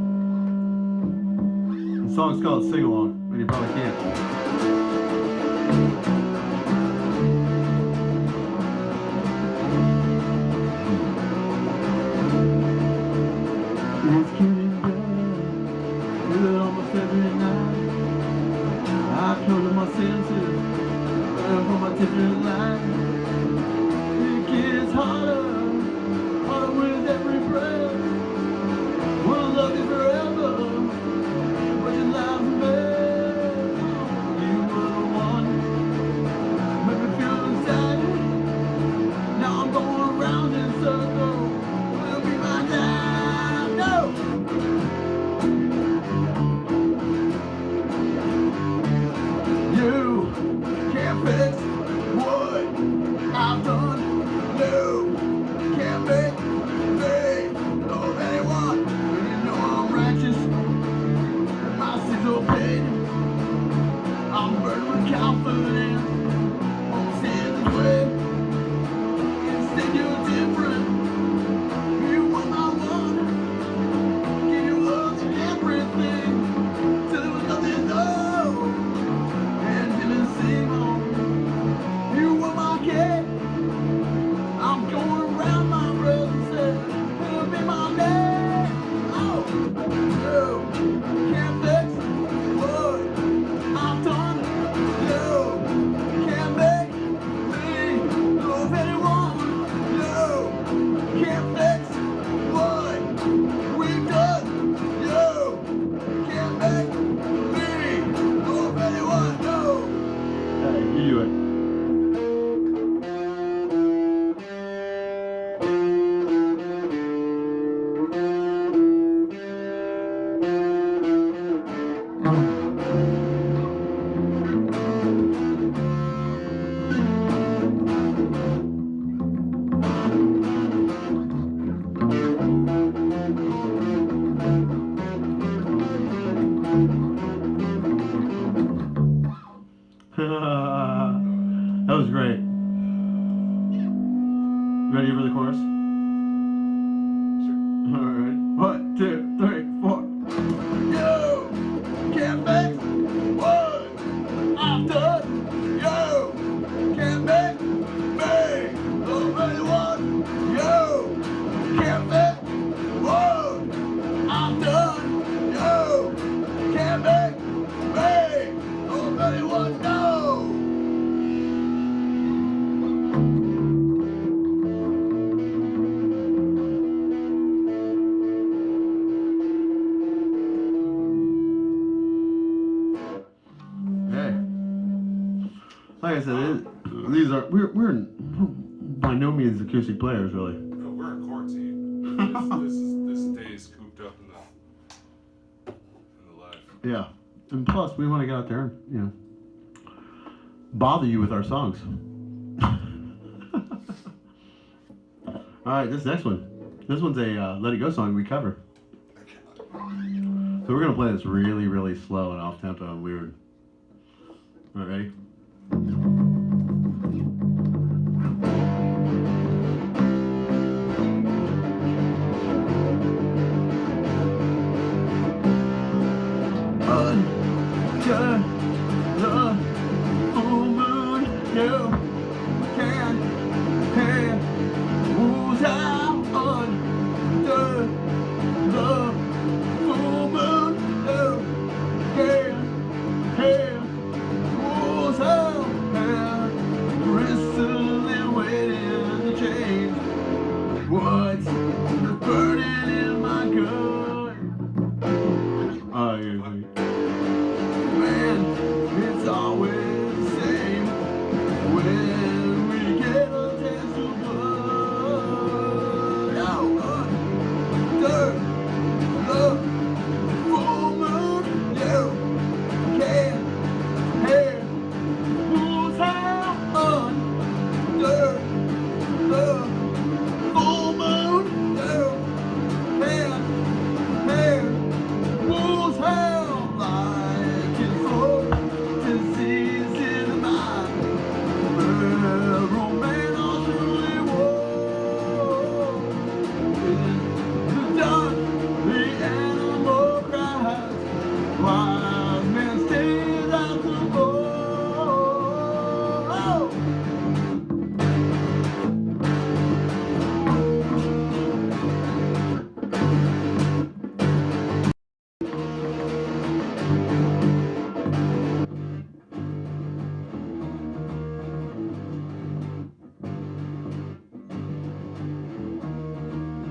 The song's called Sing Along, and you probably can't. It's getting better, feel it almost every night. I come to my senses, learn from my different life. It gets harder, harder with every breath. Wanna love you forever, but you love me. You were the one, made me feel excited. Now I'm going around in circles, will be my time. No! like I said, these are we're by no means acoustic players, really. No, we're in quarantine. This stays cooped up in the life. Yeah, and plus we want to get out there and bother you with our songs. All right, this next one. This one's a Let It Go song we cover. So we're gonna play this really, really slow and off tempo and weird. All right, ready? Under the full moon, you can't hear who's out under the full moon. You can't hear who's out there, bristling, waiting to change. What's burning in my gut? Oh, yeah. Man, it's always the same when we get a taste of blood. Out under the full moon, you can't hear who's out under the full moon. You can't hear who's out like it's for disease in the mind. Well, romance all truly war. The dark, the animal cries. Wild man stays out the door.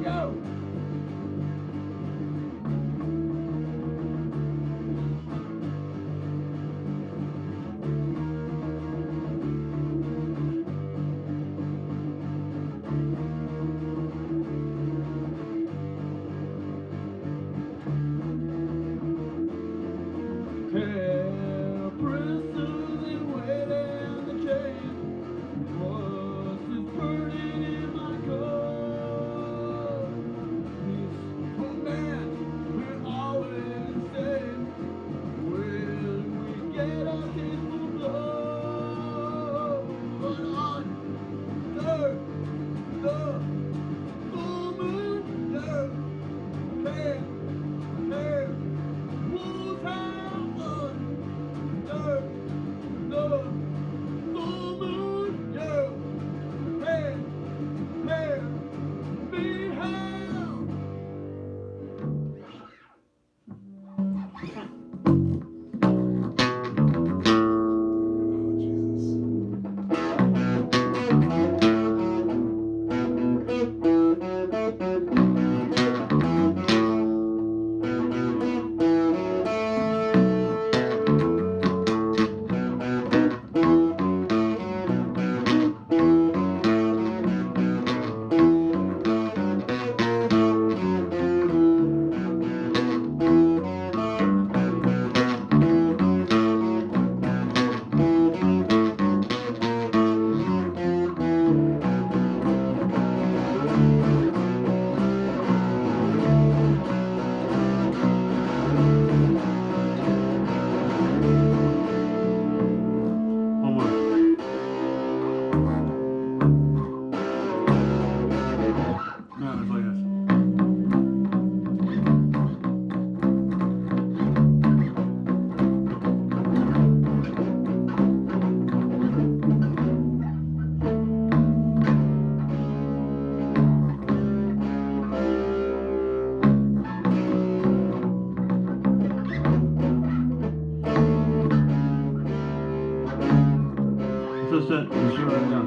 Go. Hair bristles and waiting to change. What's this burning in my gut? This man will always stay when we get our taste of blood. But under the full moon, you can't hear who's out under the full moon. You can't hear me howl. One more. No, it's like this. Just it. Just write it down.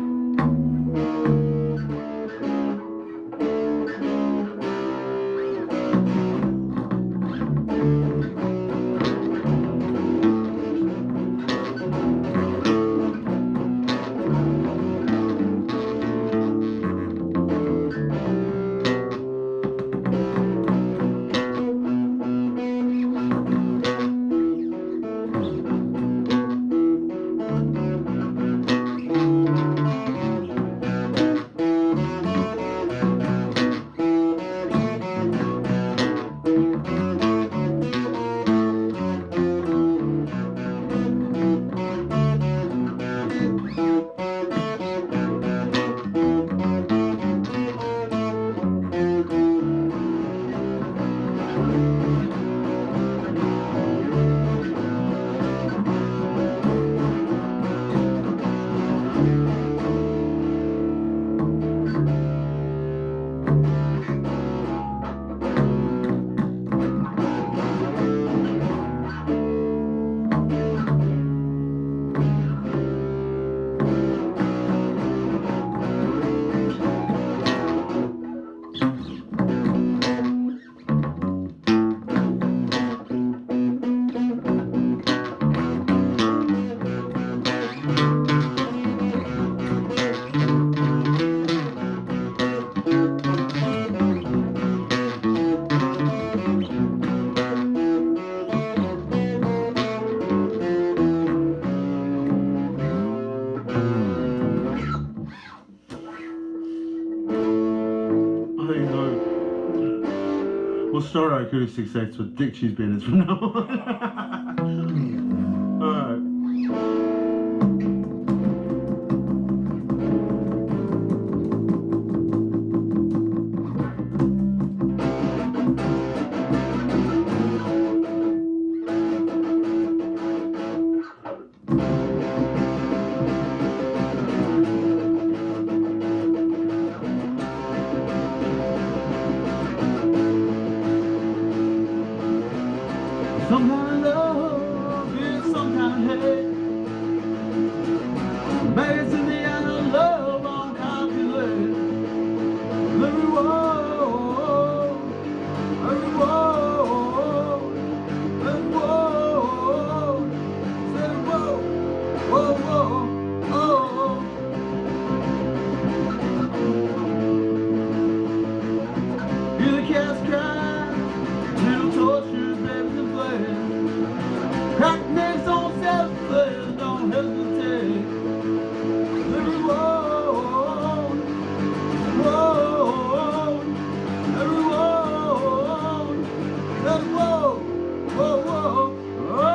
We'll start our acoustic sets with Dick Cheese Bandits from now on. Alright. Some kind of love is some kind of hate. Maybe it's in the end of love on calculate. Every whoa, every whoa, every whoa, say whoa, whoa, whoa, oh. Hear the cats cry, little tortures, babies and flames. Crack necks on self-players, don't hesitate. Every whoa, whoa, every whoa, every whoa, whoa, whoa, oh.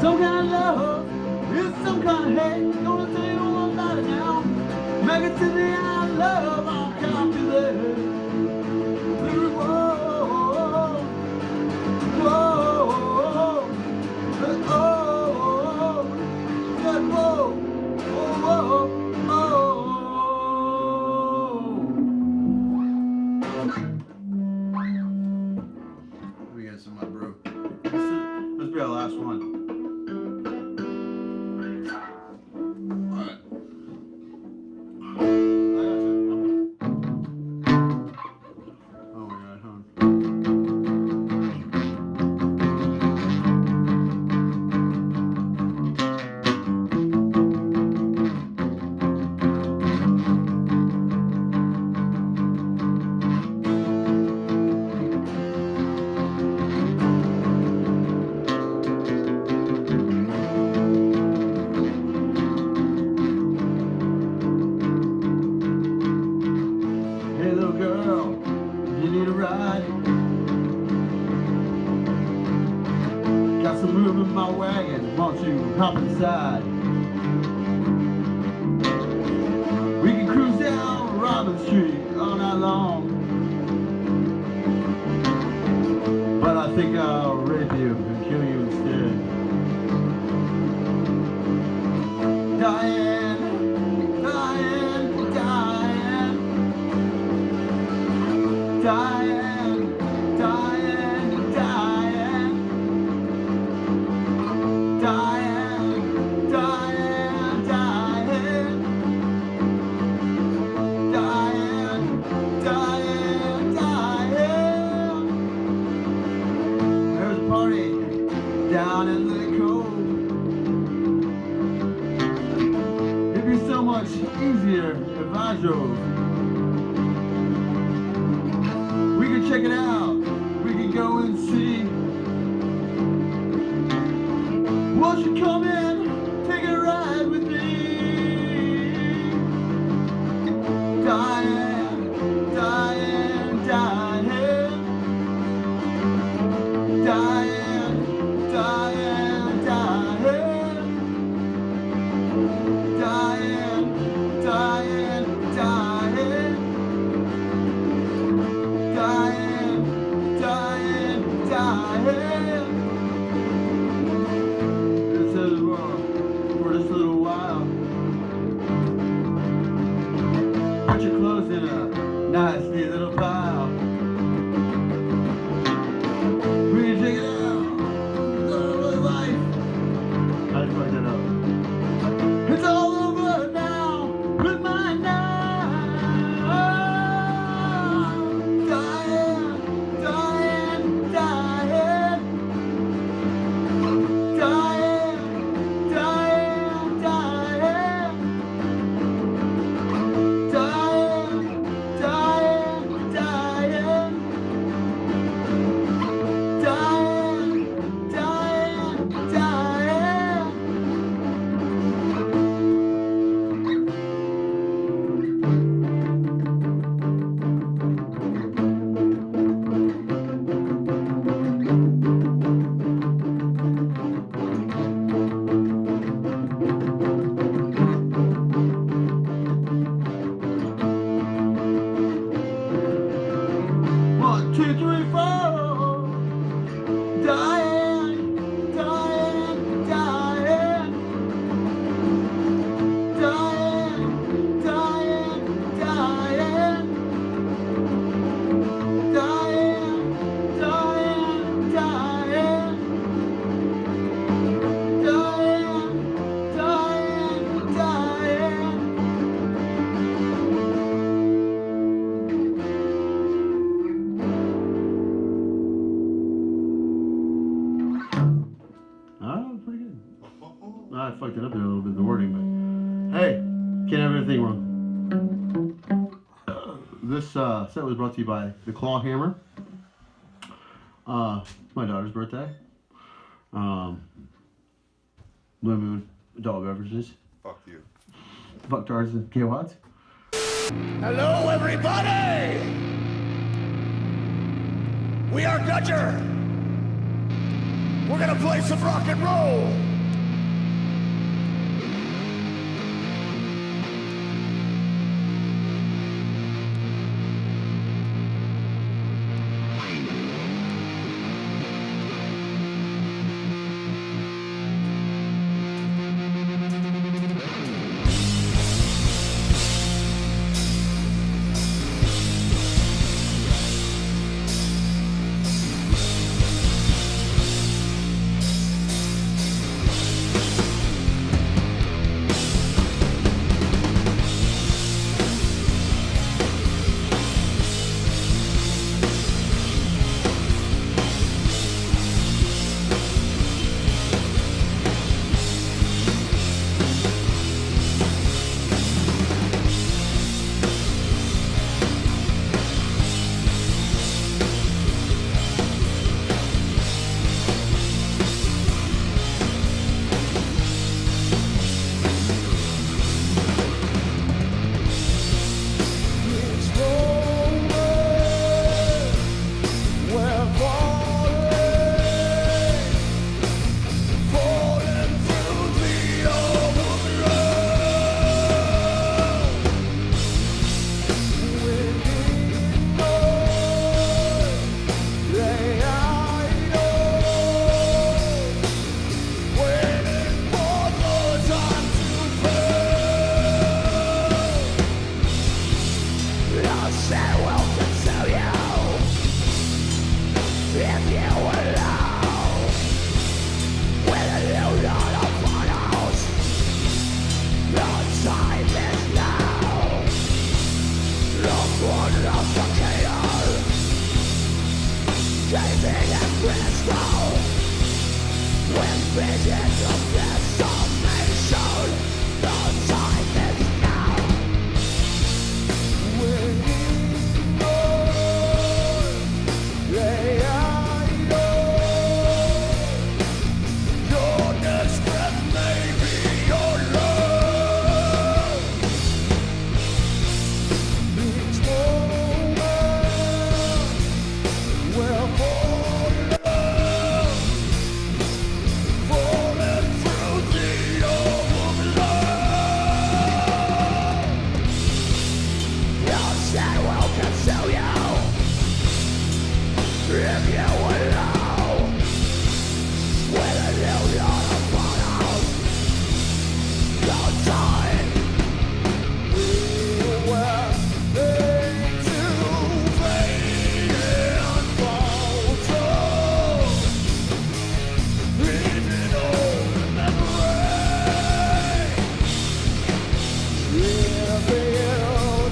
Some kind of love is some kind of hate. Gonna tell you all about it now. Make it to the end of love, I'll calculate. Every whoa, whoa, oh, that whoa, whoa, We got some of my brew. Let's be our last one. Oh my god, huh? hey little girl, you need a ride? Got some room in my wagon, won't you hop inside? We can cruise down Robin Street all night long, but I think I'll rape you and kill you instead. Diane, Diane, Diane, Diane, Diane, Diane, Diane, Diane, Diane, Diane, Diane. There's a party down in the cove. It'd be so much easier if I drove. We could check it out, we could go and see. Won't you come in, take a ride with me? Diane, Diane, Diane, Diane, Diane, Diane, Diane, Diane, Diane. Diane, Diane, Diane. This is wrong. Diane, Diane, Diane. Diane, Diane, Diane. Diane, Diane, Diane. Diane, Diane, Diane. Oh, pretty good. I fucked it up there a little bit, the wording, but hey, can't have anything wrong. This set was brought to you by the Claw Hammer. My daughter's birthday. Blue Moon Adult Beverages. Fuck you. Fuck Tarzan and K Watts. Hello, everybody! We are Dutcher. We're gonna play some rock and roll.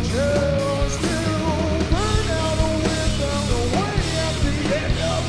Just to burn out with the way at the end of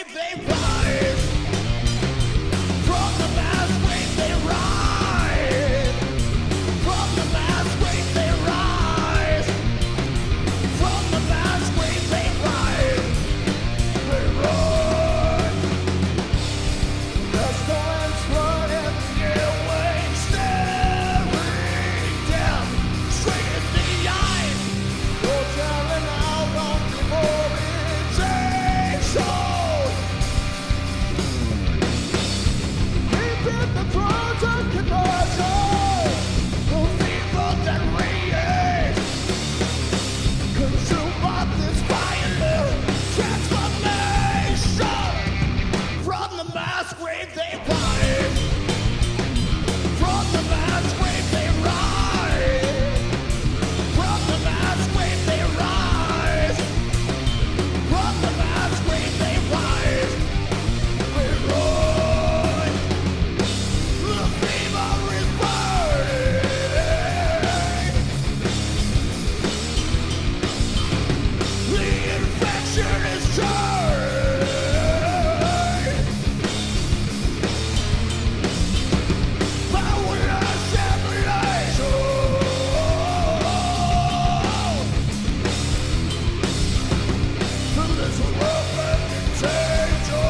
wave they rise. From the mass wave they rise. From the mass wave they rise. From the mass wave they rise. They rise. The storm's flooding the airwaves, staring down straight in the eyes. You're telling how long before it takes hold. Deep in the throes of conversion, the fever that radiates, consumed by this violent transformation. From the mass wave they rise. From the mass wave they rise. From the mass wave they rise. From the mass wave they rise. They rise. The fever is burning. The infection is turning. Powerless simulation. This world contagion.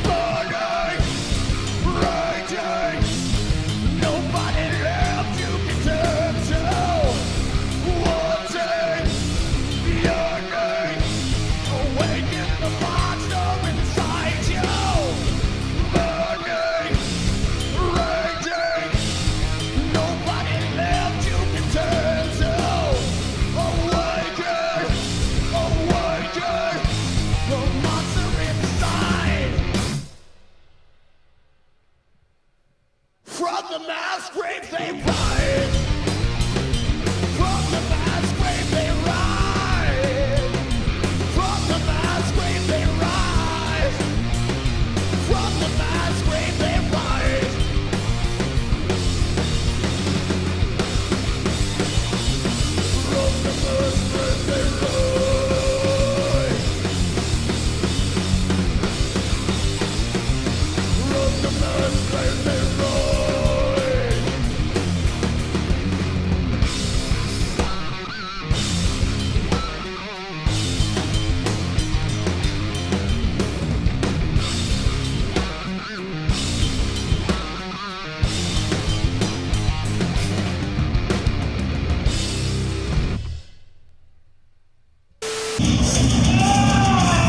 Burning, raging, nobody left you can turn to. Wanting, yearning, awaken the monster inside you. Burning, raging, nobody left you can turn to. Awaken, awaken, the monster inside. From the mass grave they rise. From the mass grave they rise. From the mass grave they rise. From the mass grave they rise. From the mass grave they rise. From the mass grave they rise.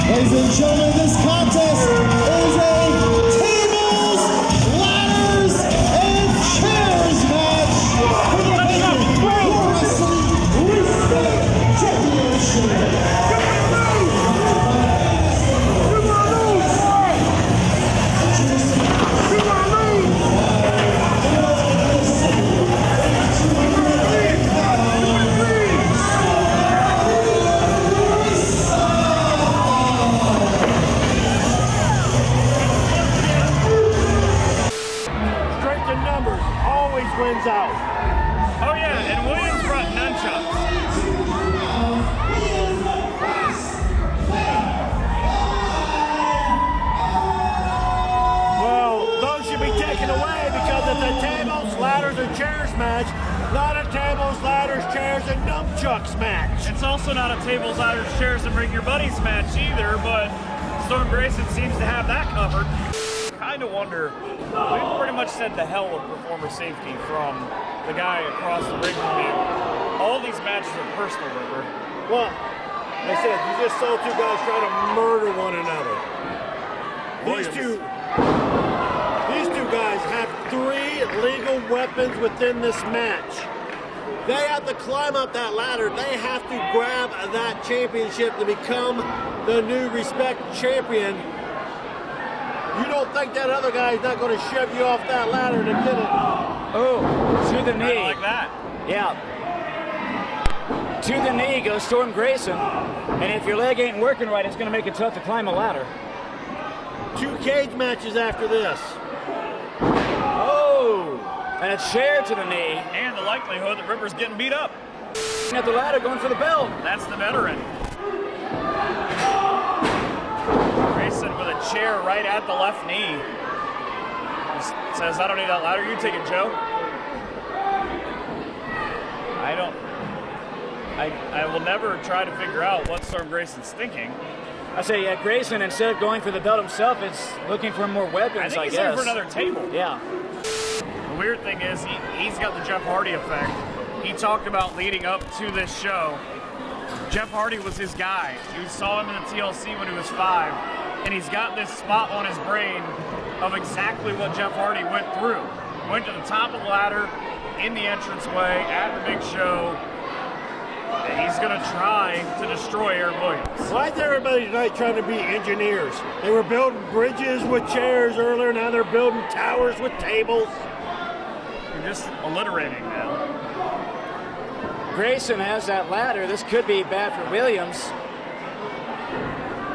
Ladies and gentlemen, this contest is a tables, ladders, and chairs match for the Pro Wrestling Respect Championship. Strength in numbers always wins out. Oh yeah, and Williams brought nunchucks. Well, those should be taken away because it's a tables, ladders, and chairs match, not a tables, ladders, chairs, and nunchucks match. It's also not a tables, ladders, chairs, and bring your buddies match either, but Storm Grayson seems to have that covered. Kind of wonder, we've pretty much said the hell with performer safety from the guy across the ring from you. All these matches are personal, River. Well, like I said, you just saw two guys try to murder one another. These two guys have 3 legal weapons within this match. They have to climb up that ladder. They have to grab that championship to become the new Respect champion. You don't think that other guy's not going to shove you off that ladder to get it? Oh, to the knee. Like that. Yeah. To the knee goes Storm Grayson. And if your leg ain't working right, it's going to make it tough to climb a ladder. 2 cage matches after this. Oh, and a chair to the knee. And the likelihood that Ripper's getting beat up. At the ladder going for the belt. That's the veteran. Grayson with a chair right at the left knee. Just says, I don't need that ladder. You take it, Joe. I will never try to figure out what Storm Grayson's thinking. I say, yeah, Grayson, instead of going for the belt himself, is looking for more weapons, I think he's guess. looking for another table. Yeah. The weird thing is he's got the Jeff Hardy effect. He talked about leading up to this show. Jeff Hardy was his guy. You saw him in the TLC when he was 5, and he's got this spot on his brain of exactly what Jeff Hardy went through. Went to the top of the ladder, in the entranceway, at the big show. And he's going to try to destroy Aaron Williams. Why is everybody tonight trying to be engineers? They were building bridges with chairs earlier, now they're building towers with tables. You're just alliterating now. Grayson has that ladder. This could be bad for Williams.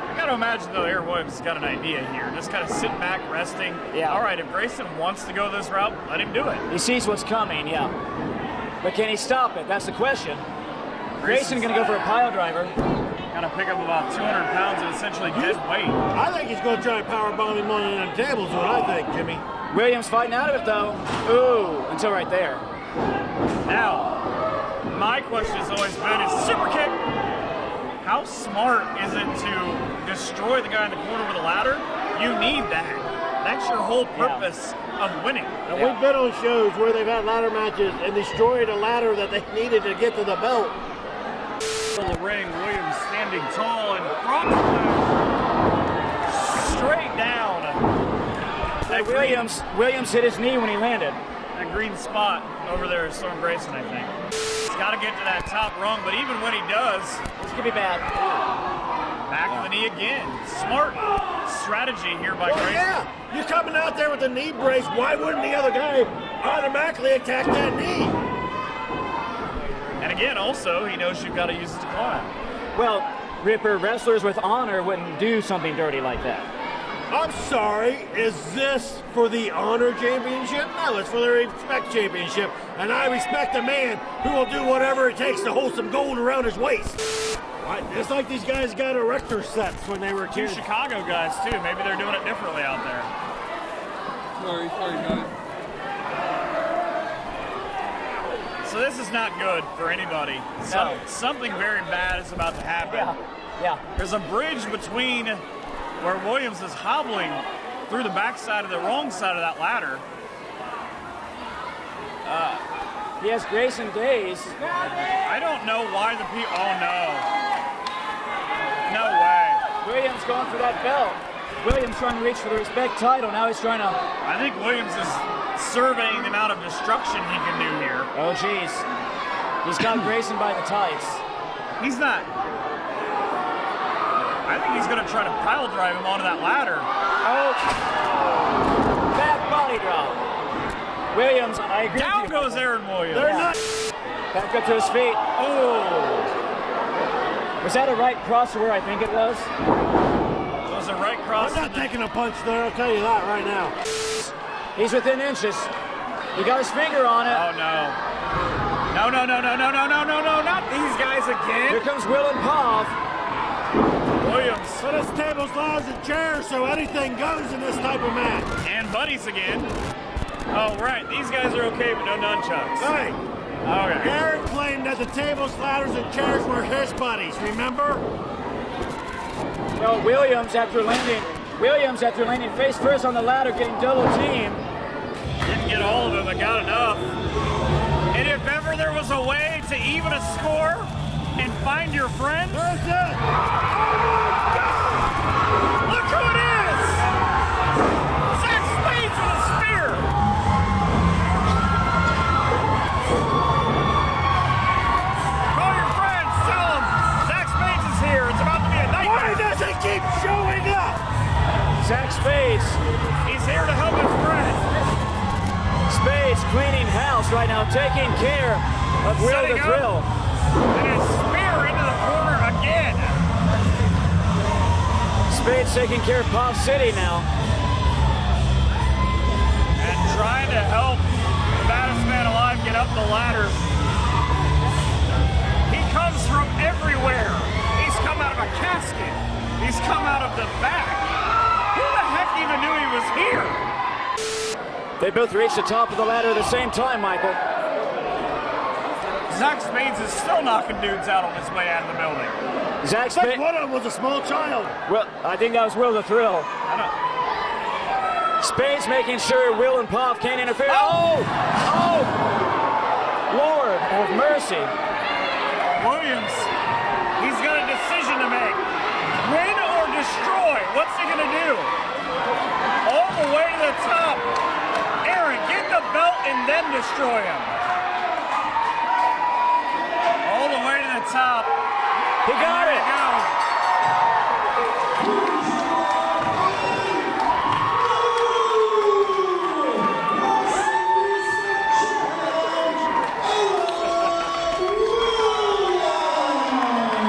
I got to imagine, though, Aaron Williams has got an idea here. Just kind of sitting back, resting. Yeah. All right, if Grayson wants to go this route, let him do it. He sees what's coming, yeah. But can he stop it? That's the question. Grayson going to go for a pile driver. Got to pick up about 200 pounds of essentially dead weight. I think he's going to try and powerbomb him on them tables, what I think, Jimmy. Williams fighting out of it, though. Ooh, until right there. Now, my question has always been, is super kick, how smart is it to destroy the guy in the corner with a ladder? You need that. That's your whole purpose of winning. And we've been on shows where they've had ladder matches and destroyed a ladder that they needed to get to the belt. The ring, Williams standing tall and drops straight down. That Williams hit his knee when he landed. That green spot over there is Storm Grayson, I think. He's got to get to that top rung, but even when he does, this could be bad. Back to the knee again. Smart strategy here by Grayson. Yeah, you're coming out there with a knee brace. Why wouldn't the other guy automatically attack that knee? And again, also, he knows you've got to use it to climb. Well, Ripper, wrestlers with honor wouldn't do something dirty like that. I'm sorry, is this for the Honor Championship? No, it's for the Respect Championship. And I respect a man who will do whatever it takes to hold some gold around his waist. It's like these guys got erector sets when they were Two kids. Chicago guys, too. Maybe they're doing it differently out there. Sorry, guys. So this is not good for anybody. Something very bad is about to happen. Yeah. There's a bridge between where Williams is hobbling through the backside of the wrong side of that ladder. He has Grayson dazed. I don't know why the people. Oh no. No way. Williams going for that belt. Williams trying to reach for the Respect title. Now he's trying to. I think Williams is surveying the amount of destruction he can do here. Oh, jeez. He's got Grayson by the tights. He's not. I think he's going to try to pile drive him onto that ladder. Oh. Back body drop. Williams, I agree. Down goes Aaron Williams. They're not. Back up to his feet. Oh. Was that a right cross to where I think it was? It was a right cross. I'm not taking a punch there, I'll tell you that right now. He's within inches. He got his finger on it. Oh no. No, not these guys again. Here comes Will and Pav. Williams. But it's tables, ladders, and chairs, so anything goes in this type of match. And buddies again. Oh, right. These guys are okay, but no nunchucks. Hey. Okay. Aaron claimed that the tables, ladders, and chairs were his buddies, remember? No, Williams after landing face first on the ladder, getting double teamed. Didn't get all of it, but got enough. And if ever there was a way to even a score and find your friend, there's it. Look who it is! Zach Spades with a spear! Williams. He's here to help his friend. Spades cleaning house right now, taking care of Will the Setting up. Thrill. And a spear into the corner again. Spades taking care of Pop City now. And trying to help the baddest man alive get up the ladder. He comes from everywhere. He's come out of a casket. He's come out of the back. Who the heck even knew he was here? They both reached the top of the ladder at the same time, Michael. Zach Spades is still knocking dudes out on his way out of the building. Zach Spades. One of them was a small child. Well, I think that was Will the Thrill. Spades making sure Will and Pop can't interfere. Oh! Lord have mercy. Williams, he's got a decision to make. Win or destroy? What's he gonna do? All the way to the top. Aaron, get the belt and then destroy him. All the way to the top. He got it.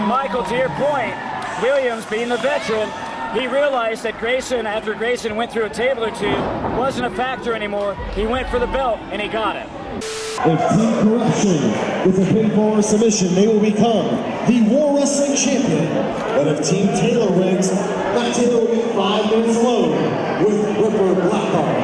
Michael, to your point, Williams being the veteran, he realized that Grayson, after Grayson went through a table or two, wasn't a factor anymore. He went for the belt, and he got it. If Team Corruption with a pinfall or submission, they will become the War Wrestling Champion. But if Team Taylor wins, that Taylor will be 5 minutes alone with Ripper Blackheart.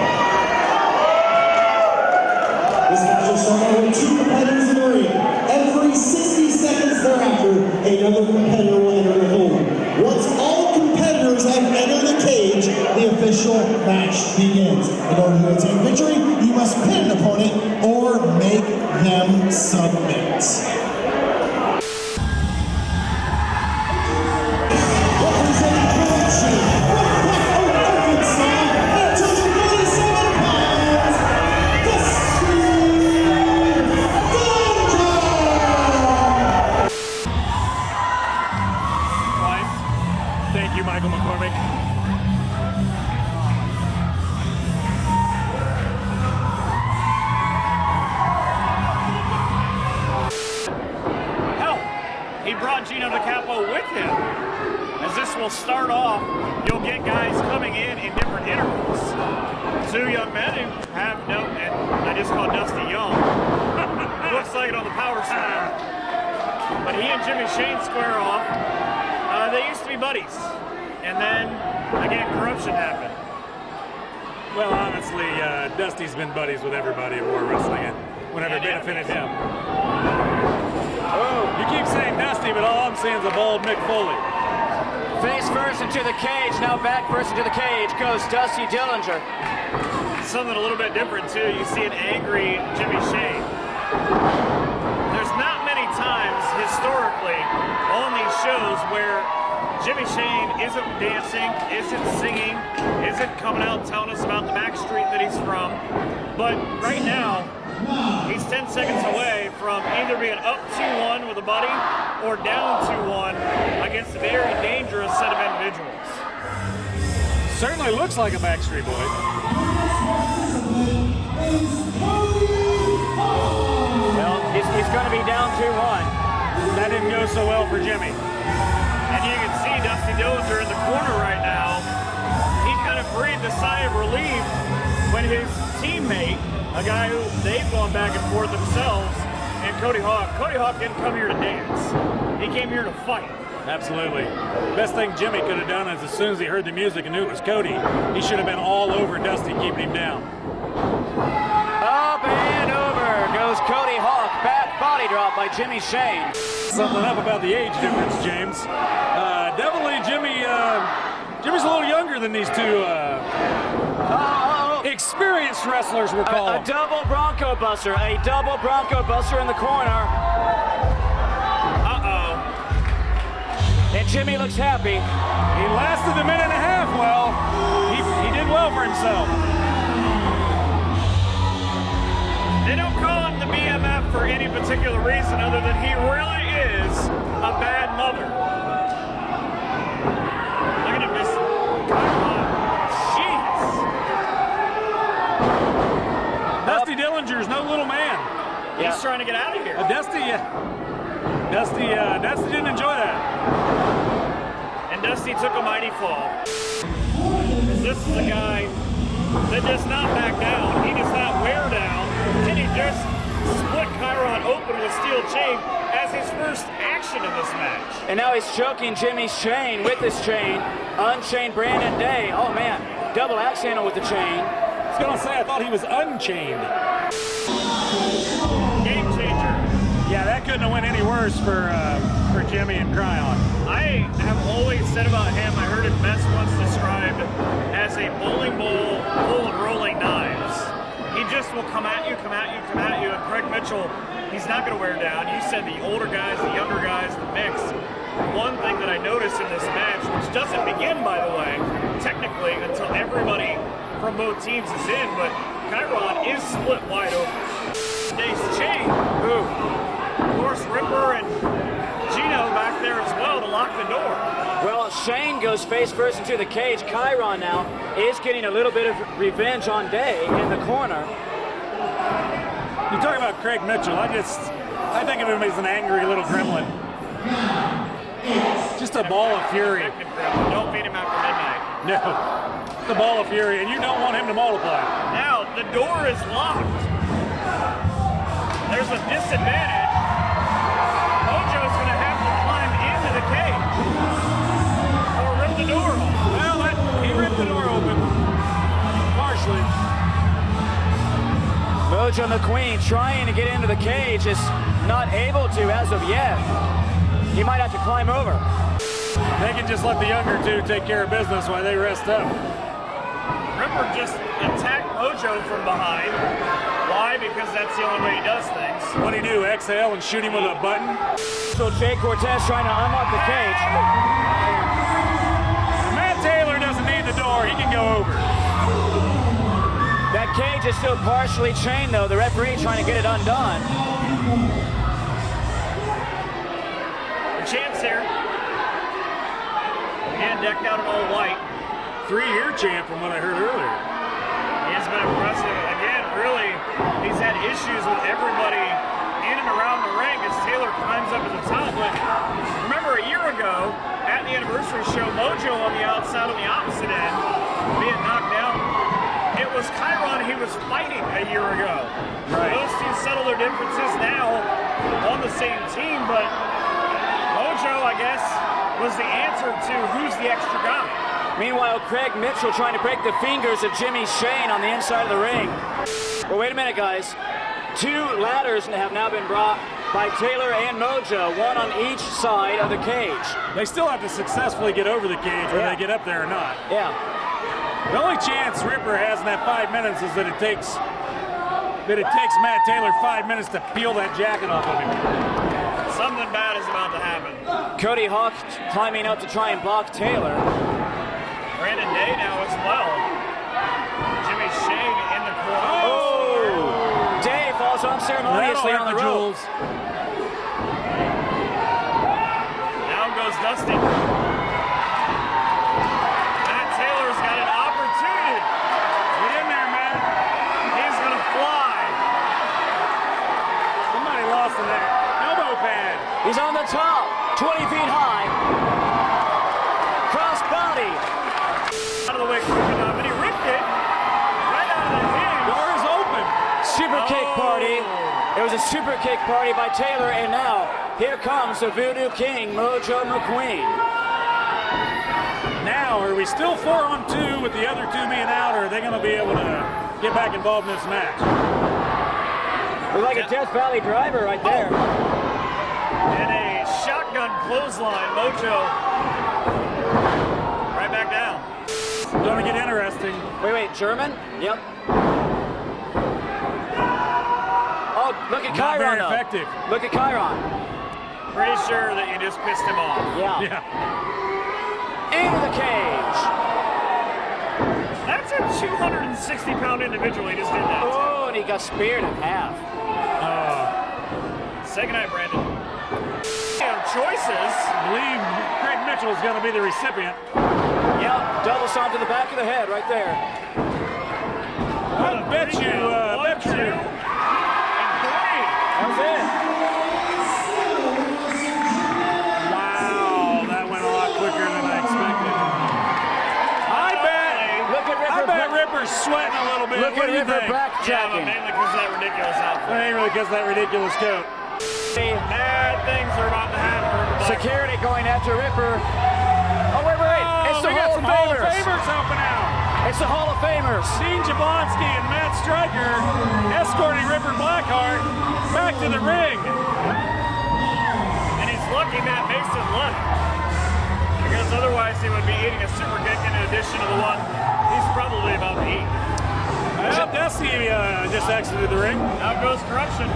This match will start out with 2 competitors in the ring. Every 60 seconds thereafter, another competitor will enter the hold. Once all competitors have entered the cage, the official match begins. In order to attain victory, you must pin an opponent or make them submit. Representing Corruption, Arkansas, at 247 pounds, Thank you, Michael McCormick. Hell, he brought Gino DiCapo with him. As this will start off, you'll get guys coming in different intervals. 2 young men who have no, and I just called Dusty young. Looks like it on the power side. But he and Jimmy Shane square off. They used to be buddies. And then, again, corruption happened. Well, honestly, Dusty's been buddies with everybody at War Wrestling, and whenever it benefited him. Oh, you keep saying Dusty, but all I'm seeing is a bald Mick Foley. Face first into the cage, now back first into the cage goes Dusty Dillinger. Something a little bit different, too. You see an angry Jimmy Shane. There's not many times, historically, on these shows where Jimmy Shane isn't dancing, isn't singing, isn't coming out telling us about the back street that he's from. But right now, he's 10 seconds away from either being up 2-1 with a buddy or down 2-1 against a very dangerous set of individuals. Certainly looks like a Backstreet Boy. Well, he's going to be down 2-1. That didn't go so well for Jimmy. And you can see Dusty Dillinger in the corner right now. He kind of breathed a sigh of relief when his teammate, a guy who they've gone back and forth themselves, and Cody Hawk didn't come here to dance. He came here to fight. Absolutely. Best thing Jimmy could have done is as soon as he heard the music and knew it was Cody, he should have been all over Dusty, keeping him down. Up and over goes Cody Hawk. Back body drop by Jimmy Shane. Something up about the age difference, James. Definitely Jimmy's a little younger than these two experienced wrestlers we're calling. A double Bronco Buster. A double Bronco Buster in the corner. Uh-oh. And Jimmy looks happy. He lasted a minute and a half. Well, he did well for himself. They don't call him the BMF for any particular reason other than he really is a bad mother. Look at him just, come on, jeez. He's trying to get out of here. Dusty didn't enjoy that. And Dusty took a mighty fall. This is a guy that does not back down. He does not wear down. And he just split Chiron open with steel chain as his first action in this match. And now he's choking Jimmy's chain with his chain. Unchained Brandon Day. Oh man, double axe handle with the chain. I was gonna say, I thought he was unchained. Game changer. Yeah, that couldn't have went any worse for Jimmy and Cryon. I have always said about him, I heard him best once described as a bowling ball full of rolling knives. He just will come at you, come at you, come at you. And Craig Mitchell, he's not going to wear down. You said the older guys, the younger guys, the mix. One thing that I noticed in this match, which doesn't begin, by the way, technically, until everybody from both teams is in, but Chiron is split wide open. Dave's chain, who, of course, Ripper and Gino back there as well to lock the door. Well, Shane goes face first into the cage. Chiron now is getting a little bit of revenge on Day in the corner. You talk about Craig Mitchell, I think of him as an angry little gremlin. Just a ball of fury. Don't beat him after midnight. No, the ball of fury, and you don't want him to multiply. Now, the door is locked. There's a disadvantage. Mojo's going to have to climb into the cage or rip the door off. Well, he ripped the door open, partially. Mojo McQueen trying to get into the cage is not able to as of yet. He might have to climb over. They can just let the younger two take care of business while they rest up. Ripper just attacked Mojo from behind. Why? Because that's the only way he does things. What do you do, exhale and shoot him with a button? So Jay Cortez trying to unlock the cage. Matt Taylor doesn't need the door, he can go over. That cage is still partially chained though, the referee trying to get it undone. The champ's here. Again, decked out in all white. 3-year champ from what I heard earlier. He's been impressive. Again, really, he's had issues with everybody in and around the ring as Taylor climbs up to the top. But remember a year ago, at the anniversary show, Mojo on the outside on the opposite end, being knocked down. It was Chiron he was fighting a year ago. Right. Those two settle their differences now on the same team, but Mojo, I guess, was the answer to who's the extra guy. Meanwhile, Craig Mitchell trying to break the fingers of Jimmy Shane on the inside of the ring. Well, wait a minute, guys. 2 ladders have now been brought by Taylor and Mojo, one on each side of the cage. They still have to successfully get over the cage whether they get up there or not. Yeah. The only chance Ripper has in that 5 minutes is that it takes Matt Taylor 5 minutes to peel that jacket off of him. Something bad is about to happen. Cody Hawk climbing up to try and block Taylor. Brandon Day now as well. Jimmy Shane in the corner. Oh! Day falls unceremoniously on the ropes. Down goes Dusty. Matt Taylor's got an opportunity. Get in there, man. He's going to fly. Somebody lost in that elbow pad. He's on the top, 20 feet high. Cross body. Out of the way quick enough, and he ripped it right out of the hinge. Door is open. Super kick party. It was a super kick party by Taylor, and now here comes the Voodoo King, Mojo McQueen. Now, are we still 4-on-2 with the other 2 being out, or are they going to be able to get back involved in this match? We're like a Death Valley driver right there. And a shotgun clothesline, Mojo. Right back down. Gonna get interesting. Wait, German? Yep. Oh, look at Not Chiron, very effective. Look at Chiron. Pretty sure that you just pissed him off. Yeah. Into the cage. That's a 260-pound individual he just did that. Oh, and he got speared in half. Say goodnight, Brandon. Choices. I believe Craig Mitchell is going to be the recipient. Yep, double stomp to the back of the head right there. I bet you, One, two, and 3. it. Wow, that went a lot quicker than I expected. I bet Ripper's sweating a little bit. Look what at do you Ripper think? backtracking. Yeah, mainly because of that ridiculous outfit. Mainly because of that ridiculous coat. Bad things are about to happen. Security going after Ripper. Oh, wait. Oh, It's the we got Hall some of Hall of Famers. Famers helping out. It's the Hall of Famers. Dean Jablonski and Matt Stryker escorting Ripper Blackheart back to the ring. And he's lucky Matt Mason left. Because otherwise he would be eating a super kick in addition to the one he's probably about to eat. Well, Dusty just exited the ring. Now goes Corruption.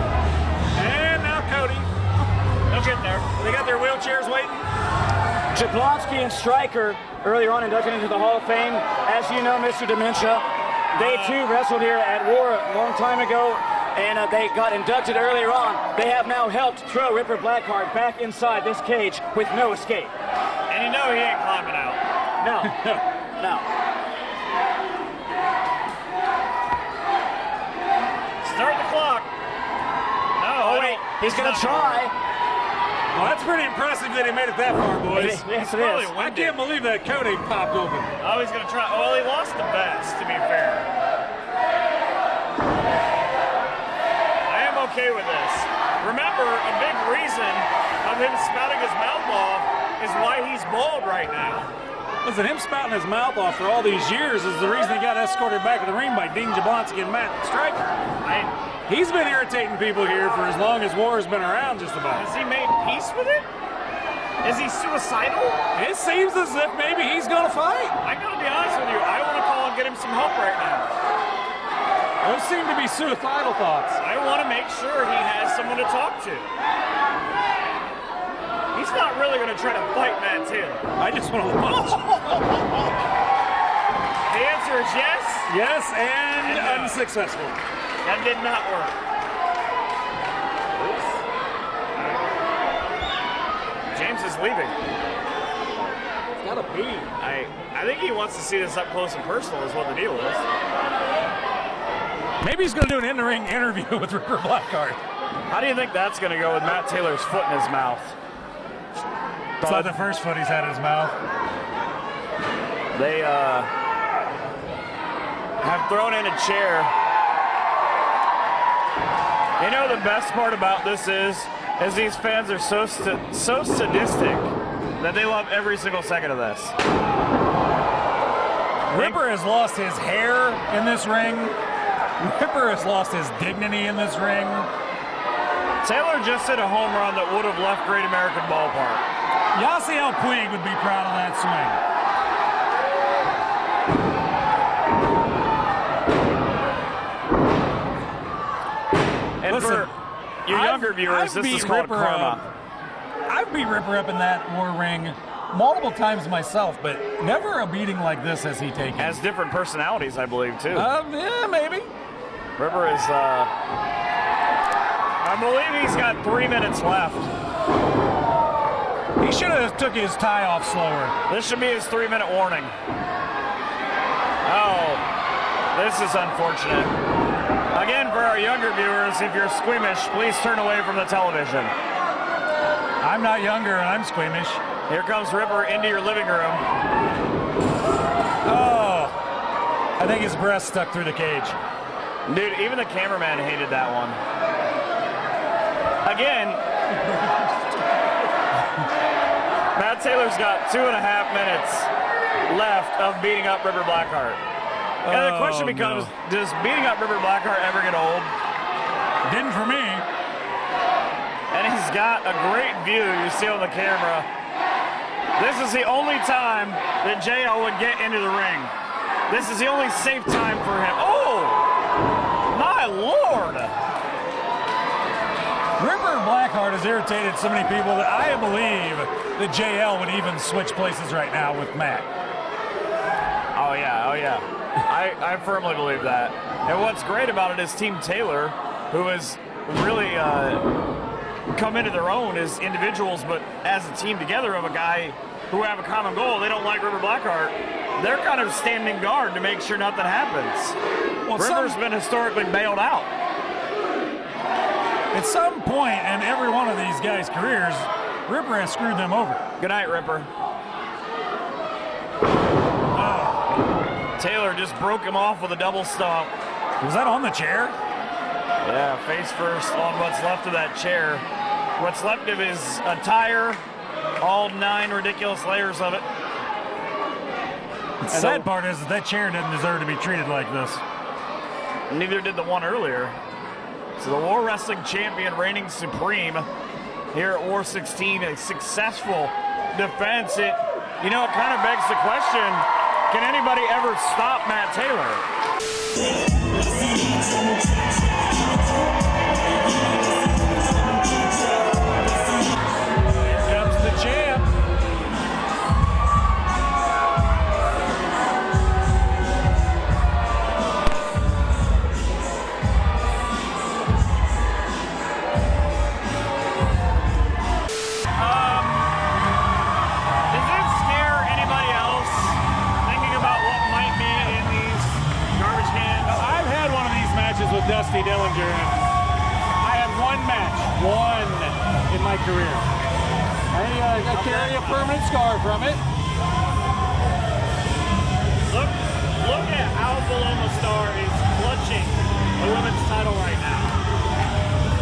And now Cody. They'll get there. They got their wheelchairs waiting. Jablonski and Stryker earlier on inducted into the Hall of Fame. As you know, Mr. Dementia, they too wrestled here at War a long time ago, and they got inducted earlier on. They have now helped throw Ripper Blackheart back inside this cage with no escape. And you know he ain't climbing out. No. Start the clock. No, wait, he's gonna try. Well, that's pretty impressive that he made it that far, boys. Yes, it is. I can't believe that coat ain't popped open. Oh, he's going to try. Well, he lost the best, to be fair. I am okay with this. Remember, a big reason of him spouting his mouth off is why he's bald right now. Listen, him spouting his mouth off for all these years is the reason he got escorted back to the ring by Dean Jablonski and Matt Stryker. He's been irritating people here for as long as War's been around, just about. Has he made peace with it? Is he suicidal? It seems as if maybe he's gonna fight. I gotta be honest with you, I want to call and get him some help right now. Those seem to be suicidal thoughts. I want to make sure he has someone to talk to. He's not really going to try to fight Matt Taylor. I just want to watch. The answer is yes. Yes, and unsuccessful. That did not work. James is leaving. It's gotta be. I think he wants to see this up close and personal is what the deal is. Maybe he's gonna do an in-the-ring interview with Ripper Blackheart. How do you think that's gonna go with Matt Taylor's foot in his mouth? It's not the first foot he's had in his mouth. They have thrown in a chair. You know the best part about this is these fans are so sadistic that they love every single second of this. Ripper has lost his hair in this ring. Ripper has lost his dignity in this ring. Taylor just hit a home run that would have left Great American Ballpark. Yasiel Puig would be proud of that swing. And listen, for your younger viewers, this is called karma. I've beat Ripper up in that War ring multiple times myself, but never a beating like this has he taken. Has different personalities, I believe, too. Yeah, maybe. Ripper is, I believe he's got 3 minutes left. He should have took his tie off slower. This should be his 3-minute warning. Oh, this is unfortunate. Again, for our younger viewers, if you're squeamish, please turn away from the television. I'm not younger and I'm squeamish. Here comes Ripper into your living room. Oh, I think his breast stuck through the cage. Dude, even the cameraman hated that one. Again, Matt Taylor's got 2.5 minutes left of beating up Ripper Blackheart. And the question becomes, does beating up Ripper Blackheart ever get old? Didn't for me. And he's got a great view, you see on the camera. This is the only time that JL would get into the ring. This is the only safe time for him. Oh, my Lord. Ripper Blackheart has irritated so many people that I believe that JL would even switch places right now with Matt. Oh, yeah. I firmly believe that. And what's great about it is Team Taylor, who has really come into their own as individuals, but as a team together of a guy who have a common goal. They don't like Ripper Blackheart. They're kind of standing guard to make sure nothing happens. Well, Ripper's been historically bailed out. At some point in every one of these guys' careers, Ripper has screwed them over. Good night, Ripper. Taylor just broke him off with a double stomp. Was that on the chair? Yeah, face first on what's left of that chair. What's left of his attire, all 9 ridiculous layers of it. The sad part is that chair doesn't deserve to be treated like this. Neither did the one earlier. So the War Wrestling Champion reigning supreme here at War 16, a successful defense. It kind of begs the question, can anybody ever stop Matt Taylor? Here comes the champ. Does it scare anybody else thinking about what might be in these garbage cans? I've had one of these matches with Dusty Dillinger. I had one match, in my career. I carry a permanent scar from it. Look at how Paloma Star is clutching the women's title right now.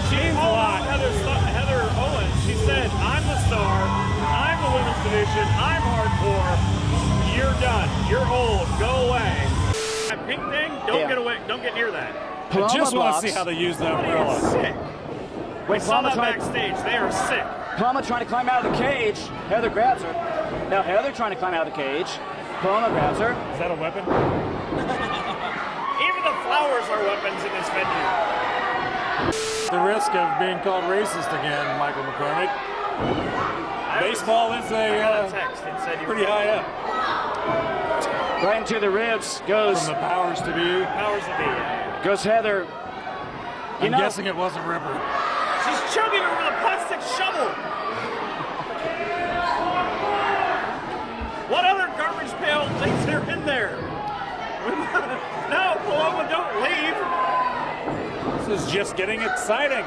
She called out Heather Owens. She said, I'm the star, I'm the women's division, I'm hardcore, you're done, you're old, go away. That pink thing, don't get away, don't get near that. I just want to see how they use that umbrella. Sick. We saw that backstage, they are sick. Paloma trying to climb out of the cage. Heather grabs her. Now Heather trying to climb out of the cage. Paloma grabs her. Is that a weapon? Even the flowers are weapons in this venue. The risk of being called racist again, Michael McCormick. Baseball is pretty high up. Right into the ribs goes. From the powers to be. Powers to be. Goes Heather. I'm guessing it wasn't Ripper. She's chugging her with a plastic shovel. What other garbage pail things are in there? No, Paloma, don't leave. This is just getting exciting.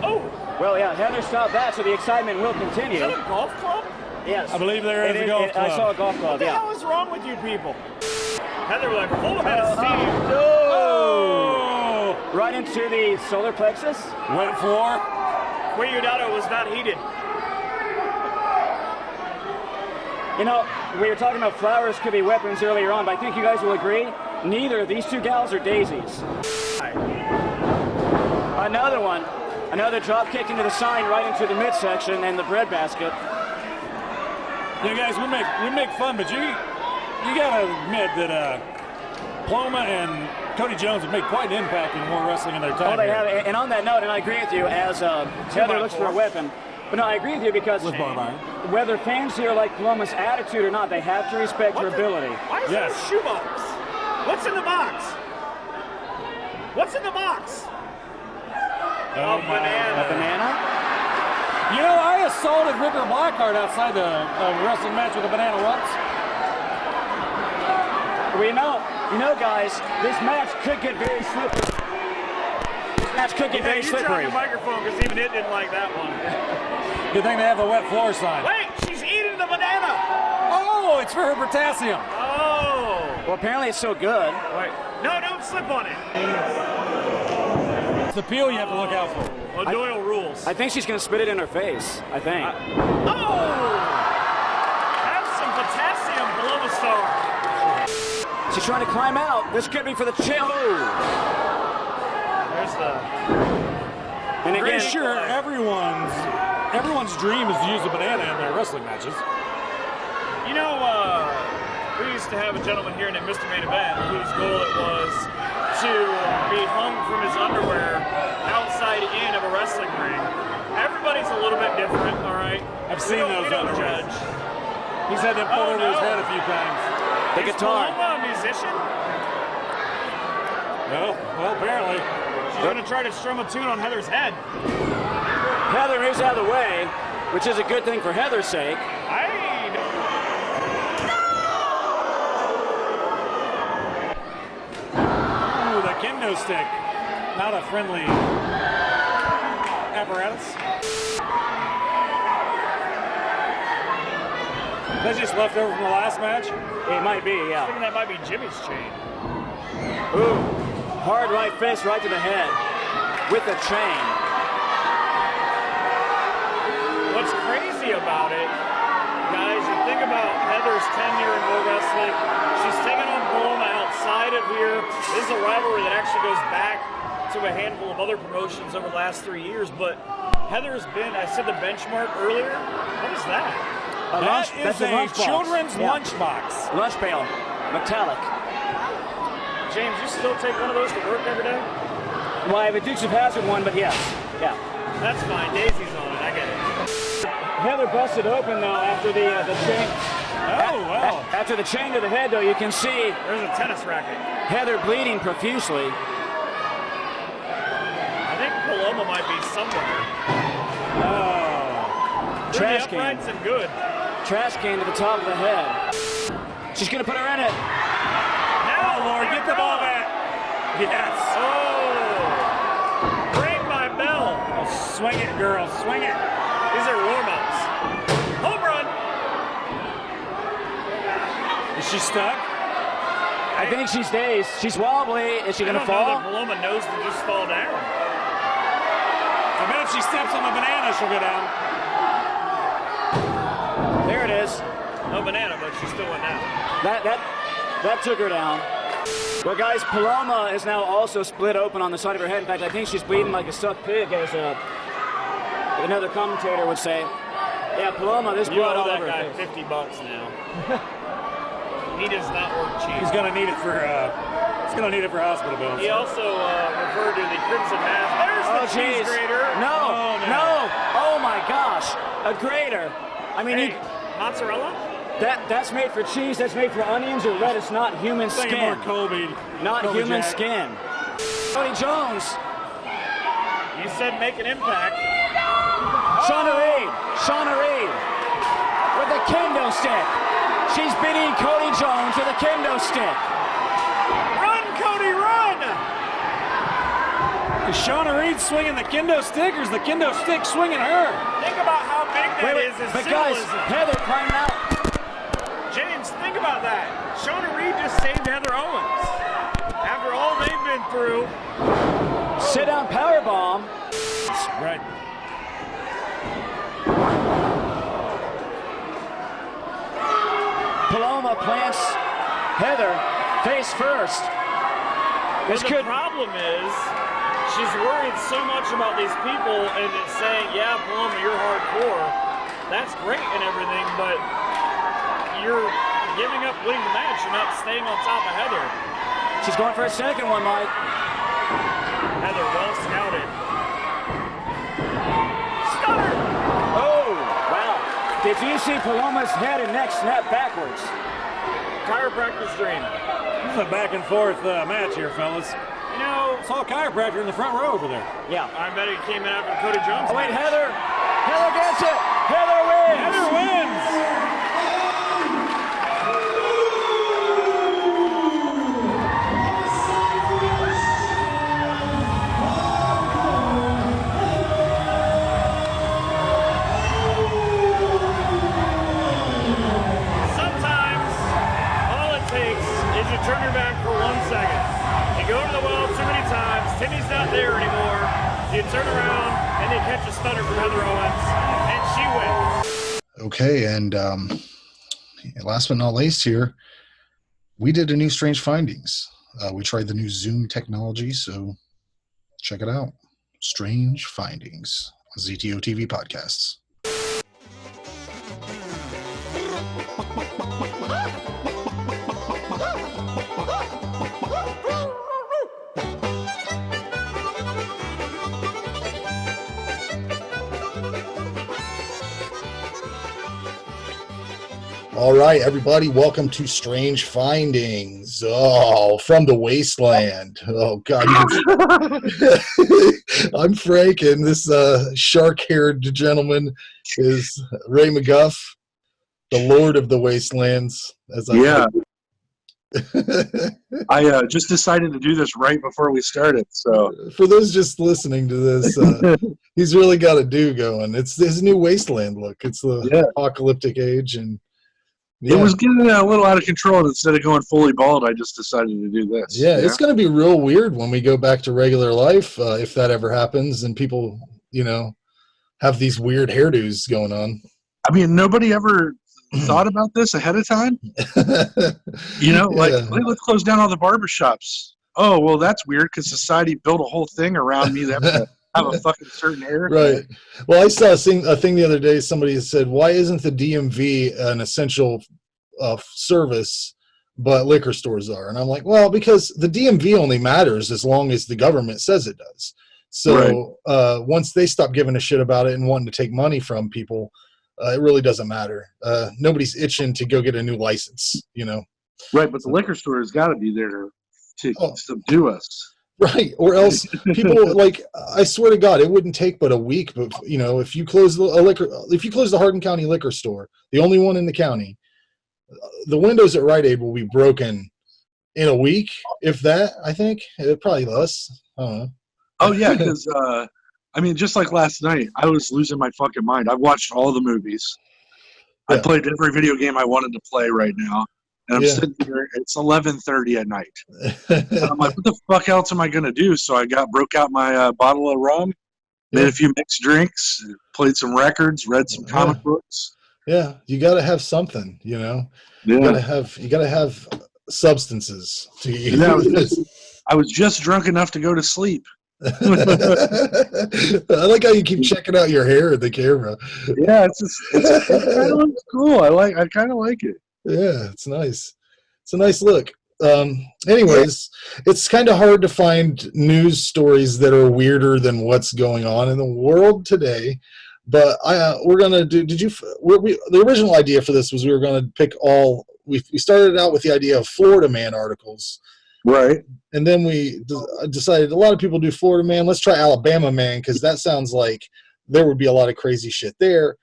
Oh! Well, yeah, Heather stopped that, so the excitement will continue. Is that a golf club? Yes. I believe there is a golf club. I saw a golf club, What the yeah. hell is wrong with you people? Heather with a full head of steam. Oh! Right into the solar plexus. Wet floor. Queudado was not heated. We were talking about flowers could be weapons earlier on, but I think you guys will agree, neither of these two gals are daisies. Another one. Another drop kick into the sign right into the midsection and the bread basket. You guys, we make fun, but you gotta admit that Paloma and Cody Jones have made quite an impact in war wrestling in their time. Oh, they here. have. And on that note, and I agree with you, as Heather looks for a weapon. But no, I agree with you because whether fans here like Paloma's attitude or not, they have to respect her ability. Why is there a shoebox? What's in the box? What's in the box? Oh, A banana? I assaulted Ripper Blackheart outside the wrestling match with a banana once. Well, guys, this match could get very slippery. This match could get very You dropped slippery. your microphone because even it didn't like that one. Good thing they have a wet floor sign. Wait, she's eating the banana. Oh, it's for her potassium. Oh. Well, apparently it's so good. Wait. No, don't slip on it. It's the peel you have to look out for. Well, Doyle rules. I think she's going to spit it in her face. I think. Have some potassium, Paloma Star. She's trying to climb out. This could be for the chill. There's the. And Pretty again, sure everyone's dream is to use a banana in their wrestling matches. We used to have a gentleman here named Mr. Main Event whose goal it was to be hung from his underwear outside in of a wrestling ring. Everybody's a little bit different, all right? I've seen those We don't underwear. judge. He's had them pulled over his head a few times. The guitar. Is Paloma a musician? No, well, apparently. She's going to try to strum a tune on Heather's head. Heather moves out of the way, which is a good thing for Heather's sake. Ooh, the kendo stick. Not a friendly apparatus. That's just left over from the last match? It might be, yeah. I think that might be Jimmy's chain. Ooh, hard right fist right to the head with the chain. What's crazy about it, guys, you think about Heather's tenure in World Wrestling. She's taken on Paloma outside of here. This is a rivalry that actually goes back to a handful of other promotions over the last 3 years. But Heather's been, I said the benchmark earlier. What is that? That's a lunchbox. children's Yeah. lunchbox. Lunch pail, metallic. James, you still take one of those to work every day? Well, I have a Dukes of Hazzard one, but yes. Yeah. That's fine. Daisy's on it. I get it. Heather busted open though after the chain. Oh, wow. After the chain to the head though, you can see There's a tennis racket. Heather bleeding profusely. I think Paloma might be somewhere. Trash the can. uprights and good. Trash can to the top of the head. She's gonna put her in it. Now, Lord, get the ball back. Yes. Oh! Ring my bell. Oh, swing it, girl. Swing it. These are warm-ups. Home run. Is she stuck? I think she's dazed. She's wobbly. Is she gonna I don't fall? know that Paloma knows to just fall down. I bet if she steps on the banana, she'll go down. There it is. No banana, but she still went down. That took her down. Well, guys, Paloma is now also split open on the side of her head. In fact, I think she's bleeding like a stuck pig, as another commentator would say. Yeah, Paloma, there's You blood owe all that over her guy face. $50 now. He does not work cheap. He's gonna need it for. He's gonna need it for hospital bills. He also referred to the Crimson Mask. There's the cheese jeez. grater. No, no. Oh my gosh, a grater. I mean, Hey, mozzarella? that's made for cheese. That's made for onions or lettuce, not human Thinking skin. more Colby. Not Colby human Jack. skin. Cody Jones. You said make an impact. Shauna Reed with the kendo stick. She's beating Cody Jones with a kendo stick. Run, Cody, run! Is Shauna Reed swinging the kendo stick, or is the kendo stick swinging her? Think about how big that is as But guys, symbolism. Heather climbing out. James, think about that. Shauna Reed just saved Heather Owens. After all they've been through. Sit down powerbomb. Right. Paloma plants Heather face first. But the problem is, she's worried so much about these people and it's saying, yeah, Paloma, you're hardcore. That's great and everything, but you're giving up winning the match. You're not staying on top of Heather. She's going for a second one, Mike. Heather, well scouted. Stunner! Oh, wow. Did you see Paloma's head and neck snap backwards? Chiropractor's dream. This is a back and forth match here, fellas. You know, saw a chiropractor in the front row over there. Yeah. I bet he came in after Cody Jones. Oh, wait, match. Heather gets it. Heather wins. Heather wins. Sometimes all it takes is you turn your back for 1 second. You go to the well too many times. Timmy's not there anymore. You turn around and you catch a stunner from Heather Owens, and she wins. Okay, and last but not least here, we did a new Strange Findings. We tried the new Zoom technology, so check it out. Strange Findings on ZTOTV podcasts. All right, everybody, welcome to Strange Findings. Oh, from the wasteland. Oh, God. I'm Frank, and this shark-haired gentleman is Ray McGuff, the Lord of the Wastelands. I just decided to do this right before we started. So for those just listening to this, he's really got a do going. It's his new wasteland look. It's the apocalyptic age, and it was getting a little out of control. And instead of going fully bald, I just decided to do this. Yeah, it's going to be real weird when we go back to regular life, if that ever happens, and people, have these weird hairdos going on. I mean, nobody ever thought about this ahead of time. Let's close down all the barbershops. Oh, well, that's weird because society built a whole thing around me that have a fucking certain hair. Right. Well, I saw a thing the other day. Somebody said, "Why isn't the DMV an essential service, but liquor stores are?" And I'm like, well, because the DMV only matters as long as the government says it does. So once they stop giving a shit about it and wanting to take money from people, it really doesn't matter. Nobody's itching to go get a new license, Right, but the liquor store has got to be there to subdue us. Right, or else people I swear to God, it wouldn't take but a week. But if you close the Hardin County liquor store, the only one in the county, the windows at Rite Aid will be broken in a week, if that. I think probably less. I don't know. Oh yeah, because just like last night, I was losing my fucking mind. I've watched all the movies. I played every video game I wanted to play right now. And I'm sitting here, it's 11:30 at night. And I'm like, what the fuck else am I going to do? So I broke out my bottle of rum, made a few mixed drinks, played some records, read some comic books. Yeah, you got to have something, Yeah. You got to have substances to use. I was just drunk enough to go to sleep. I like how you keep checking out your hair at the camera. Yeah, it kind of looks cool. I kind of like it. Yeah, it's nice. It's a nice look. Anyways, it's kind of hard to find news stories that are weirder than what's going on in the world today. But we're gonna do. The original idea for this was we were gonna pick all. We started out with the idea of Florida Man articles, right? And then we decided a lot of people do Florida Man. Let's try Alabama Man because that sounds like there would be a lot of crazy shit there.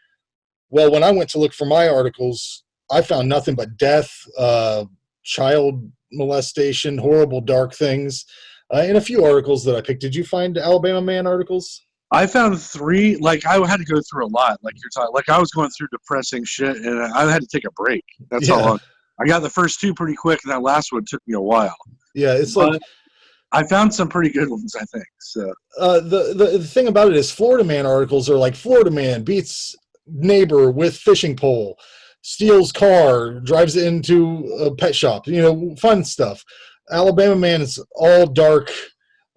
Well, when I went to look for my articles, I found nothing but death, child molestation, horrible dark things, and a few articles that I picked. Did you find Alabama Man articles? I found 3. I had to go through a lot. Like you're talking, I was going through depressing shit, and I had to take a break. That's how long. I got the first 2 pretty quick, and that last one took me a while. Yeah, I found some pretty good ones, I think. So the thing about it is, Florida Man articles are like Florida Man beats neighbor with fishing pole, steals car, drives it into a pet shop, fun stuff. Alabama Man is all dark.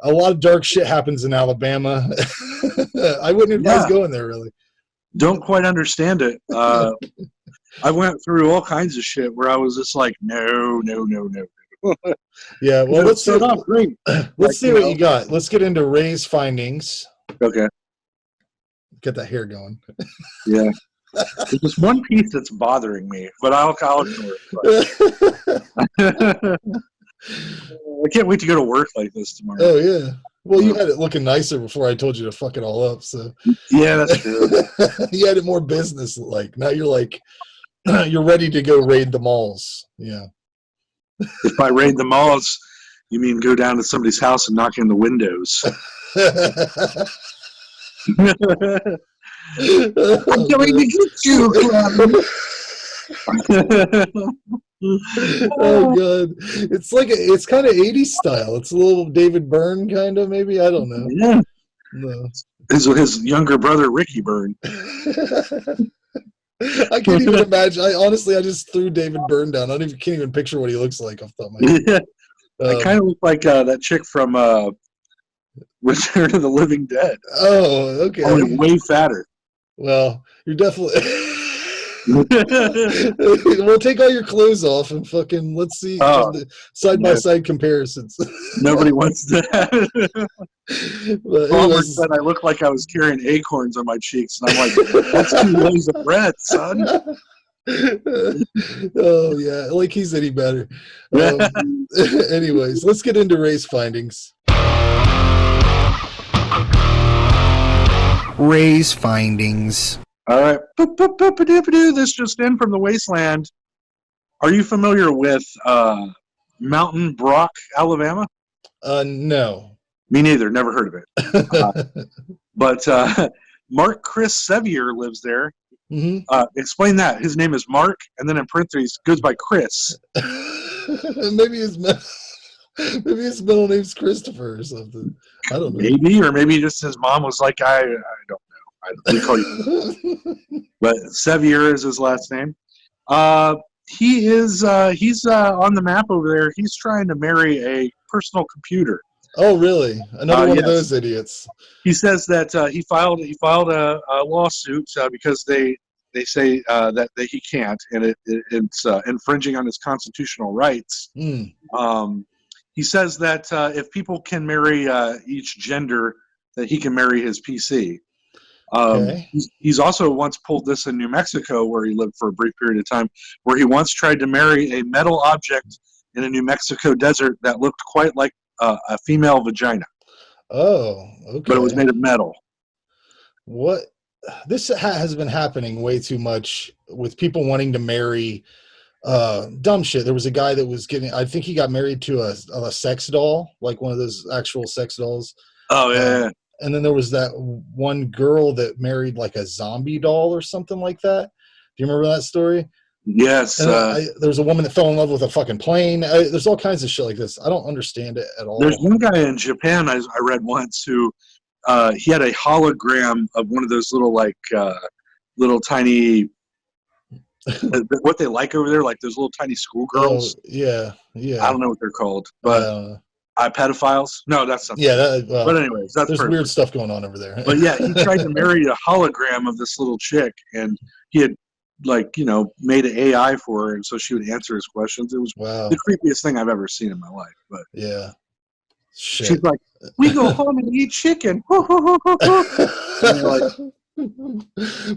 A lot of dark shit happens in Alabama. I wouldn't advise going there, really. Don't quite understand it. I went through all kinds of shit where I was just like, no. Yeah, well, let's see Let's what you got. Let's get into Ray's findings. Okay. Get that hair going. Yeah. There's just one piece that's bothering me, but I'll ignore it. I can't wait to go to work like this tomorrow. Oh, yeah. Well, you had it looking nicer before I told you to fuck it all up. So yeah, that's true. You had it more business-like. Now you're you're ready to go raid the malls. Yeah. If I raid the malls, you mean go down to somebody's house and knock in the windows? I'm going to get you, Oh god, it's kind of 80s style. It's a little David Byrne kind of, maybe. I don't know. Yeah. No. His younger brother Ricky Byrne. I can't even imagine. I just threw David Byrne down. I can't even picture what he looks like off the top of my head. Yeah. I kind of look like that chick from Return of the Living Dead. Oh, okay. Only way fatter. Well, you're definitely. We'll take all your clothes off and fucking let's see side by side comparisons. Nobody wants that. Palmer said I looked like I was carrying acorns on my cheeks, and I'm like, that's 2 loaves of bread, son. Oh yeah, like he's any better. Anyways, let's get into Ray's findings. Ray's findings. All right. This just in from the Wasteland. Are you familiar with Mountain Brock, Alabama? No. Me neither. Never heard of it. But Mark Chris Sevier lives there. Explain that. His name is Mark, and then in parentheses goes by Chris. Maybe his middle name's Christopher or something. I don't know. Maybe, or maybe just his mom was like, I don't know. We call you. But Sevier is his last name. He's on the map over there. He's trying to marry a personal computer. Oh, really? Another one of yes. those idiots. He says that he filed a lawsuit because they say that he can't, and it's infringing on his constitutional rights. He says that if people can marry each gender, that he can marry his PC. Okay. He's also once pulled this in New Mexico, where he lived for a brief period of time, where he once tried to marry a metal object in a New Mexico desert that looked quite like a female vagina. Oh, okay. But it was made of metal. What? This has been happening way too much with people wanting to marry dumb shit. There was a guy that was I think he got married to a sex doll, like one of those actual sex dolls. Oh, yeah. And then there was that one girl that married like a zombie doll or something like that. Do you remember that story? Yes. There was a woman that fell in love with a fucking plane. There's all kinds of shit like this. I don't understand it at all. There's one guy in Japan I read once who he had a hologram of one of those little tiny what they like over there, like those little tiny schoolgirls. Oh, yeah. I don't know what they're called, but pedophiles. No, that's something. Yeah, but anyways, that's there's weird stuff going on over there. But yeah, he tried to marry a hologram of this little chick, and he had made an AI for her, and so she would answer his questions. It was the creepiest thing I've ever seen in my life. But yeah, shit. She's like, "We go home and eat chicken." And you're like,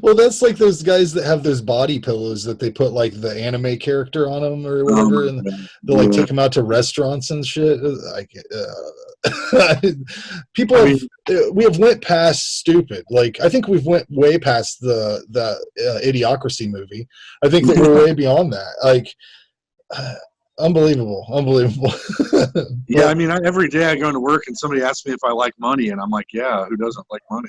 well, that's like those guys that have those body pillows that they put like the anime character on them or whatever, and they'll like take them out to restaurants and shit. We have went past stupid. Like, I think we've went way past the Idiocracy movie. I think that we're way beyond that. Like, unbelievable. Yeah, I mean, every day I go into work and somebody asks me if I like money, and I'm like, yeah, who doesn't like money?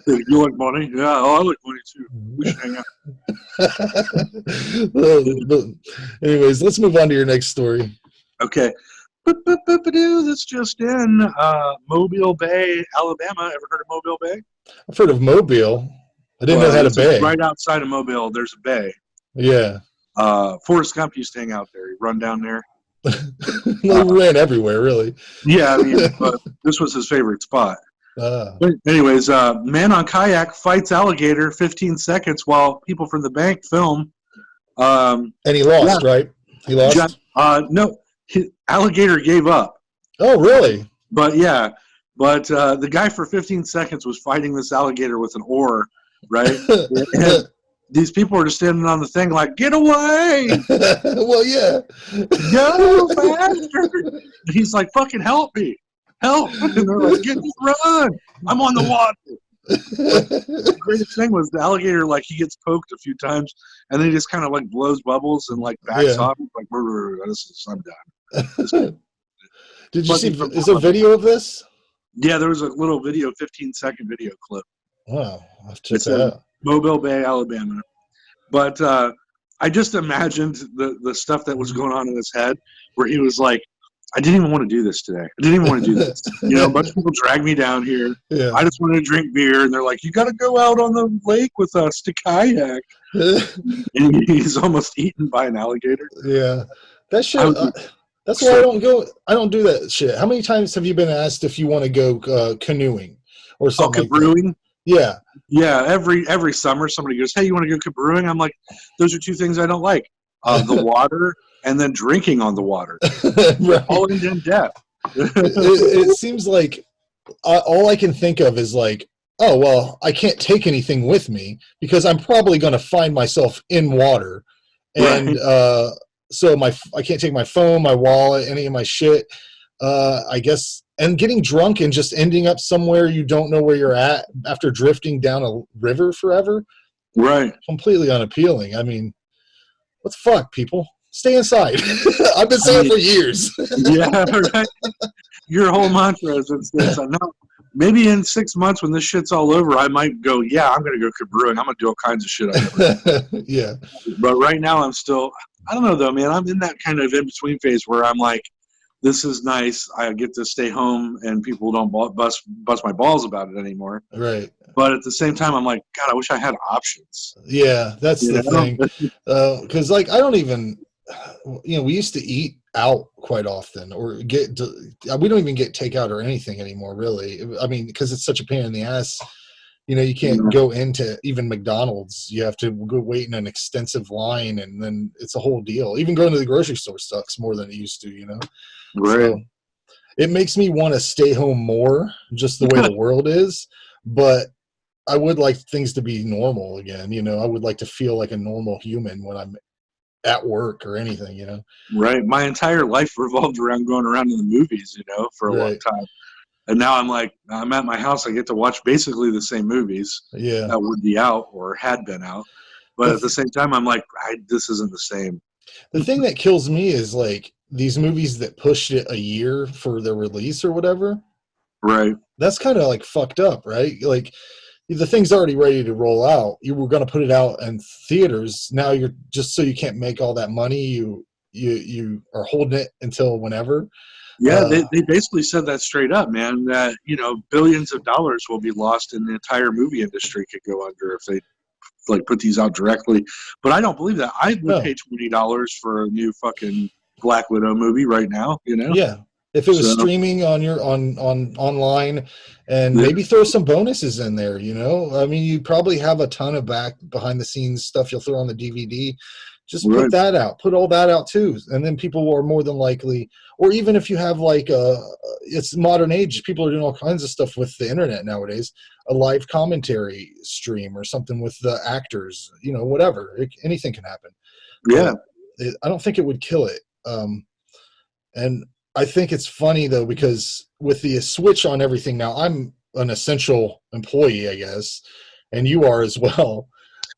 You like money? Yeah, I like money too. We should hang out. Anyways, let's move on to your next story. Okay. That's just in Mobile Bay, Alabama. Ever heard of Mobile Bay? I've heard of Mobile. I didn't know it had a bay. Right outside of Mobile, there's a bay. Yeah. Forrest Gump used to hang out there. He'd run down there. Well, he ran everywhere, really. Yeah, I mean, but this was his favorite spot. But anyways, man on kayak fights alligator 15 seconds while people from the bank film. And he lost, right? He lost? No, alligator gave up. Oh, really? But yeah, the guy for 15 seconds was fighting this alligator with an oar, right? And these people are just standing on the thing like, get away! Well, yeah. Go faster! And he's like, fucking help me! Help! And they're like, run! I'm on the water! The greatest thing was the alligator, like, he gets poked a few times, and then he just kind of like blows bubbles and like backs off. He's like, I'm done. Did you see? Is there video of this? Yeah, there was a little video, 15-second video clip. Wow, I'll have to check that out. Mobile Bay, Alabama. But I just imagined the stuff that was going on in his head, where he was like, I didn't even want to do this today. I didn't even want to do this. A bunch of people dragged me down here. Yeah. I just wanted to drink beer, and they're like, you got to go out on the lake with us to kayak. And he's almost eaten by an alligator. Yeah. That shit. That's why I don't go. I don't do that shit. How many times have you been asked if you want to go canoeing or something? Oh, cabrewing? Yeah. Yeah. Every summer, somebody goes, hey, you want to go cabrewing? I'm like, those are two things I don't like. The water and then drinking on the water. Right. All in depth. It seems like all I can think of is like, oh, well, I can't take anything with me because I'm probably going to find myself in water. And so I can't take my phone, my wallet, any of my shit. I guess, and getting drunk and just ending up somewhere you don't know where you're at after drifting down a river forever. Right. Completely unappealing. I mean, what the fuck, people? stay inside. I've been saying it for years. Yeah, right. Your whole mantra is it's no. Maybe in 6 months when this shit's all over, I might go, yeah, I'm going to go cabrewing. I'm going to do all kinds of shit I never did. Yeah. But right now I'm still, I don't know though, man. I'm in that kind of in-between phase where I'm like, this is nice. I get to stay home and people don't bust my balls about it anymore. Right. But at the same time, I'm like, God, I wish I had options. Yeah, that's You the know? thing. Because like I don't even, we used to eat out quite often, or we don't even get takeout or anything anymore, really. I mean, because it's such a pain in the ass. You can't go into even McDonald's. You have to go wait in an extensive line, and then it's a whole deal. Even going to the grocery store sucks more than it used to. Right. So it makes me want to stay home more, just the way the world is. But I would like things to be normal again. I would like to feel like a normal human when I'm at work or anything. Right. My entire life revolved around going around to the movies, for a long time. And now I'm like, I'm at my house. I get to watch basically the same movies that would be out or had been out. But at the same time, I'm like, this isn't the same. The thing that kills me is like these movies that pushed it a year for their release or whatever. Right. That's kind of like fucked up, right? Like the thing's already ready to roll out. You were going to put it out in theaters. Now you're just so you can't make all that money. You are holding it until whenever. Yeah, they basically said that straight up, man, that, billions of dollars will be lost and the entire movie industry could go under if they put these out directly. But I don't believe that. I would pay $20 for a new fucking Black Widow movie right now, Yeah. If it was streaming on your online and maybe throw some bonuses in there, I mean, you probably have a ton of behind the scenes stuff you'll throw on the DVD. Just put that out. Put all that out too. And then people are more than likely, or even if you have it's modern age, people are doing all kinds of stuff with the internet nowadays, a live commentary stream or something with the actors, whatever. Anything can happen. Yeah. I don't think it would kill it. And I think it's funny though, because with the switch on everything now, I'm an essential employee, I guess, and you are as well.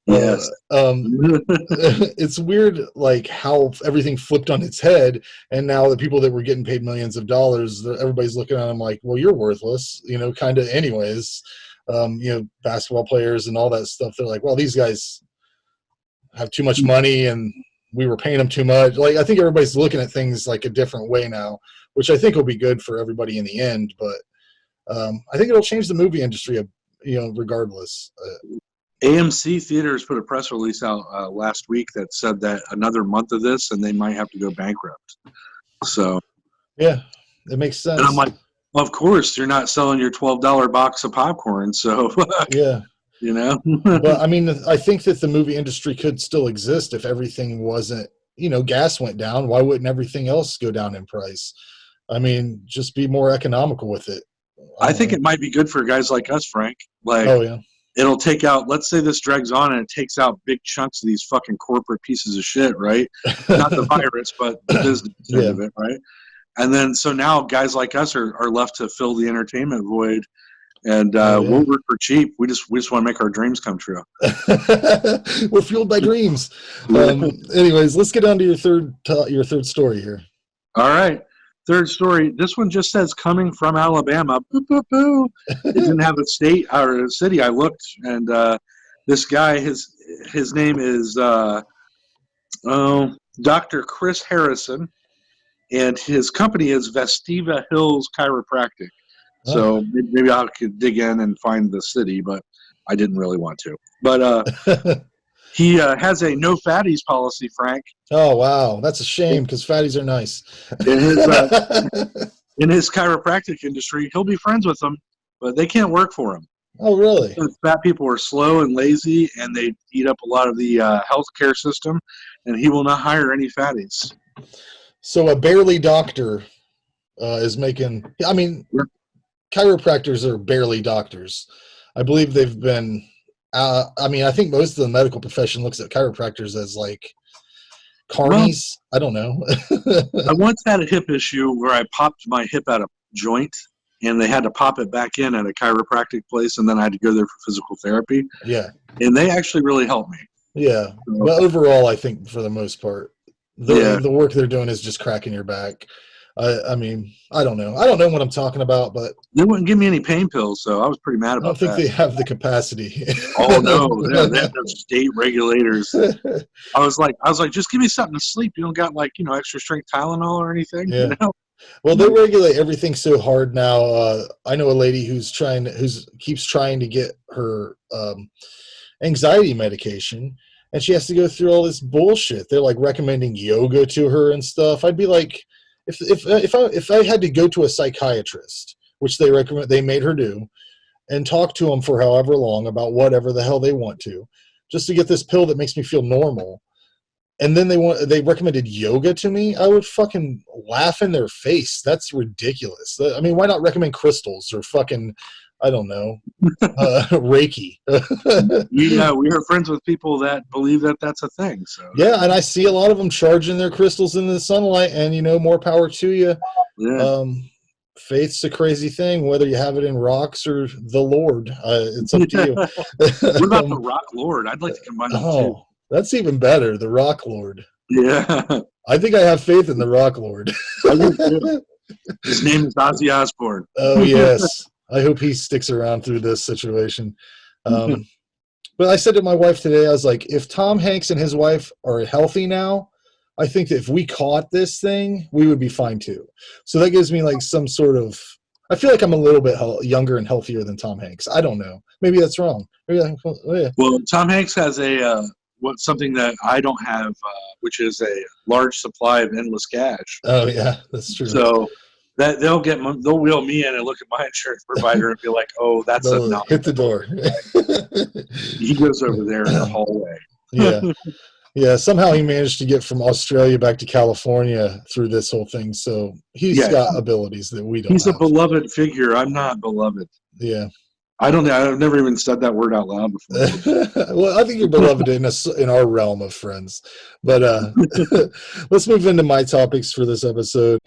Yes. It's weird, like how everything flipped on its head, and now the people that were getting paid millions of dollars, everybody's looking at them like, well, you're worthless, kind of. Anyways, basketball players and all that stuff. They're like, well, these guys have too much money, and we were paying them too much. Like, I think everybody's looking at things like a different way now, which I think will be good for everybody in the end. But I think it'll change the movie industry, regardless. AMC Theaters put a press release out last week that said that another month of this and they might have to go bankrupt. So, yeah, it makes sense. And I'm like, well, of course, you're not selling your $12 box of popcorn. So, yeah. But I mean, I think that the movie industry could still exist if everything wasn't, gas went down. Why wouldn't everything else go down in price? I mean, just be more economical with it. I think it might be good for guys like us, Frank. Like, oh, yeah. It'll take out, let's say this drags on and it takes out big chunks of these fucking corporate pieces of shit, right? Not the virus, but the business end of it, right? And then, so now guys like us are left to fill the entertainment void. And we'll work for cheap. We just want to make our dreams come true. We're fueled by dreams. Anyways, let's get on to your third story here. All right. Third story. This one just says coming from Alabama. Boo, boo, boo. It didn't have a state or a city. I looked, and this guy, his name is Dr. Chris Harrison, and his company is Vestiva Hills Chiropractic. So maybe I could dig in and find the city, but I didn't really want to. But he has a no fatties policy, Frank. Oh, wow. That's a shame because fatties are nice. In his chiropractic industry, he'll be friends with them, but they can't work for him. Oh, really? Fat people are slow and lazy, and they eat up a lot of the healthcare system, and he will not hire any fatties. So a barely doctor is making – I mean, chiropractors are barely doctors. I believe they've been I think most of the medical profession looks at chiropractors as like carnies. I don't know. I once had a hip issue where I popped my hip out of joint, and they had to pop it back in at a chiropractic place, and then I had to go there for physical therapy. Yeah. And they actually really helped me. Yeah. But overall, I think for the most part, The work they're doing is just cracking your back. I mean, I don't know. I don't know what I'm talking about, but they wouldn't give me any pain pills, so I was pretty mad I about don't think that. they have the capacity. Oh no, yeah, they have those state regulators. I was like, just give me something to sleep. You don't got like extra strength Tylenol or anything, Yeah. you know? Well, they regulate everything so hard now. I know a lady who's keeps trying to get her anxiety medication, and she has to go through all this bullshit. They're like recommending yoga to her and stuff. I'd be like, if I had to go to a psychiatrist, which they made her do, and talk to them for however long about whatever the hell they want to, just to get this pill that makes me feel normal. And then they recommended yoga to me, I would fucking laugh in their face. That's ridiculous. I mean, why not recommend crystals or fucking, I don't know, Reiki? Yeah, we are friends with people that believe that that's a thing. So yeah, and I see a lot of them charging their crystals in the sunlight, and more power to you. Yeah. Faith's a crazy thing, whether you have it in rocks or the Lord. It's up to you. What about the Rock Lord? I'd like to combine them too. That's even better, the Rock Lord. Yeah. I think I have faith in the Rock Lord. His name is Ozzy Osbourne. Oh, yes. I hope he sticks around through this situation. But I said to my wife today, I was like, if Tom Hanks and his wife are healthy now, I think that if we caught this thing, we would be fine too. So that gives me like some sort of, I feel like I'm a little bit younger and healthier than Tom Hanks. I don't know. Maybe that's wrong. Well, Tom Hanks has something that I don't have, which is a large supply of endless cash. Oh yeah, that's true. So that they'll wheel me in and look at my insurance provider and be like, "Oh, that's enough." Hit the door. He goes over there in the hallway. Yeah. Yeah, somehow he managed to get from Australia back to California through this whole thing. So he's got abilities that we don't He's have. a beloved figure. I'm not beloved. Yeah. I don't know. I've never even said that word out loud before. Well, I think you're beloved in our realm of friends. But let's move into my topics for this episode.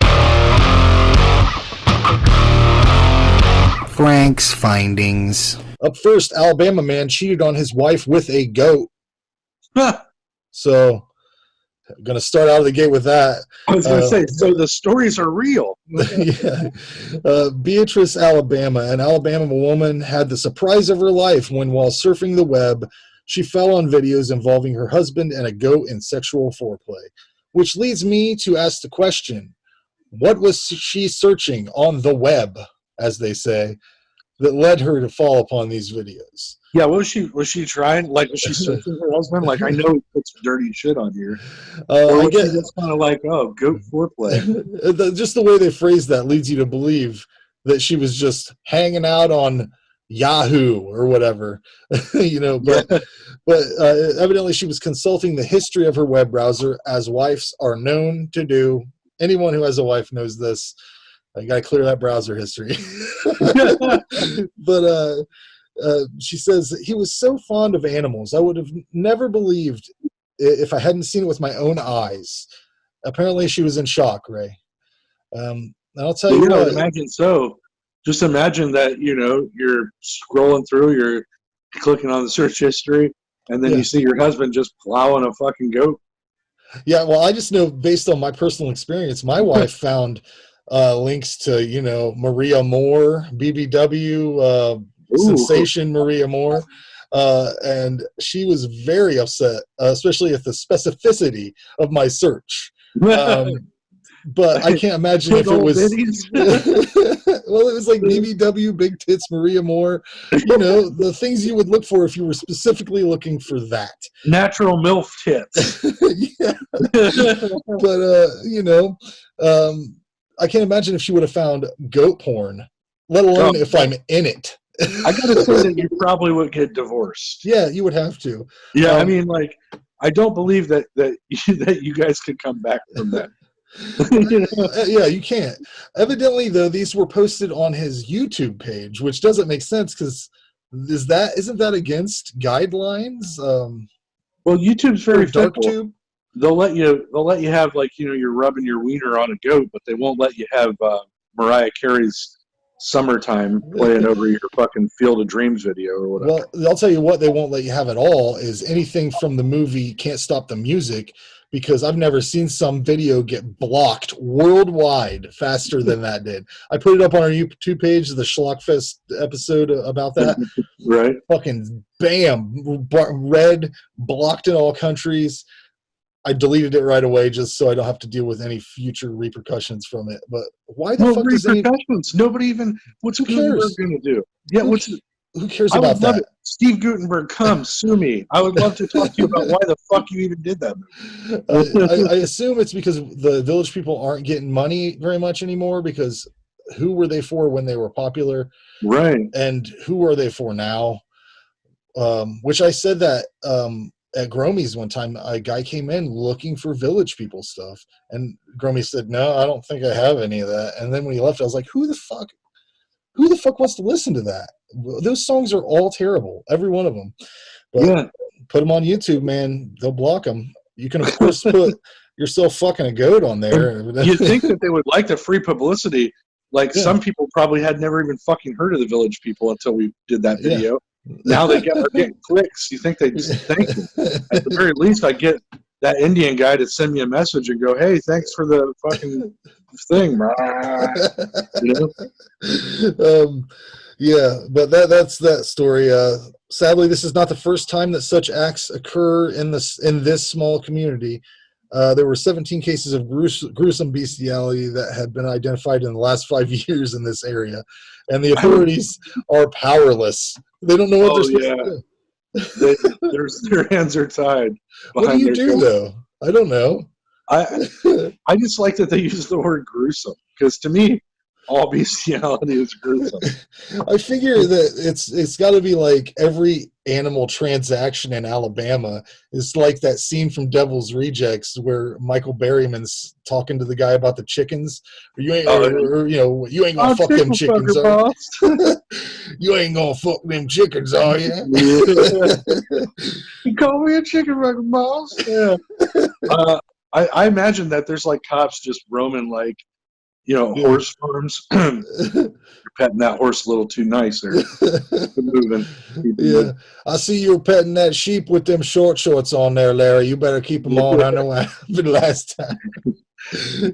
Frank's findings. Up first, Alabama man cheated on his wife with a goat. So, I'm going to start out of the gate with that. I was going to say, so the stories are real. Yeah. Beatrice, Alabama. An Alabama woman had the surprise of her life when, while surfing the web, she fell on videos involving her husband and a goat in sexual foreplay. Which leads me to ask the question, what was she searching on the web, as they say, that led her to fall upon these videos? Yeah, was she trying? Like, was she searching her husband? Like, I know he puts dirty shit on here. Or was she just kind of like, oh, goat foreplay? Just the way they phrased that leads you to believe that she was just hanging out on Yahoo or whatever, But evidently she was consulting the history of her web browser, as wives are known to do. Anyone who has a wife knows this. I got to clear that browser history. But she says, he was so fond of animals. I would have never believed if I hadn't seen it with my own eyes. Apparently she was in shock, Ray. And I'll tell you what. Imagine so. Just imagine that, you're scrolling through, you're clicking on the search history, and then you see your husband just plowing a fucking goat. Yeah, well, I just know based on my personal experience, my wife found links to, Maria Moore, BBW, sensation Maria Moore, and she was very upset, especially at the specificity of my search. But I can't imagine if it was well, it was like BBW, big tits, Maria Moore, the things you would look for if you were specifically looking for that. Natural MILF tits. Yeah. But I can't imagine if she would have found goat porn, let alone if I'm in it. I gotta say that you probably would get divorced. Yeah, you would have to. Yeah, I mean, like, I don't believe that you guys could come back from that. Yeah, you can't. Evidently, though, these were posted on his YouTube page, which doesn't make sense because isn't that against guidelines? Well, YouTube's very dark fickle. tube. They'll let you have, like, you're rubbing your wiener on a goat, but they won't let you have Mariah Carey's Summertime playing over your fucking Field of Dreams video or whatever. Well, I'll tell you what they won't let you have at all is anything from the movie Can't Stop the Music, because I've never seen some video get blocked worldwide faster than that did. I put it up on our YouTube page, the Schlockfest episode about that. Right. Fucking bam, red, blocked in all countries. I deleted it right away just so I don't have to deal with any future repercussions from it. But why the fuck does repercussions? Nobody even. What's Gutenberg going to do? Yeah, who cares I about would love that? It. Steve Gutenberg, come sue me. I would love to talk to you about why the fuck you even did that movie. I assume it's because the Village People aren't getting money very much anymore, because who were they for when they were popular? Right. And who are they for now? Which I said that at Gromy's one time, a guy came in looking for Village People stuff, and Gromy said, "No, I don't think I have any of that." And then when he left, I was like, "Who the fuck wants to listen to that? Those songs are all terrible, every one of them." But put them on YouTube, man. They'll block them. You can of course put yourself fucking a goat on there. You'd think that they would like the free publicity. Like some people probably had never even fucking heard of the Village People until we did that video. Now they are getting clicks. You think they'd just thank you. At the very least, I get that Indian guy to send me a message and go, "Hey, thanks for the fucking thing." You know? Yeah, but that's that story. Sadly, this is not the first time that such acts occur in this small community. There were 17 cases of gruesome bestiality that had been identified in the last 5 years in this area, and the authorities are powerless. They don't know what they're supposed to do. Their hands are tied. What do you do, though? I don't know. I just like that they use the word gruesome, because to me, all bestiality is gruesome. I figure that it's got to be like every animal transaction in Alabama is like that scene from Devil's Rejects where Michael Berryman's talking to the guy about the chickens. You ain't gonna fuck them chickens, are you? You ain't gonna fuck them chickens, are you? You call me a chicken fucking boss? Yeah. I imagine that there's like cops just roaming like, horse farms. You're petting that horse a little too nice there. Keep moving. Yeah, I see you petting that sheep with them shorts on there, Larry. You better keep them on. I know what happened last time.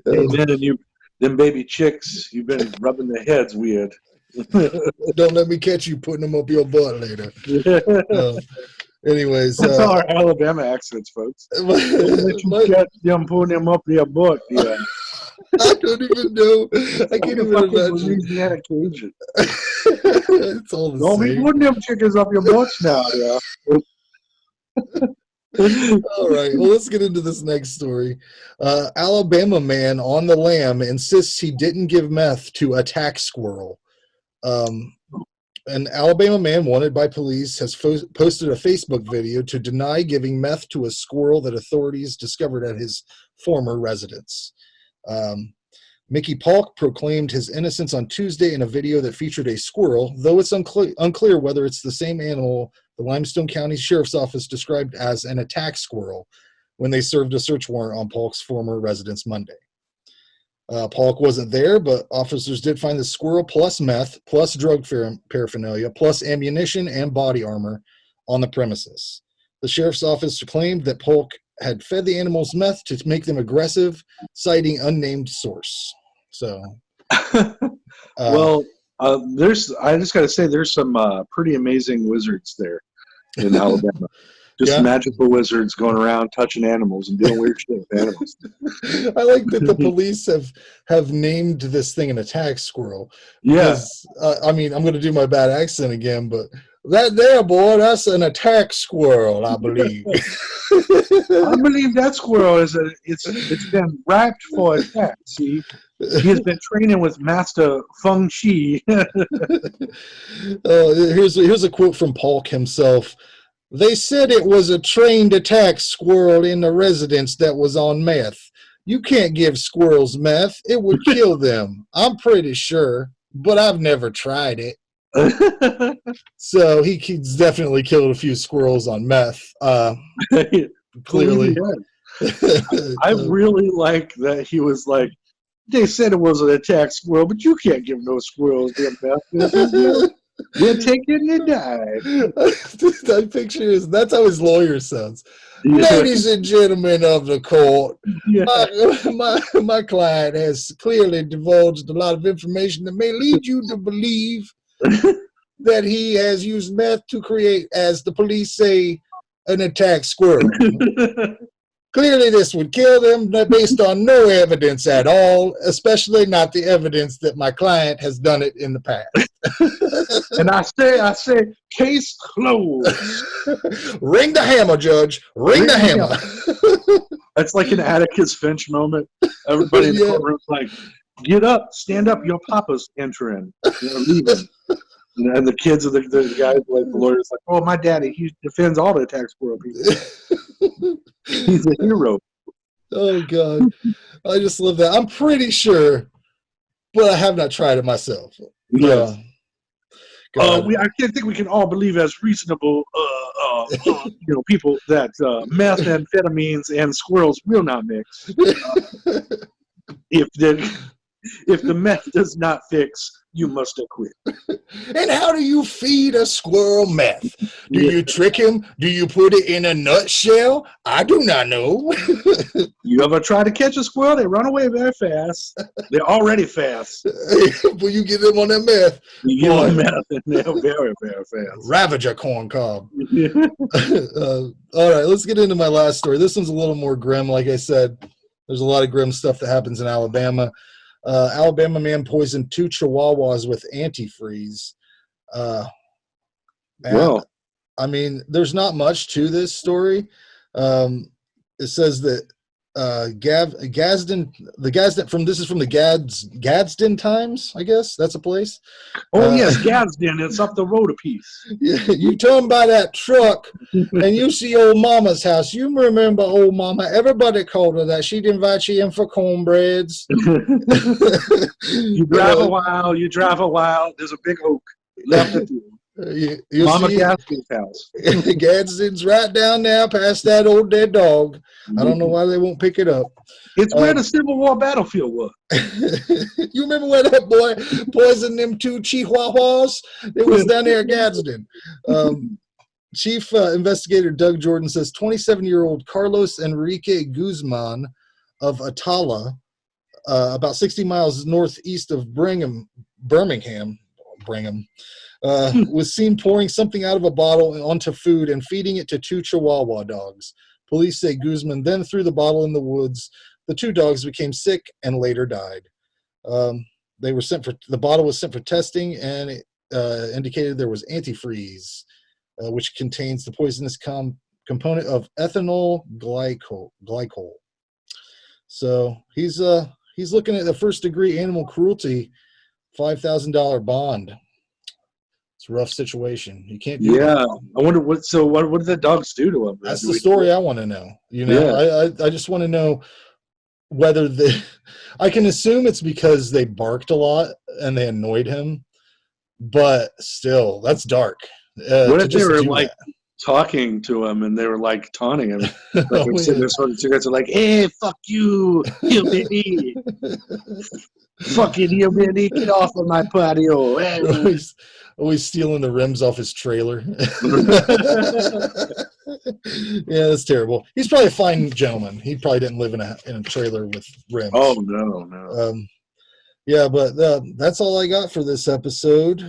Amen. And them baby chicks, you've been rubbing their heads weird. Don't let me catch you putting them up your butt later. Anyways, that's all our Alabama accents, folks. Don't let you catch them putting them up their butt. Yeah. I don't even know. I can't even imagine. Louisiana Cajun. It's all the Don't same. be putting them chickens up your butts now, yeah. All right, well, let's get into this next story. Alabama man on the lam insists he didn't give meth to attack squirrel. An Alabama man wanted by police has posted a Facebook video to deny giving meth to a squirrel that authorities discovered at his former residence. Mickey Polk proclaimed his innocence on Tuesday in a video that featured a squirrel, though it's unclear whether it's the same animal the Limestone County Sheriff's Office described as an attack squirrel when they served a search warrant on Polk's former residence Monday. Polk wasn't there, but officers did find the squirrel plus meth, plus drug paraphernalia, plus ammunition and body armor on the premises. The Sheriff's Office claimed that Polk had fed the animals meth to make them aggressive, citing unnamed source. So, I just got to say, there's some pretty amazing wizards there in Alabama. Just magical wizards going around touching animals and doing weird shit with animals. I like that the police have named this thing an attack squirrel. Because, I mean, I'm going to do my bad accent again, but that there, boy, that's an attack squirrel, I believe. I believe that squirrel it's been wrapped for attack. See, he has been training with Master Feng Shi. Here's a quote from Polk himself. They said it was a trained attack squirrel in the residence that was on meth. You can't give squirrels meth. It would kill them. I'm pretty sure, but I've never tried it. So he's definitely killed a few squirrels on meth. Clearly. I really like that he was like, they said it was an attack squirrel, but you can't give no squirrels their meth. They're taking and died. That picture that's how his lawyer sounds. Ladies and gentlemen of the court, Yeah. my client has clearly divulged a lot of information that may lead you to believe that he has used meth to create, as the police say, an attack squirrel. Clearly, this would kill them based on no evidence at all, especially not the evidence that my client has done it in the past. And I say, case closed. Ring the hammer, Judge. Ring the hammer. That's like an Atticus Finch moment. Everybody in the courtroom's like, get up, stand up, your papa's entering. Leaving. And the kids of the guys, like the lawyers, like, oh, my daddy, he defends all the attack squirrel people. He's a hero. Oh, God. I just love that. I'm pretty sure, but I have not tried it myself. Yes. I can't think we can all believe as reasonable, people that methamphetamines and squirrels will not mix. If the meth does not fix, you must acquit. And how do you feed a squirrel meth? Do you trick him? Do you put it in a nutshell? I do not know. You ever try to catch a squirrel? They run away very fast. They're already fast. When you get them on that meth. You get on meth and they're very, very fast. Ravager corn cob. All right, let's get into my last story. This one's a little more grim. Like I said, there's a lot of grim stuff that happens in Alabama. Alabama man poisoned 2 chihuahuas with antifreeze. Well, I mean, there's not much to this story. It says that Gadsden this is from the Gadsden Times, I guess that's a place. Oh yes, Gadsden. It's up the road a piece. You turn by that truck and you see old mama's house. You remember old mama? Everybody called her that. She'd invite you in for cornbreads. You drive a while. There's a big oak left at the Mama Gadsden's house. Gadsden's right down there past that old dead dog. I don't know why they won't pick it up. It's where the Civil War battlefield was. You remember where that boy poisoned them 2 chihuahuas? It was down there at Gadsden. Chief Investigator Doug Jordan says 27-year-old Carlos Enrique Guzman of Atala, about 60 miles northeast of Birmingham, was seen pouring something out of a bottle onto food and feeding it to 2 Chihuahua dogs. Police say Guzman then threw the bottle in the woods. The 2 dogs became sick and later died. The bottle was sent for testing, and it indicated there was antifreeze, which contains the poisonous component of ethanol glycol. So he's looking at the first-degree animal cruelty, $5,000 bond. It's a rough situation. You can't do that. I wonder what did the dogs do to him? That's the story I want to know. I just want to know whether I can assume it's because they barked a lot and they annoyed him, but still, that's dark. What if they were like talking to him and they were like taunting him? Like sitting there smoking cigarettes and like, hey, fuck you, hillbilly. Fucking hillbilly, get off of my patio. Always stealing the rims off his trailer. Yeah, that's terrible. He's probably a fine gentleman. He probably didn't live in a trailer with rims. Oh, no. Yeah, but that's all I got for this episode.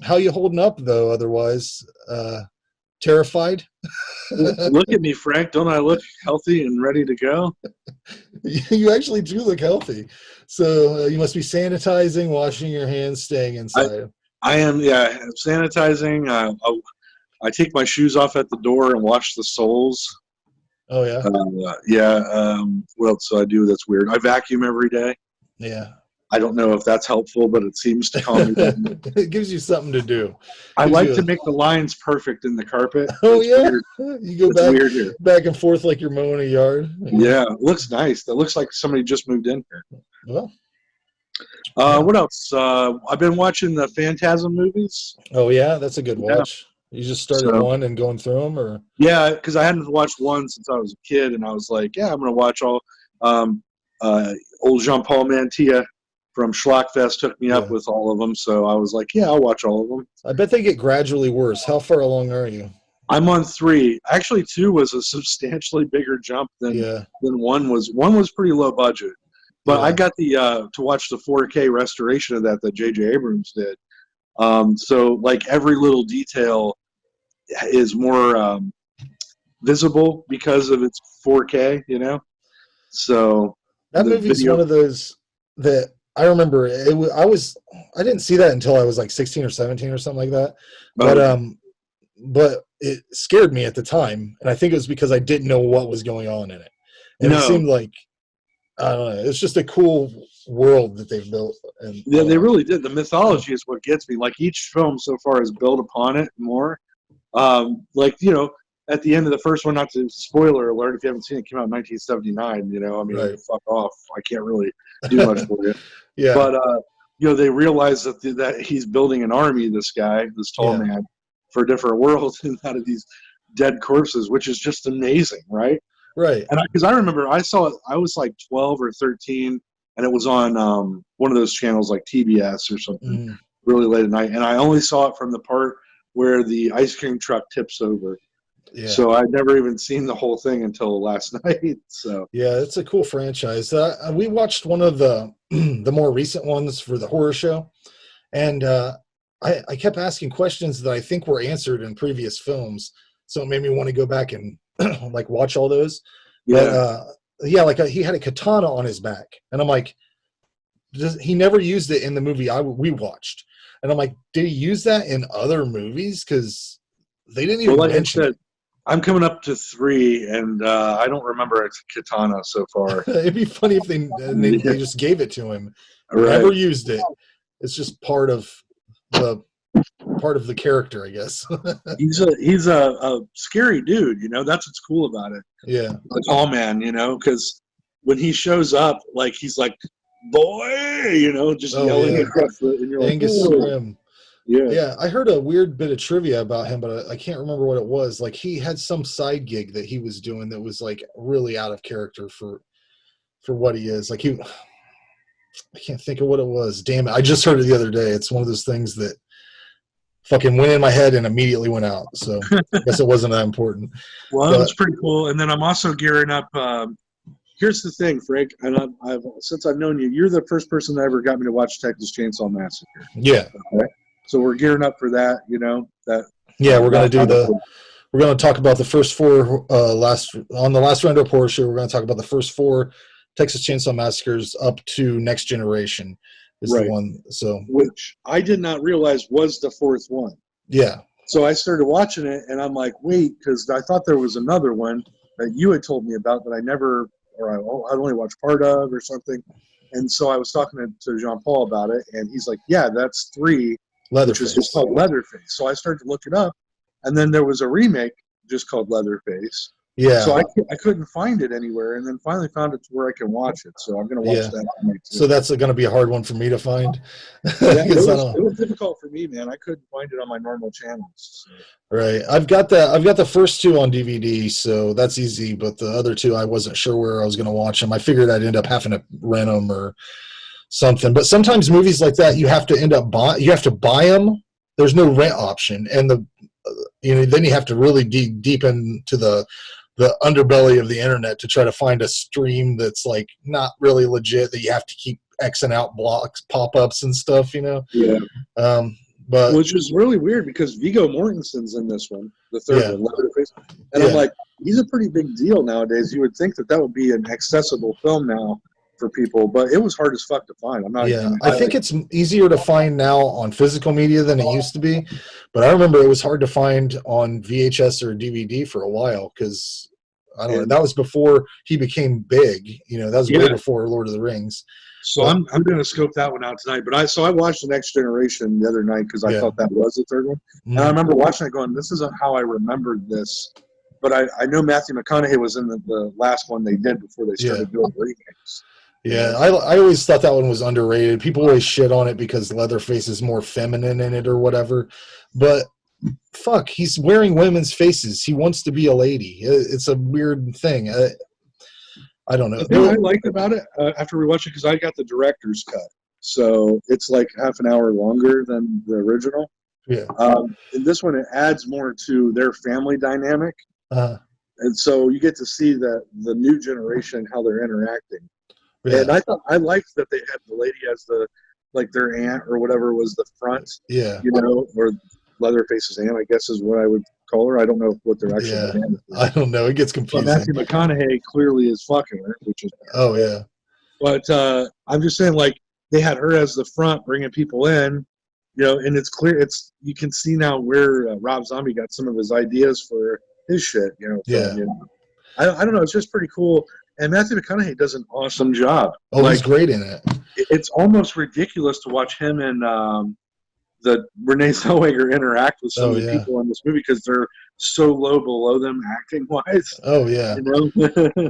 How you holding up, though, otherwise? Terrified? Look at me, Frank. Don't I look healthy and ready to go? You actually do look healthy. So you must be sanitizing, washing your hands, staying inside. I am, sanitizing. I take my shoes off at the door and wash the soles. Oh, yeah? What else do I do that's weird? I vacuum every day. Yeah. I don't know if that's helpful, but it seems to calm me down. It gives you something to do. I like to make the lines perfect in the carpet. Oh, yeah? You go back and forth like you're mowing a yard. Yeah, it looks nice. It looks like somebody just moved in here. Well. What else? I've been watching the Phantasm movies. Oh, yeah? That's a good watch. You just started one and going through them? Or? Yeah, because I hadn't watched one since I was a kid, and I was like, I'm going to watch all. Old Jean-Paul Mantilla from Schlockfest took me up with all of them, so I was like, I'll watch all of them. I bet they get gradually worse. How far along are you? I'm on 3. Actually, 2 was a substantially bigger jump than 1 was. 1 was pretty low budget, but I got the to watch the 4K restoration of that J.J. Abrams did. So like every little detail is more visible because of its 4K. You know, so that movie's one of those that I remember. I didn't see that until I was like 16 or 17 or something like that, but it scared me at the time, and I think it was because I didn't know what was going on in it, and it seemed like, I don't know, it's just a cool world that they've built. And yeah, they really did. The mythology is what gets me. Like each film so far has built upon it more. Like, you know, at the end of the first one, not to spoiler alert, if you haven't seen it, came out in 1979. You know, I mean, fuck off. I can't really do much for you. But you know, they realize that he's building an army. This guy, this tall man, for different worlds and out of these dead corpses, which is just amazing, right? Right. And because I remember I saw it, I was like 12 or 13, and it was on one of those channels like TBS or something, really late at night. And I only saw it from the part where the ice cream truck tips over. Yeah. So I'd never even seen the whole thing until last night. So yeah, it's a cool franchise. We watched one of the the more recent ones for the horror show, and I kept asking questions that I think were answered in previous films. So it made me want to go back and like watch all those. Yeah. But he had a katana on his back, and I'm like, he never used it in the movie we watched, and I'm like, did he use that in other movies? Because they didn't even mention it. I'm coming up to 3, and I don't remember a katana so far. It'd be funny if they just gave it to him. Right. Never used it. It's just part of the character, I guess. he's a scary dude, you know. That's what's cool about it. Yeah, a tall man, you know, because when he shows up, like he's like, boy, you know, just yelling across the. And you're Angus like, Srim. Yeah. Yeah, I heard a weird bit of trivia about him, but I can't remember what it was. Like he had some side gig that he was doing that was like really out of character for what he is. Like I can't think of what it was. Damn it. I just heard it the other day. It's one of those things that fucking went in my head and immediately went out. So I guess it wasn't that important. Well, that's pretty cool. And then I'm also gearing up. Here's the thing, Frank, and since I've known you, you're the first person that ever got me to watch Texas Chainsaw Massacre. Yeah. Okay? So we're gearing up for that, you know. Yeah, we're gonna we're gonna talk about the first 4 on the last Roundup Horror Show. We're gonna talk about the first 4 Texas Chainsaw Massacres up to Next Generation is the one. So which I did not realize was the 4th one. Yeah. So I started watching it, and I'm like, wait, because I thought there was another one that you had told me about that I never, or I only watched part of or something. And so I was talking to Jean-Paul about it, and he's like, yeah, that's 3. Which is just called Leatherface. So I started to look it up, and then there was a remake just called Leatherface. Yeah. So I couldn't find it anywhere, and then finally found it to where I can watch it. So I'm going to watch that tonight too. So that's going to be a hard one for me to find. It was difficult for me, man. I couldn't find it on my normal channels. So. Right. I've got the first 2 on DVD, so that's easy. But the other 2, I wasn't sure where I was going to watch them. I figured I'd end up having to rent them or something. But sometimes movies like that, you have to end up you have to buy them. There's no rent option, and then you have to really dig deep into the underbelly of the internet to try to find a stream that's like not really legit, that you have to keep Xing out blocks, pop-ups and stuff, you know. Yeah. But which is really weird because Viggo Mortensen's in this one, the third one, Leatherface. And I'm like, he's a pretty big deal nowadays. You would think that would be an accessible film now for people, but it was hard as fuck to find. I think it's easier to find now on physical media than it used to be, but I remember it was hard to find on VHS or DVD for a while because I don't know, that was before he became big. You know, that was way before Lord of the Rings. So I'm going to scope that one out tonight. But I watched The Next Generation the other night because I thought that was the third one, and I remember watching it going, this isn't how I remembered this. But I know Matthew McConaughey was in the last one they did before they started doing remakes. Yeah, I always thought that one was underrated. People always shit on it because Leatherface is more feminine in it or whatever. But fuck, he's wearing women's faces. He wants to be a lady. It's a weird thing. I don't know. The thing I liked about it after we watched it, because I got the director's cut, so it's like half an hour longer than the original. Yeah. In this one, it adds more to their family dynamic, and so you get to see the new generation, how they're interacting. Yeah. And I liked that they had the lady as their aunt or whatever was the front. Yeah. Or Leatherface's aunt, I guess is what I would call her. I don't know what their actual name is. I don't know. It gets But confusing. Matthew McConaughey clearly is fucking her, which is. Oh yeah. But I'm just saying, like, they had her as the front, bringing people in, and it's clear. You can see now where Rob Zombie got some of his ideas for his shit. Yeah. I don't know. It's just pretty cool. And Matthew McConaughey does an awesome job. Oh, he's great in it. It's almost ridiculous to watch him and the Renee Zellweger interact with some of the people in this movie because they're so low below them acting wise. Oh yeah.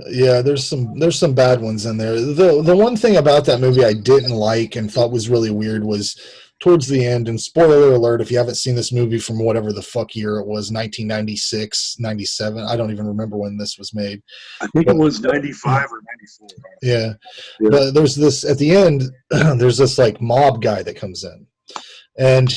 Yeah, there's some bad ones in there. The one thing about that movie I didn't like and thought was really weird was towards the end, and spoiler alert if you haven't seen this movie from whatever the fuck year it was, 1996, 97, I don't even remember when this was made. I think it was 95 or 94. Yeah. But there's this at the end there's this like mob guy that comes in. And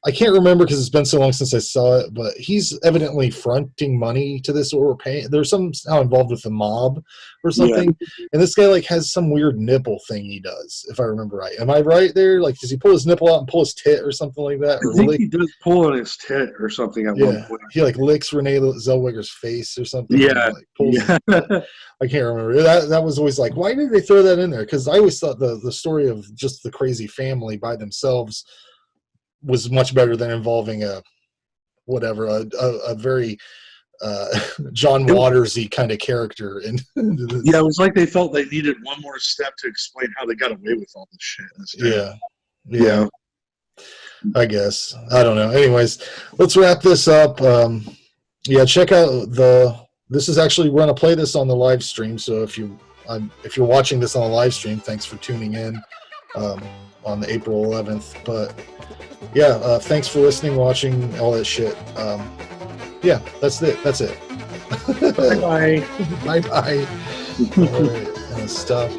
I can't remember because it's been so long since I saw it, but he's evidently fronting money to this, or we're paying. There's somehow involved with the mob or something. Yeah. And this guy like has some weird nipple thing he does, if I remember right. Am I right there? Like, does he pull his nipple out and pull his tit or something like that? Or I think he does pull on his tit or something at one point. He like licks Renee Zellweger's face or something. Yeah. And, like, pulls I can't remember. That was always like, why did they throw that in there? Because I always thought the story of just the crazy family by themselves was much better than involving a very John Waters-y kind of character. And yeah, it was like they felt they needed one more step to explain how they got away with all this shit. Yeah. I guess. I don't know. Anyways, let's wrap this up. Check out this is actually, we're going to play this on the live stream. So if you're watching this on the live stream, thanks for tuning in on the April 11th. But yeah, thanks for listening, watching, all that shit. That's it. Bye-bye. Bye-bye. All right, stuff.